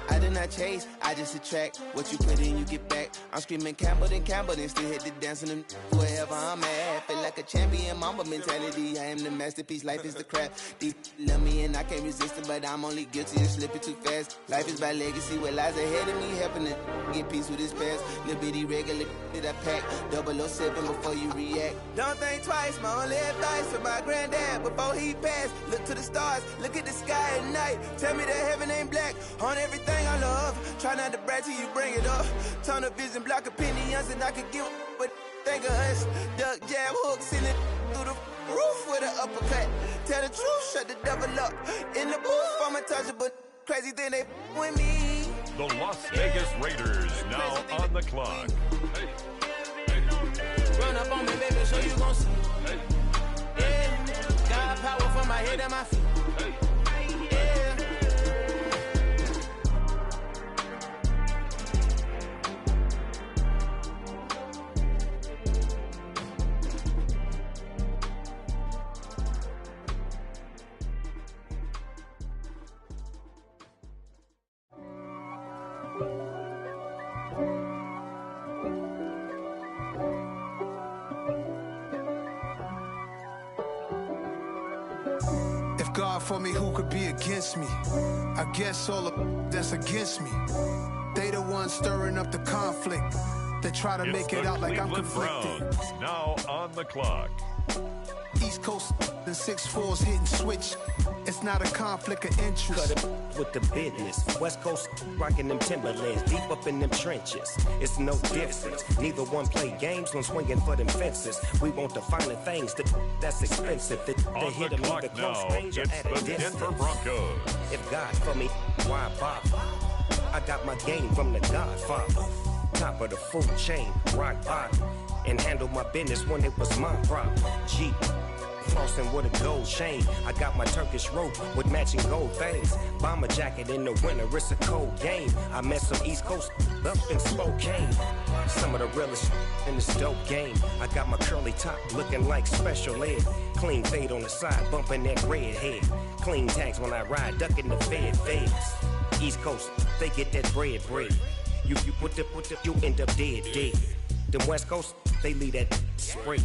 I did not chase, I just attract. What you put in, you get back. I'm screaming Campbell, then still hit the dance and them wherever I'm at. Feel like a champion, mamba mentality. I am the masterpiece, life is the crap. These love me and I can't resist it, but I'm only guilty of slipping too fast. Life is by legacy, what lies ahead of me, helping to get peace with this past. Little bitty regular that I pack, 007 before you react. Don't think twice, my only advice for my granddad before he passed. Look to the stars, look at the sky at night. Tell me that heaven ain't black on everything I love. Try not to brag till you bring it up. Tunnel vision, block opinions, and I could give but think of us. Duck, jab, hooks in it through the roof with an uppercut. Tell the truth, shut the devil up. In the booth, I'm untouchable. Crazy thing they with me. The Las Vegas Raiders now on the clock. Run up on me, baby, so you gon' see. Yeah, got power from my head and my feet. God for me, who could be against me? I guess all of that's against me. They the ones stirring up the conflict. They try to make it out like I'm conflicted. Browns now on the clock. East Coast, the 6'4s hitting switch. It's not a conflict of interest. Cut it with the business. West Coast rocking them Timberlands, deep up in them trenches. It's no difference. Neither one play games when swinging for them fences. We want the finer things that's expensive. They hit them either close range or at a distance. Denver Broncos. If God for me, why bother? I got my game from the Godfather. Top of the food chain, rock bottom. And handle my business when it was my problem. Jeep. Flossing with a gold chain. I got my Turkish rope with matching gold things. Bomber jacket in the winter, it's a cold game. I met some East Coast up in Spokane. Some of the realest in this dope game. I got my curly top looking like special ed. Clean fade on the side, bumping that red head. Clean tags when I ride, ducking the feds. East Coast, they get that bread. You you end up dead. Them West Coast, they leave that spread.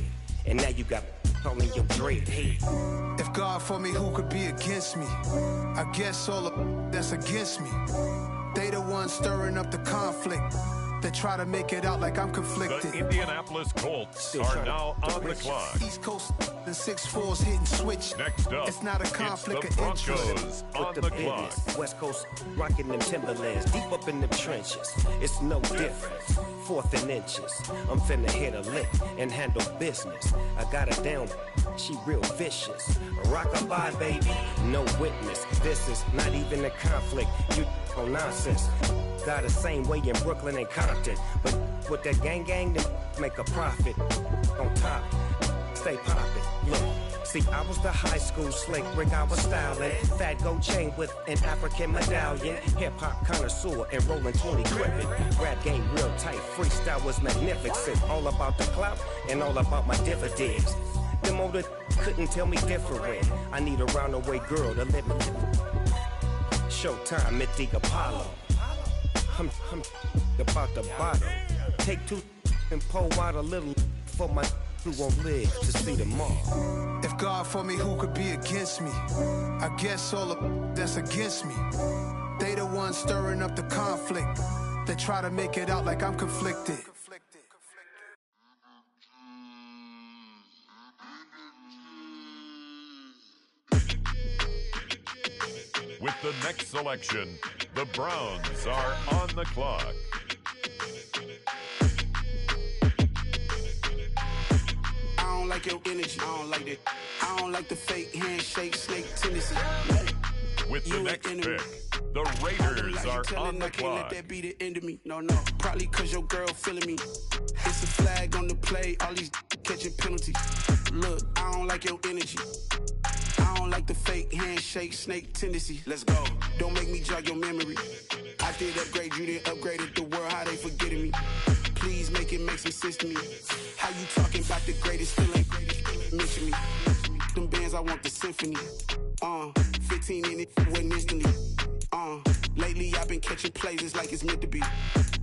And now you got calling your dread head. If God for me, who could be against me? I guess all of that's against me. They the ones stirring up the conflict. They try to make it out like I'm conflicted. The Indianapolis Colts are now on the clock. East Coast, the 6'4s hitting switch. Next up, it's not a conflict it's the of interest. Broncos on the clock. West Coast rocking them Timberlands, deep up in them trenches. It's no difference. 4th and inches. I'm finna hit a lick and handle business. I got her down, she real vicious. Rock-a-bye, baby, no witness. This is not even a conflict. You on nonsense. Got the same way in Brooklyn and Compton. But with that gang, then make a profit. On top, stay poppin'. Look, see, I was the high school slick Rick, I was styling. Fat gold chain with an African medallion. Hip-hop connoisseur and rolling 20 crippin'. Rap game real tight, freestyle was magnificent. All about the clout and all about my dividends. Them older couldn't tell me different. I need a roundaway girl to live with. Showtime at the Apollo. I'm about the bottom. Take 2 and pour out a little for my who won't live to see tomorrow. If God for me, who could be against me? I guess all of that's against me. They the ones stirring up the conflict. They try to make it out like I'm conflicted. With the next selection, the Browns are on the clock. I don't like your energy. I don't like that. I don't like the fake handshake, snake tendency. With the next pick, the Raiders are on the I can't let clock. that be the end of me. No. Probably cause your girl feeling me. It's a flag on the play. All these catching penalties. Look, I don't like your energy. I I don't like the fake handshake, snake tendency. Let's go. Don't make me jog your memory. I did upgrade you, then upgraded the world. How they forgetting me? Please make it make some sense to me. How you talking about the greatest? Still ain't mention me. Them bands, I want the symphony. 15 in it, wasn't instantly. Lately I've been catching plays, it's like it's meant to be.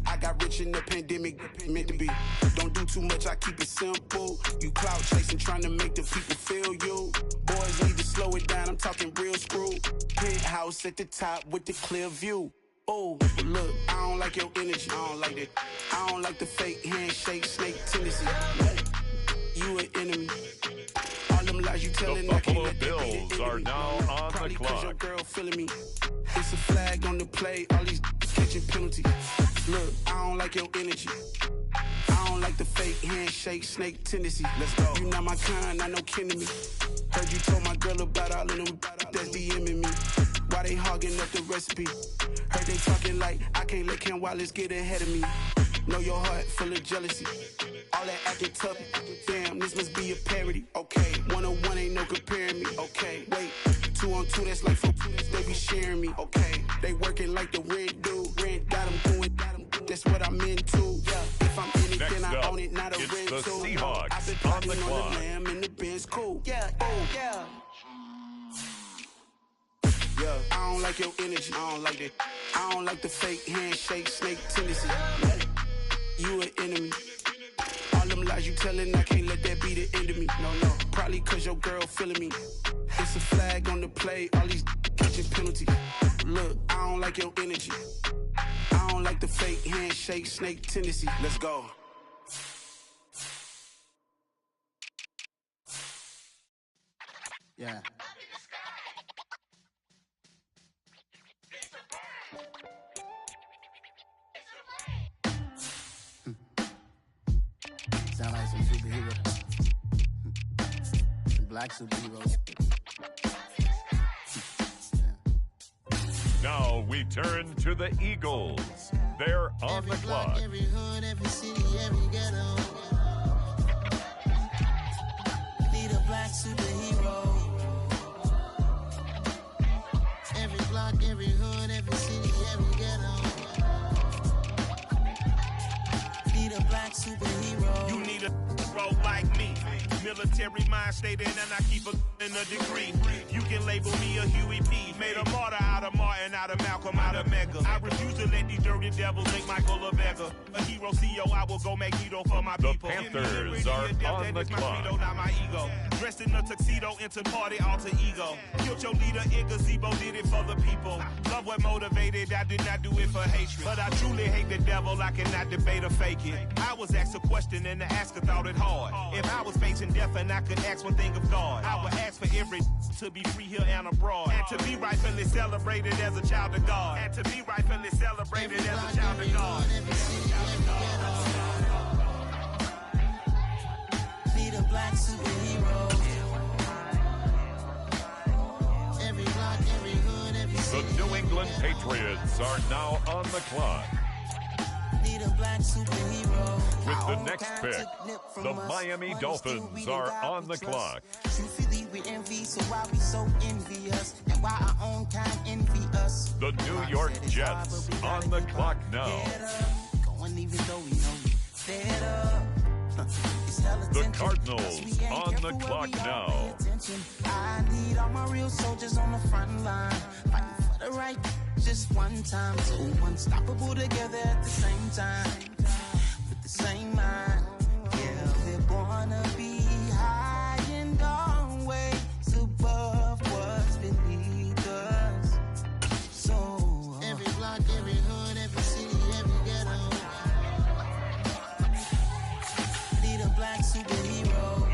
I got rich in the pandemic, meant to be. Don't do too much, I keep it simple. You clout chasing, trying to make the people feel you. Boys need to slow it down, I'm talking real screw. Penthouse at the top with the clear view. Oh, look, I don't like your energy, I don't like that. I don't like the fake handshake, snake tendency. You an enemy. All them lies you telling, the I can't Buffalo let that be Bills the are enemy. now on Probably the 'cause clock. your girl feeling me. It's a flag on the play, all these catching penalties. Look, I don't like your energy. I don't like the fake handshake, snake tendency. Let's go. You not my kind, not no kin to me. Heard you told my girl about all of them that's DMing me. Why they hogging up the recipe? Heard they talking like I can't let Ken Wallace get ahead of me. Know your heart full of jealousy. All that acting tough. Damn, this must be a parody. Okay, 101 ain't no comparing me. Okay, wait, 2 on 2, that's like 4 they be sharing me. Okay, they working like the rent do. Rent got them going, that's what I'm into. Yeah, if I'm in it, Next then I up, own it, not a it's rent the too. Seahawks I've been on partying the on clock. the lamb and the Benz cool. Yeah, yeah. Yeah, I don't like your energy, I don't like that. I don't like the fake handshake, snake tendency. You an enemy. All them lies you telling, I can't let that be the end of me. No, probably 'cause your girl feeling me. It's a flag on the play, all these catching penalties. Look, I don't like your energy. I don't like the fake handshake, snake tendency. Let's go. Yeah. Sound like some superheroes. Some black superheroes. Now we turn to the Eagles. They're on the clock. Every hood, every city, every ghetto. Need a black superhero. Every block, every hood, every city, every ghetto. Need a black superhero. You need a bro like me. Military mind state in and I keep in a degree. You can label me a Huey P. Made a martyr out of Martin, out of Malcolm, out of Mega. I refuse to let these dirty devils make Michael a beggar. A hero CEO, I will go Magneto for my people. The Panthers are on the clock. Not my ego. Dressed in a tuxedo, into party, alter ego. Killed your leader in gazebo, did it for the people. Love what motivated, I did not do it for hatred. But I truly hate the devil, I cannot debate or fake it. I was asked a question and the asker thought it hard. If I was facing death and I could ask one thing of God, I would ask for every to be free here and abroad. And to be rightfully celebrated as a child of God. And to be rightfully celebrated as a child of God. Need a black superhero. Every block, every hood, every city. The New England Patriots are now on the clock. Need a black superhero. With the next pick, the Miami Dolphins are on the clock. Truthfully, we envy, so why we so envious? And why our own kind envy us? The New York Jets on the clock now. Going even though we know we better. The Cardinals on the clock now. I need all my real soldiers on the front line, fighting for the right just one time. So unstoppable together at the same time, with the same mind. Yeah, we're gonna be high and always above what's beneath us. So every block, every hood, every city, every ghetto. Need a black superhero.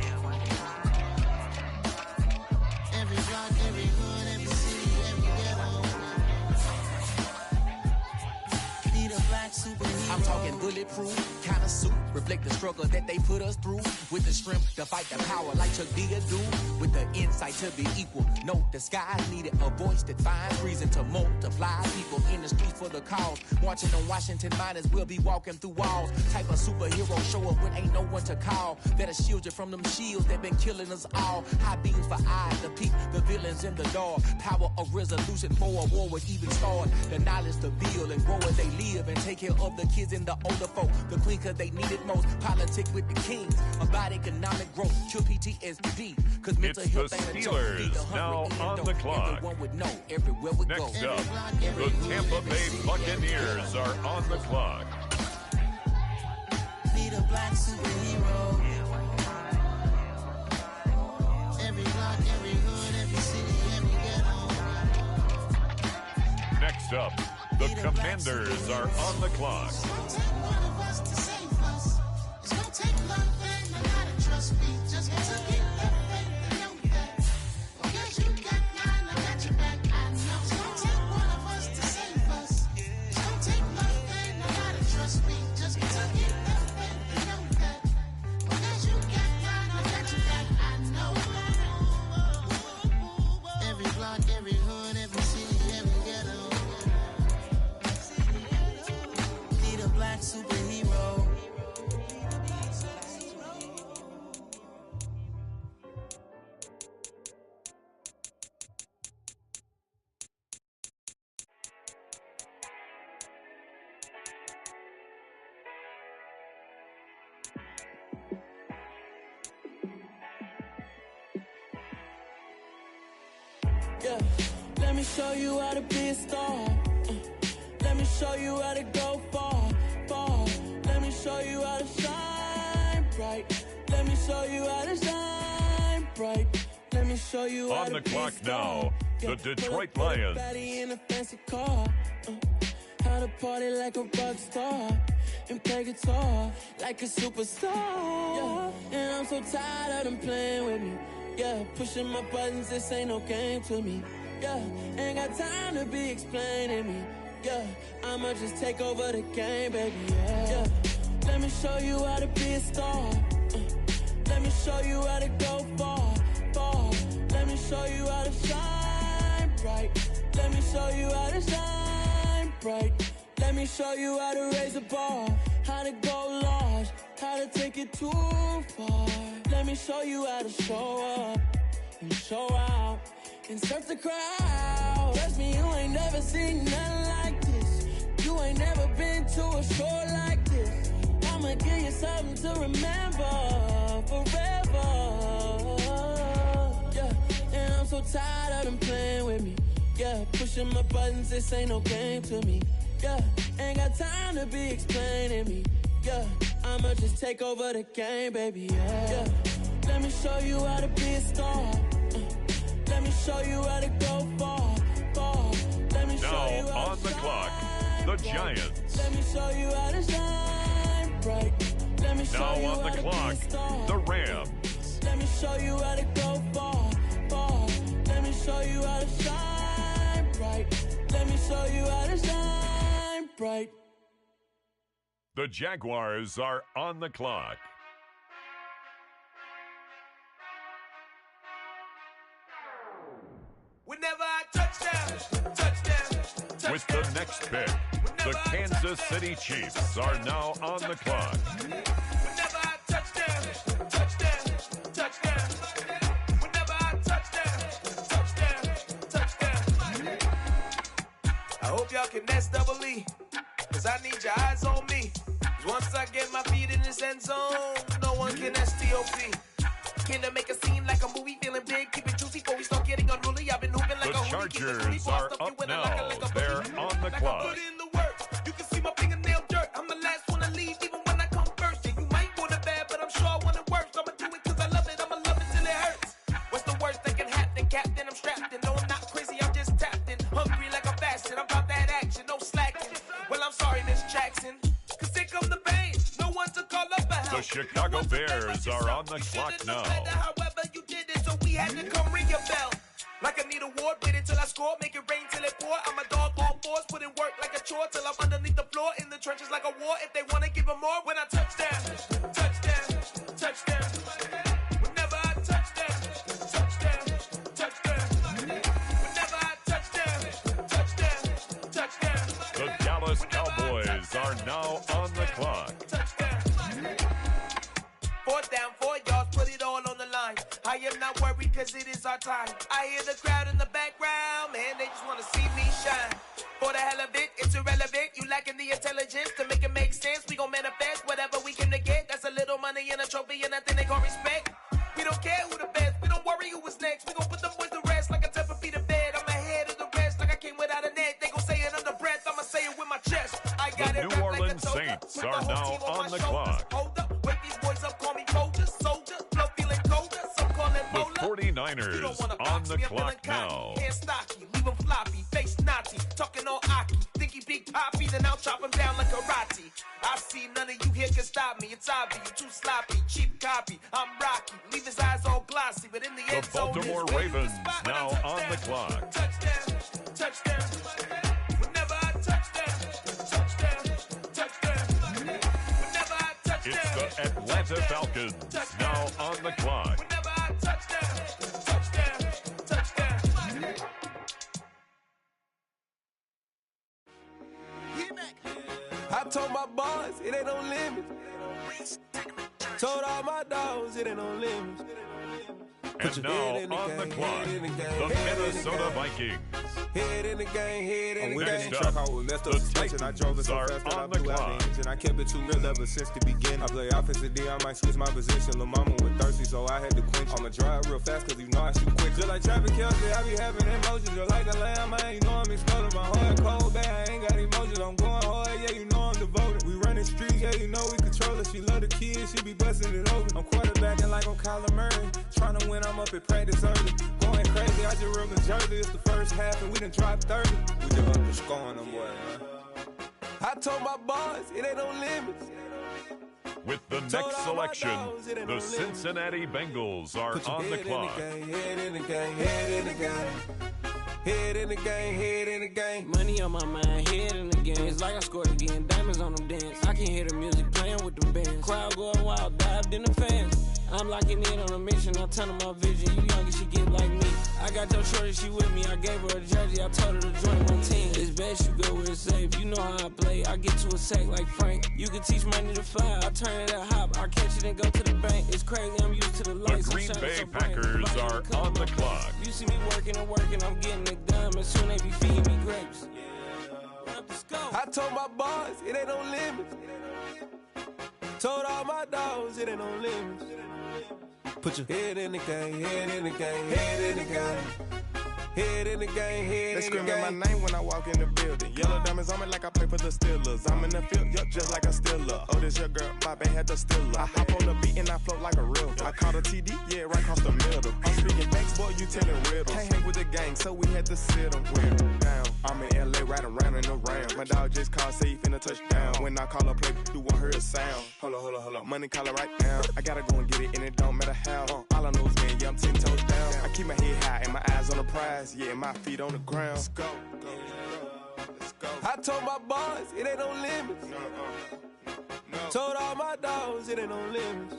Every block, every hood, every city, every ghetto. Need a black black superhero. I'm talking bulletproof, kind of suit, reflect the struggle that they put us through. With the strength to fight the power like Chuck D do. With the insight to be equal. Note the skies needed a voice that finds reason to multiply. People in the streets for the cause. Marching on Washington miners will be walking through walls. Type of superhero show up when ain't no one to call. That'll shield you from them shields that been killing us all. High beams for eyes to peek the villains in the dark. Power of resolution for a war would even start. The knowledge to build and grow as they live and take care of the kids and the older folk. The queen cause they need it most. Politics with the kings. About economic growth. Cure PTSD. Cause mental it's health the ain't a Steelers joke. now on the clock. Everyone would know everywhere we Next go. up, the Tampa Bay Buccaneers are on the clock. Need a black superhero. Every block, every hood, every city, every ghetto. Next up, the Commanders are on the clock. It's gonna take one of us to save us. It's gonna take love and a lot of trust me. Just to get that faith and know that. Because you got mine, I got your back, I know. It's gonna take one of us to save us. It's gonna take love and a lot of trust me. Just to get that faith and know that. Because you got mine, I got your back, I know. Every block, every hood, every city, every ghetto. Need a black superhero. Yeah, let me show you how to be a star. Let me show you how to go far, far. Let me show you how to shine bright. Let me show you how to shine bright. Let me show you how On to the be a clock star. now, Yeah, the Detroit pull up Lions. Fatty in a fancy car. How to party like a rock star and play guitar like a superstar. Yeah, and I'm so tired of them playing with me. Yeah, pushing my buttons, this ain't no game to me. Yeah, ain't got time to be explaining me. Yeah, I'ma just take over the game, baby. Yeah, let me show you how to be a star. Let me show you how to go far, far. Let me show you how to shine bright. Let me show you how to shine bright. Let me show you how to raise a bar, how to go large, how to take it too far. Let me show you how to show up and show out and surf the crowd. Trust me, you ain't never seen nothing like this. You ain't never been to a show like this. I'ma give you something to remember forever. Yeah, and I'm so tired of them playing with me. Yeah, pushing my buttons, this ain't no game to me. Yeah, ain't got time to be explaining me. Yeah, I'ma just take over the game, baby. Yeah, let me show you how to be a star. Let me show you how to go far, far. Let me show Now you how on to the shine clock, the bright. Giants. Let me show you how to shine bright. Let me show Now you on how the to clock, be a star. the Rams. Let me show you how to go far, far. Let me show you how to shine bright. Let me show you how to shine bright. The Jaguars are on the clock. Whenever I touchdown, With the next pick, the Kansas City Chiefs are now on the clock. whenever I touchdown. Whenever I touchdown. I hope y'all can nest double E, cause I need your eyes on me. 'Cause once I get my feet in this end zone, no one can STOP. Can I make a scene like a movie, feeling big, keep it juicy before we start getting unruly. I've been hooping like The a hoodie, keep it Chargers are up now. They're on the like I clock. put in the work. You can see my fingernail dirt. I'm the last one to leave, even when I come first. And you might want it bad, but I'm sure I want it worse. I'ma do it 'cause I love it. I'ma love it till it hurts. What's the worst that can happen, Captain? I'm strapped in. No, I'm not crazy. I'm just tapped in. Hungry like I'm fasting. I'm about that action. No slacking. Well, I'm sorry, Miss Jackson. 'Cause here come the pain. No one to call up a help. The Chicago Bears are on the clock now. However you did it, so we had to come ring your bell. Like I need a award, wait until I score, make it rain till it pour. I'm a dog on force, put in work like a chore till I'm underneath the floor in the trenches. more if they wanna give them more when I touch down. Touchdown, touchdown. Whenever I touch down, touchdown, touchdown. Whenever I touchdown, touchdown, touchdown. The Dallas Cowboys are now on the clock. Fourth down, 4 yards, put it all on the line. I am not worried cause it is our time. I hear the crowd in the background, man, they just wanna see me shine. For the hell of it, it's irrelevant. You lacking the intelligence to make it make sense. We gon' manifest whatever we came to get. That's a little money and a trophy and nothing they gon' respect. We don't care who the best, we don't worry who was next. We gon' put them boys to rest like a 10 feet of bed. I'm ahead of the rest like I came without a net. They gon' say it under breath, I'ma say it with my chest. I got The it New Orleans Saints are now on the clock. Hold up, wake these boys up, call me soldier, soldier. Flow feeling colder, some call it The bowler. 49ers on the clock now. Hands stocky, leave him floppy, face naughty, talking all aki. Think he big poppy, then I'll chop him down like karate. I see none of you here can stop me. It's obvious, you too sloppy, cheap copy. I'm Rocky, leave his eyes all glossy, but in the end zone, Baltimore Ravens now on the clock. Touchdown, touchdown. Whenever I touchdown, touchdown, touchdown. Whenever I touchdown, It's the Atlanta Falcons now on the clock. whenever I touchdown, touchdown, touchdown. I told my boys it ain't no limits. Told all my dogs it ain't no limits. And now on the clock, the Minnesota Vikings. Head in the game, head in the Next game. up, Truck out with messed up the suspension. I drove it so Titans fast that are I on the blew out clock. the engine. I kept it too real ever since the beginning. I play offensive D, I might switch my position. Lil' mama was thirsty, so I had to quench. I'ma drive real fast, cause you know I shoot quick. Just like Travis Kelce, I be having emotions. Just like the lamb, man, you know I'm exploding. My heart cold, bad, I ain't got emotions. I'm going hard, yeah, you know I'm devoted. We running streets, yeah, you know we control it. She love the kids, she be busting it over. I'm quarterbacking like I'm Kyler Murray. Trying to win, I'm up at practice early. Going crazy, I just real the jersey. It's the first half, and we done dropped 30. We just underscoring them, boy, man. I told my boys, it ain't no limits. With the next selection, the Cincinnati Bengals are on the clock. Head in the game, head in the game. Head in the game, head in the game. Money on my mind, head in the game. It's like I scored again, diamonds on them dance. I can hear the music playing with them bands. Crowd going wild, dived in the fans. I'm locking in on a mission, I'm telling my vision. You young and she get like me. I got your shorty, she with me. I gave her a jersey, I told her to join my team. It's best you go where it's safe. You know how I play. I get to a sack like Frank. You can teach money to fly. I turn it at hop. I catch it and go to the bank. It's crazy, I'm used to the lights. The Green Bay Packers are on the clock. You see me working and working, I'm getting it done. And soon they be feeding me grapes. I told my boys, it ain't no limits. Told all my dogs, it ain't no limits. Put your head in the game, head in the game, head in the game. Head in the game, head in the game. They screaming my name when I walk in the building. Yellow diamonds on me like I play for the Steelers. I'm in the field, yup, just like a Steeler. Oh, this your girl, my band had the Steeler. I hop on the beat and I float like a river. I caught a TD, yeah, right across the middle. I'm speaking facts, boy, you telling riddles. Can't hang with the gang, so we had to sit them down. I'm in LA, riding around in the round. My dog just called, say he finna touchdown. When I call a play, you won't hear a sound. Hold on. Money calling right now. I gotta go and get it, and it don't matter how. All I know is win, yeah, I'm 10 toes down. I keep my head high and my eyes on the prize. Yeah, and my feet on the ground. Let's go. I told my boys, it ain't no limits. Told all my dogs, it ain't no limits.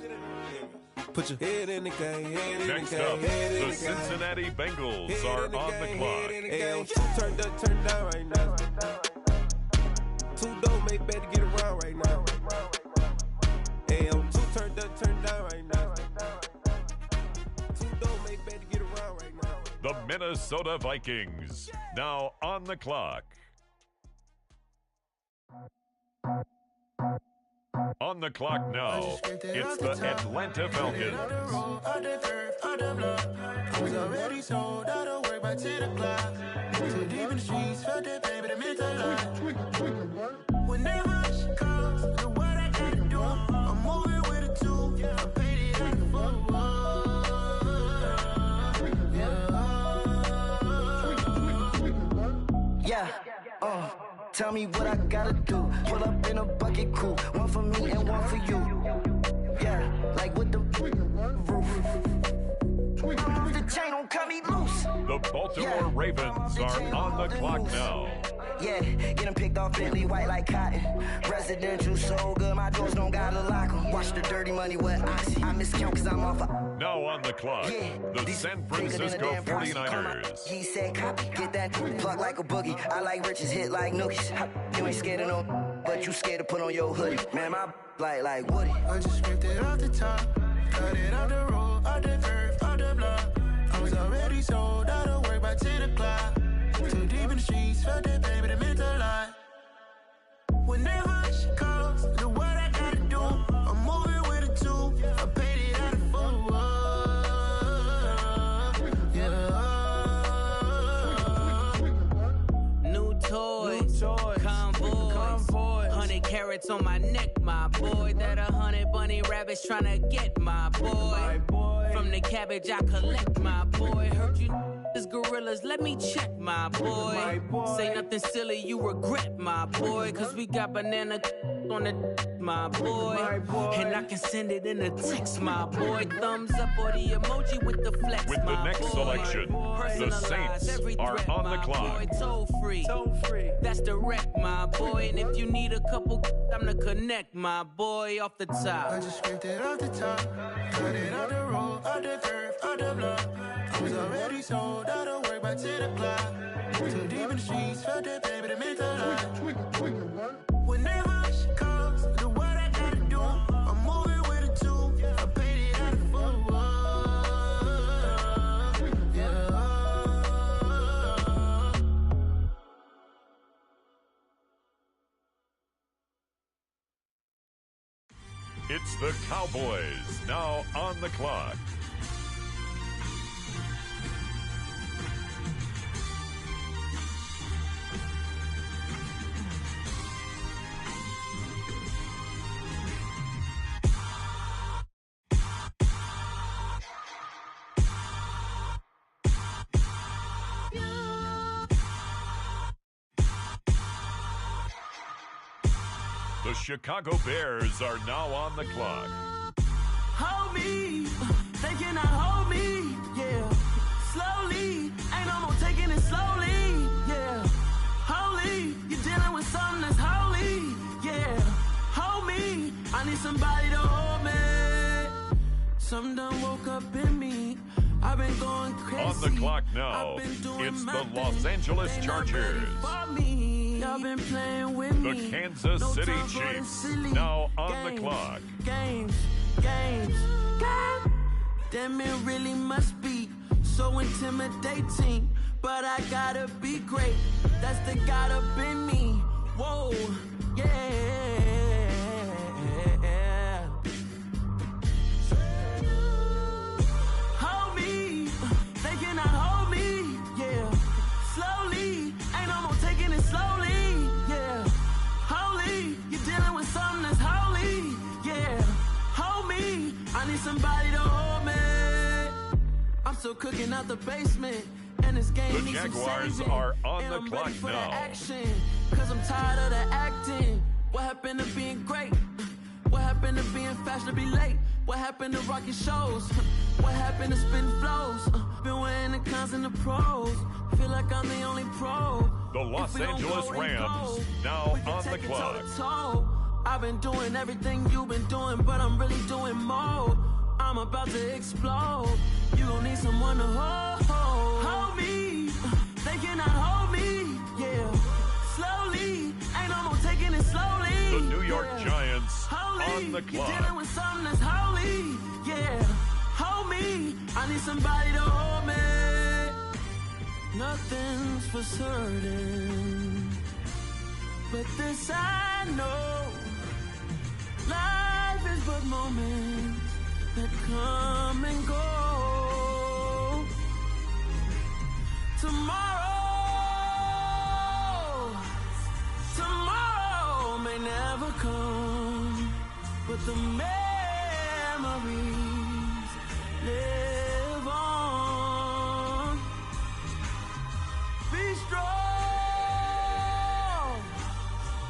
Put your head in the game, head in the game. Next up, the Cincinnati Bengals are on the clock. Hey, I'm too turned up, turned down right now. Too dope, make better get around right now. Hey, I'm too turned up, turned down right now. Too dope, make better get around right now. The Minnesota Vikings now on the clock. On the clock now, it's the Atlanta Falcons. Already sold out of work by 10 o'clock. Too deep in the streets, felt that baby, that meant a lot. Whenever she calls, do what I gotta do. I'm moving with a two. I'm painted like a Yeah, tell me what I gotta do. Pull up in a bucket crew, one for me and one for you. Yeah, like with the roof. The chain don't cut me loose. The Baltimore Ravens are on the clock now. Yeah, get them picked off Bentley white like cotton. Residential so good, my doors don't gotta lock 'em. Watch the dirty money with oxy. I miscount cause I'm off a... Now on the clock, the San Francisco 49ers. He said copy, get that plug like a boogie. I like riches, hit like nookies. You ain't scared of no, but you scared to put on your hoodie. Man, my like Woody. I just scraped it off the top, cut it off the road, off the curve, off the block. I was already sold out of work by 10 o'clock. Too deep in the streets, felt that baby, that meant a lot. Whenever she calls, do what I gotta do. I'm moving with a two, I paid it out of full. Yeah. New toys, convoys, 100 carats on my neck, my boy. That 100 bunny rabbits tryna get my boy. From the cabbage I collect, my boy. Heard you is gorillas, let me check, my boy. Say nothing silly, you regret, my boy. Cause we got banana on the my boy. And I can send it in a text, my boy. Thumbs up or the emoji with the flex, with the next selection, the Saints are on the clock. Toll free, that's direct, my boy. And if you need a couple, I'm to connect, my boy, off the top. I just scraped it off the top, cut it off the road, off the curve, off the block. I was already sold out of work by 10 o'clock. Too deep in the streets, felt that baby, that meant a lot. Whenever she calls, do what I gotta do. I'm moving with a two, I paid it out of full. It's the Cowboys, now on the clock. The Chicago Bears are now on the clock. Hold me, they cannot hold me, yeah. Slowly, ain't no more taking it slowly, yeah. Holy, you're dealing with something that's holy, yeah. Hold me, I need somebody to hold me. Something done woke up in me. I've been going crazy. On the clock now, it's the Los Angeles Chargers. Y'all been playing with me. The Kansas City Chiefs, now on the clock. Games. God damn, it really must be so intimidating. But I gotta be great. That's the God up in me. Whoa, yeah. Hold me, they cannot hold me, yeah. Slowly, ain't no more taking it slowly, yeah. Holy, you're dealing with something that's holy, yeah. Hold me, I need somebody to hold me. I'm still cooking out the basement, and this game the needs Jaguars some saving. are on And the I'm clock ready for now. the action, cause I'm tired of the acting. What happened to being great? What happened to being fast to be late? What happened to rocking shows? What happened to spitting flows? Been wearing the cons and the pros. Feel like I'm the only pro. The Los Angeles Rams, now on the clock. I've been doing everything you've been doing, but I'm really doing more. I'm about to explode. You gon' need someone to hold me. They cannot hold me, yeah. Slowly, ain't no more taking it slowly. The New York yeah. Giants Holy, on the you're clock. dealing with something that's holy, yeah. Hold me, I need somebody to hold me. Nothing's for certain, but this I know. Life is but moments that come and go. Tomorrow may never come, but the memories live on. Be strong,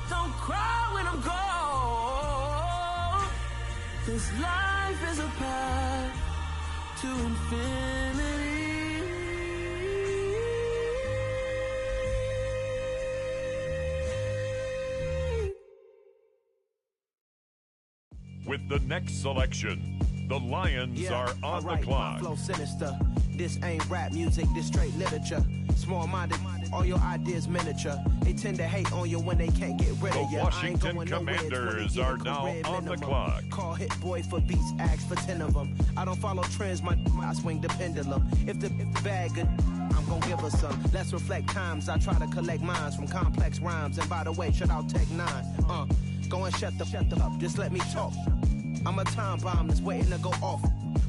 don't cry when I'm gone. This life is a path to infinity. With the next selection, the Lions are on the clock. My flow sinister. This ain't rap music, this straight literature. Small-minded, all your ideas miniature. They tend to hate on you when they can't get rid of you. The Washington Commanders are now on the clock. Call Hit Boy for beats, ask for 10 of them. I don't follow trends, I swing the pendulum. If the bag good, I'm gonna give her some. Let's reflect times, I try to collect minds from complex rhymes. And by the way, shout out Tech 9. Go and shut the up, just let me talk. I'm a time bomb that's waiting to go off.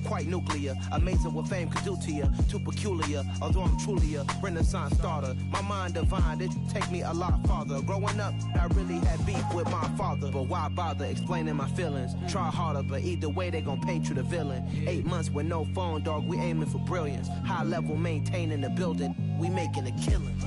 Quite nuclear, amazing what fame could do to you. Too peculiar, although I'm truly a renaissance starter. My mind divine, it take me a lot farther. Growing up, I really had beef with my father. But why bother explaining my feelings? Try harder, but either way they gon' paint you the villain. 8 months with no phone, dog, we aiming for brilliance. High level maintaining the building, we making a killing.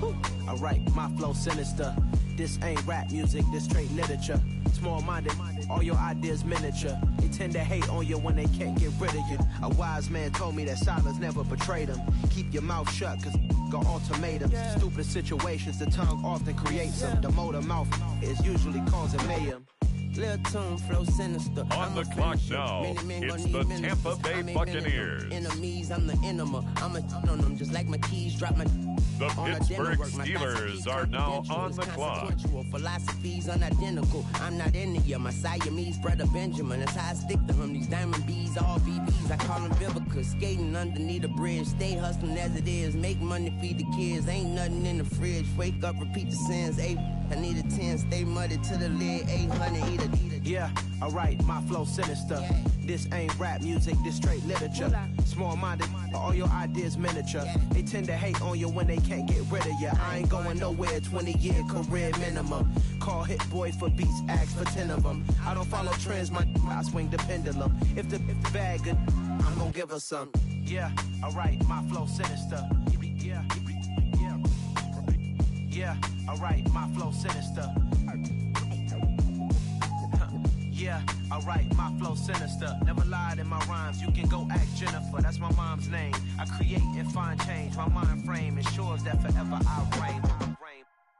Alright, my flow sinister. This ain't rap music, this straight literature. Small-minded, all your ideas miniature. They tend to hate on you when they can't get rid of you. A wise man told me that silence never betrayed him. Keep your mouth shut, cause got ultimatums. Stupid situations, the tongue often creates them. The motor mouth is usually causing mayhem. Little tune, flow sinister. On the clock now, it's the Tampa Bay Buccaneers. Enemies, I'm the enema. I'm a on them just like my keys drop my. The Pittsburgh Steelers are now on the clock. Philosophies unidentical. I'm not in it yet. My Siamese brother Benjamin. That's how I stick to him. These diamond bees, all BBs. I call them Vivica. Skating underneath a bridge. Stay hustling as it is. Make money, feed the kids. Ain't nothing in the fridge. Wake up, repeat the sins. I need a 10. Stay muddy to the lid. 800, eat a. Yeah, alright, my flow sinister. This ain't rap music, this straight literature. Small-minded, all your ideas miniature. They tend to hate on you when they can't get rid of you. I ain't going nowhere, 20-year career minimum. Call Hit Boy for beats, ask for 10 of them. I don't follow trends, I swing the pendulum. If the bag good, I'm gonna give her some. Yeah, alright, my flow sinister. Yeah, alright, my flow sinister. Yeah, alright, my flow sinister. Never lied in my rhymes, you can go ask Jennifer. That's my mom's name. I create and find change. My mind frame ensures that forever I reign.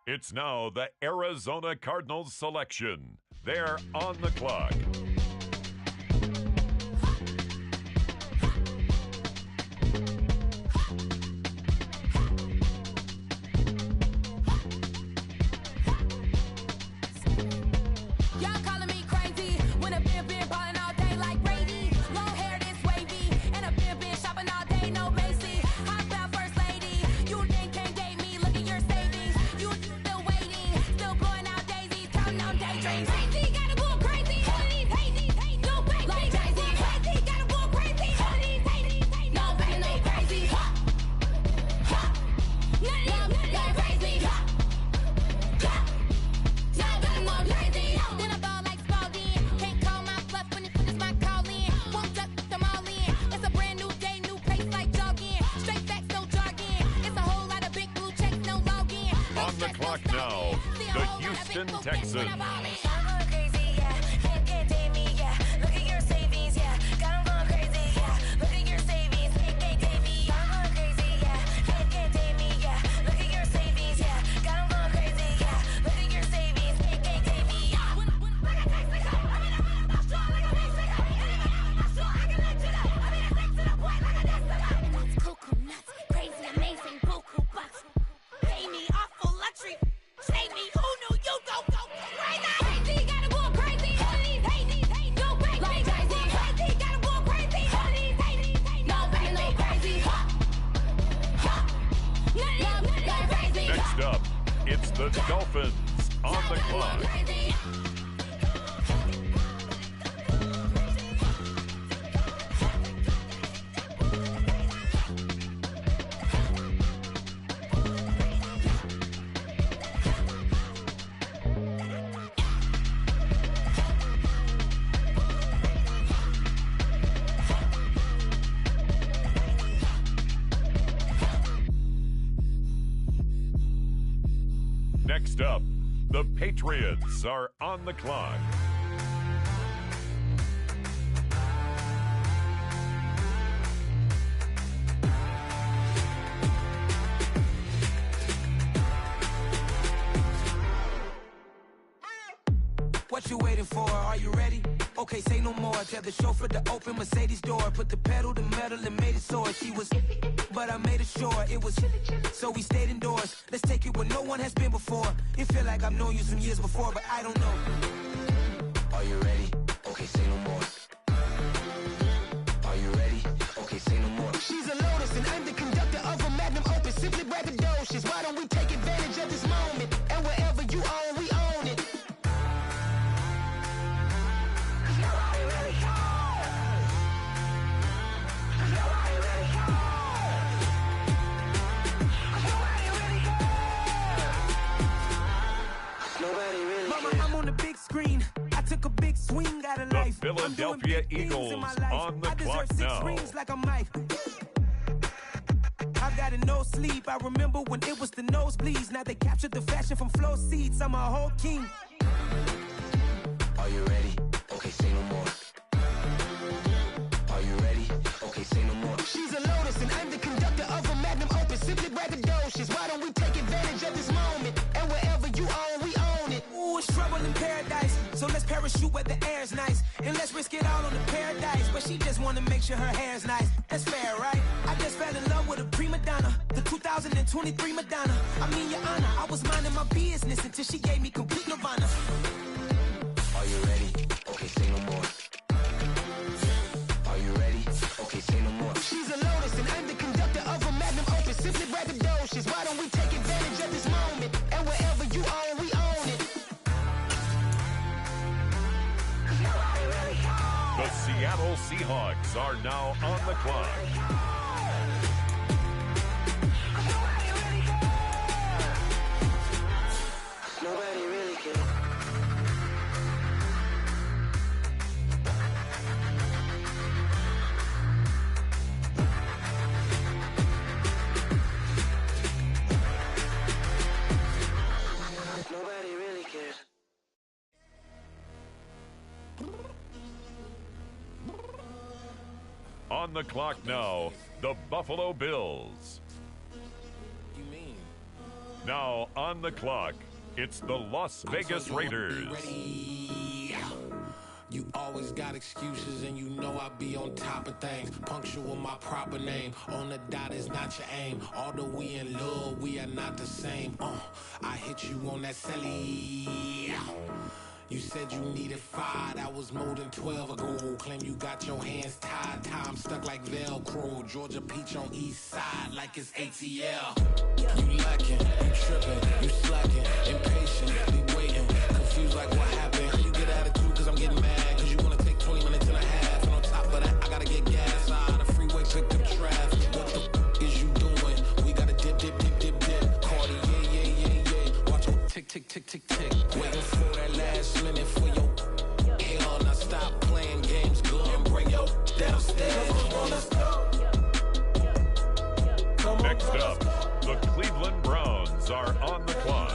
It's now the Arizona Cardinals selection. They're on the clock. Texans. The Dolphins on the clock. Next up, the Patriots are on the clock. What you waiting for? before. Are you ready? Okay, say no more. Tell the chauffeur to open Mercedes door. Put the pedal to metal and made it soar. She was, but I made it sure it was. So we stayed indoors. Let's take it where no one has been before. It feel like I've known you some years before, but I don't know. Are you ready? Okay, say no more. Are you ready? Okay, say no more. She's a Lotus and I'm the conductor of a magnum opus. Simply braggadocious. Why don't we take advantage of this moment? And wherever you own, we own it. Mama, I'm on the big screen. I took a big swing out of life. The Philadelphia Eagles on the clock now. Rings like I'm Mike. I've got no sleep. I remember when it was the nosebleeds. Now they captured the fashion from flow seats. I'm a whole king. Are you ready? Okay, say no more. Are you ready? Okay, say no more. She's a Lotus and I'm the conductor of a magnum opus. Simply braggadocious. Why don't we take advantage of this moment? And wherever you own, we own it. Ooh, it's trouble in paradise. So let's parachute where the air's nice. And let's risk it all on the paradise. But she just wanna make sure her hair's nice. That's fair, right? I just fell in love with a prima donna. The 2023 Madonna. I mean, your honor, I was minding my business until she gave me complete nirvana. Are you ready? Okay, say no more. Are you ready? Okay, say no more. She's a Lotus and I'm the conductor of a magnum opus. Simply braggadocious. Why don't we take advantage of this moment? And wherever you own, we own it. The Seattle Seahawks are now on the clock. Nobody really cares. Nobody really cares. On the clock now, the Buffalo Bills. You mean? Now on the clock, it's the Las Vegas Raiders. You always got excuses and you know I be on top of things. Punctual my proper name. On the dot is not your aim. Although we in love, we are not the same. I hit you on that celly. You said you needed 5, that was more than 12 ago. Claim you got your hands tied, time stuck like Velcro. Georgia Peach on east side like it's ATL. You lacking, you tripping, you slacking, impatient, be waiting, confused like what happened. How you get attitude cause I'm getting mad, cause you wanna take 20 minutes and a half. And on top of that, I gotta get gas out the freeway, pick up traffic. What the is you doing? We gotta dip, dip, dip, dip, dip. Cardi, yeah. Watch it tick, tick, tick, tick, tick. Waiting for that last minute for your hell. Now stop playing games, go and bring your downstairs. Next up, the Cleveland Browns are on the clock.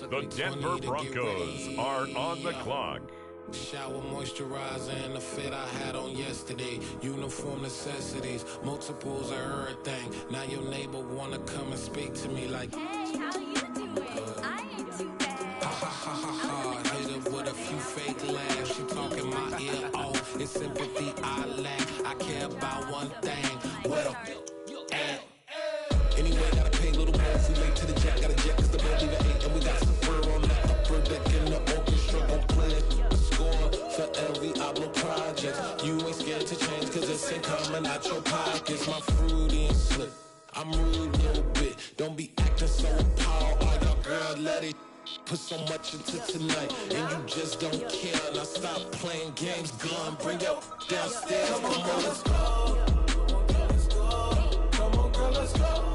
The Denver Broncos are on the clock. Shower moisturizer and the fit I had on yesterday. Uniform necessities, multiples of everything. Now your neighbor wanna come and speak to me like, hey, how you doing? I ain't too bad. Ha ha ha ha ha. Hit her with a few fake laughs. She talking my ear off. It's sympathy I lack. I care about one thing. Well, and anyway, gotta pay a little more if we late to the jet. Got a jet cause the boat leave at 8 and we got some fur on the upper deck in the orchestra. Go play a score for every Oblo project. You ain't scared to change cause it's ain't coming out your pockets. My fruity and slip. I'm rude a little bit. Don't be acting so appalled. All y'all girl, let it put so much into tonight and you just don't care. Now stop playing games, gun, bring your downstairs. Come on, let's go. Come on, girl, let's go.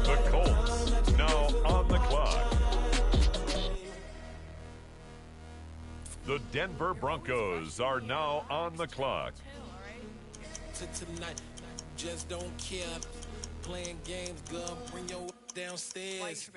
The Colts now on the clock. The Denver Broncos are now on the clock. Tonight, just don't care. Playing games, girl, bring your downstairs.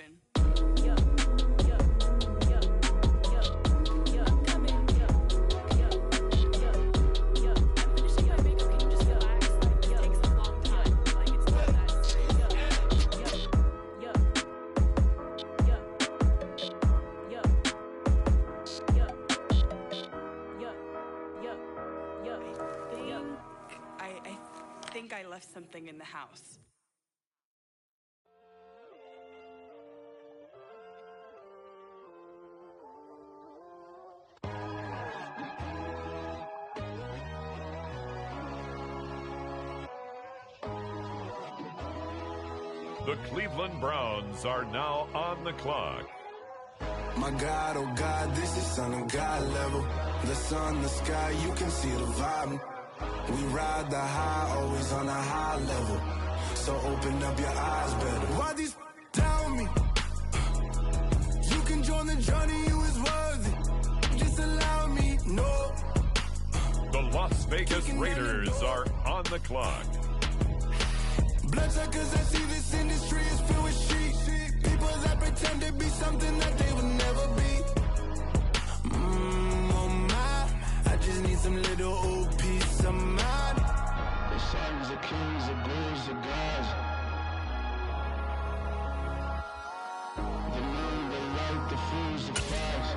I think I left something in the house. The Cleveland Browns are now on the clock. My God, oh God, this is son of God level. The sun, the sky, you can see the vibe. We ride the high, always on a high level. So open up your eyes better. Why these tell me? You can join the journey, you is worthy. Just allow me, no. The Las Vegas Raiders are on the clock. Bloodsuckers, I see this industry is filled with sheep. People that pretend to be something that they would never be. Oh my, I just need some little old peace of mind. The sons of kings, the ghouls, the gods. The moon, the light, the fools, the flies.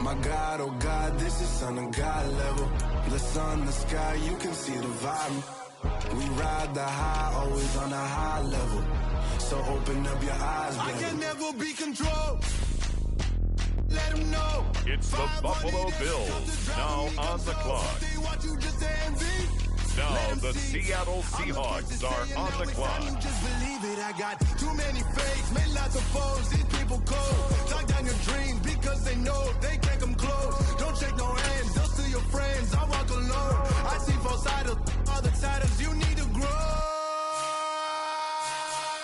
My God, oh God, this is son of God level. The sun, the sky, you can see the vibe. We ride the high, always on a high level. So open up your eyes, baby. I can never be controlled. Let them know. It's the Buffalo Bills, now on the clock. Now the Seattle Seahawks are on the clock. Just believe it, I got too many fakes, made lots of foes, these people cold. Talk down your dreams because they know they can't come close. Don't shake no hands, they'll steal your friends, I walk alone. I see false idols, other titles, you need to grow.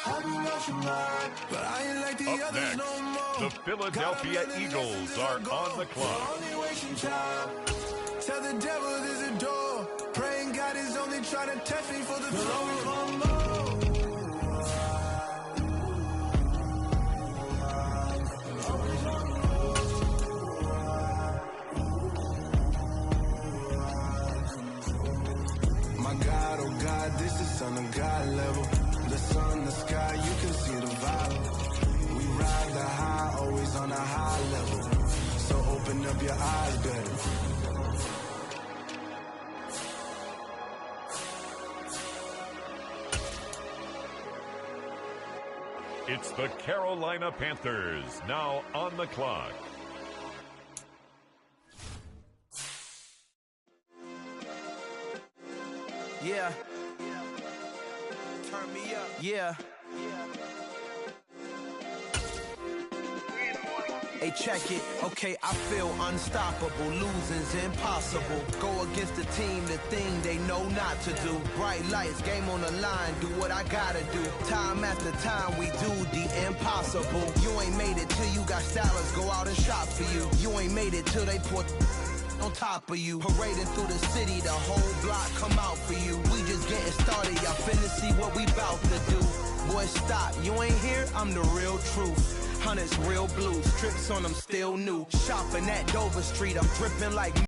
I've been watching mine, but I ain't like the Up others next, no more. the Philadelphia Eagles are on the clock. Only wasting time. Tell the devil there's a door. Praying God is only trying to test me for the throne. My God, oh God, this is son of God level. The sun, the sky, you can see the vibe. We ride the high, always on a high level. So open up your eyes better. It's the Carolina Panthers, now on the clock. Yeah. Turn me up. Yeah. Hey, check it. Okay, I feel unstoppable. Losing's impossible. Go against the team, the thing they know not to do. Bright lights, game on the line. Do what I gotta do. Time after time, we do the impossible. You ain't made it till you got stylists go out and shop for you. You ain't made it till they put on top of you. Parading through the city, the whole block come out for you. We just getting started, y'all finna see what we bout to do. Boy, stop, you ain't here, I'm the real truth. Hunters, real blues, trips on them still new. Shopping at Dover Street, I'm dripping like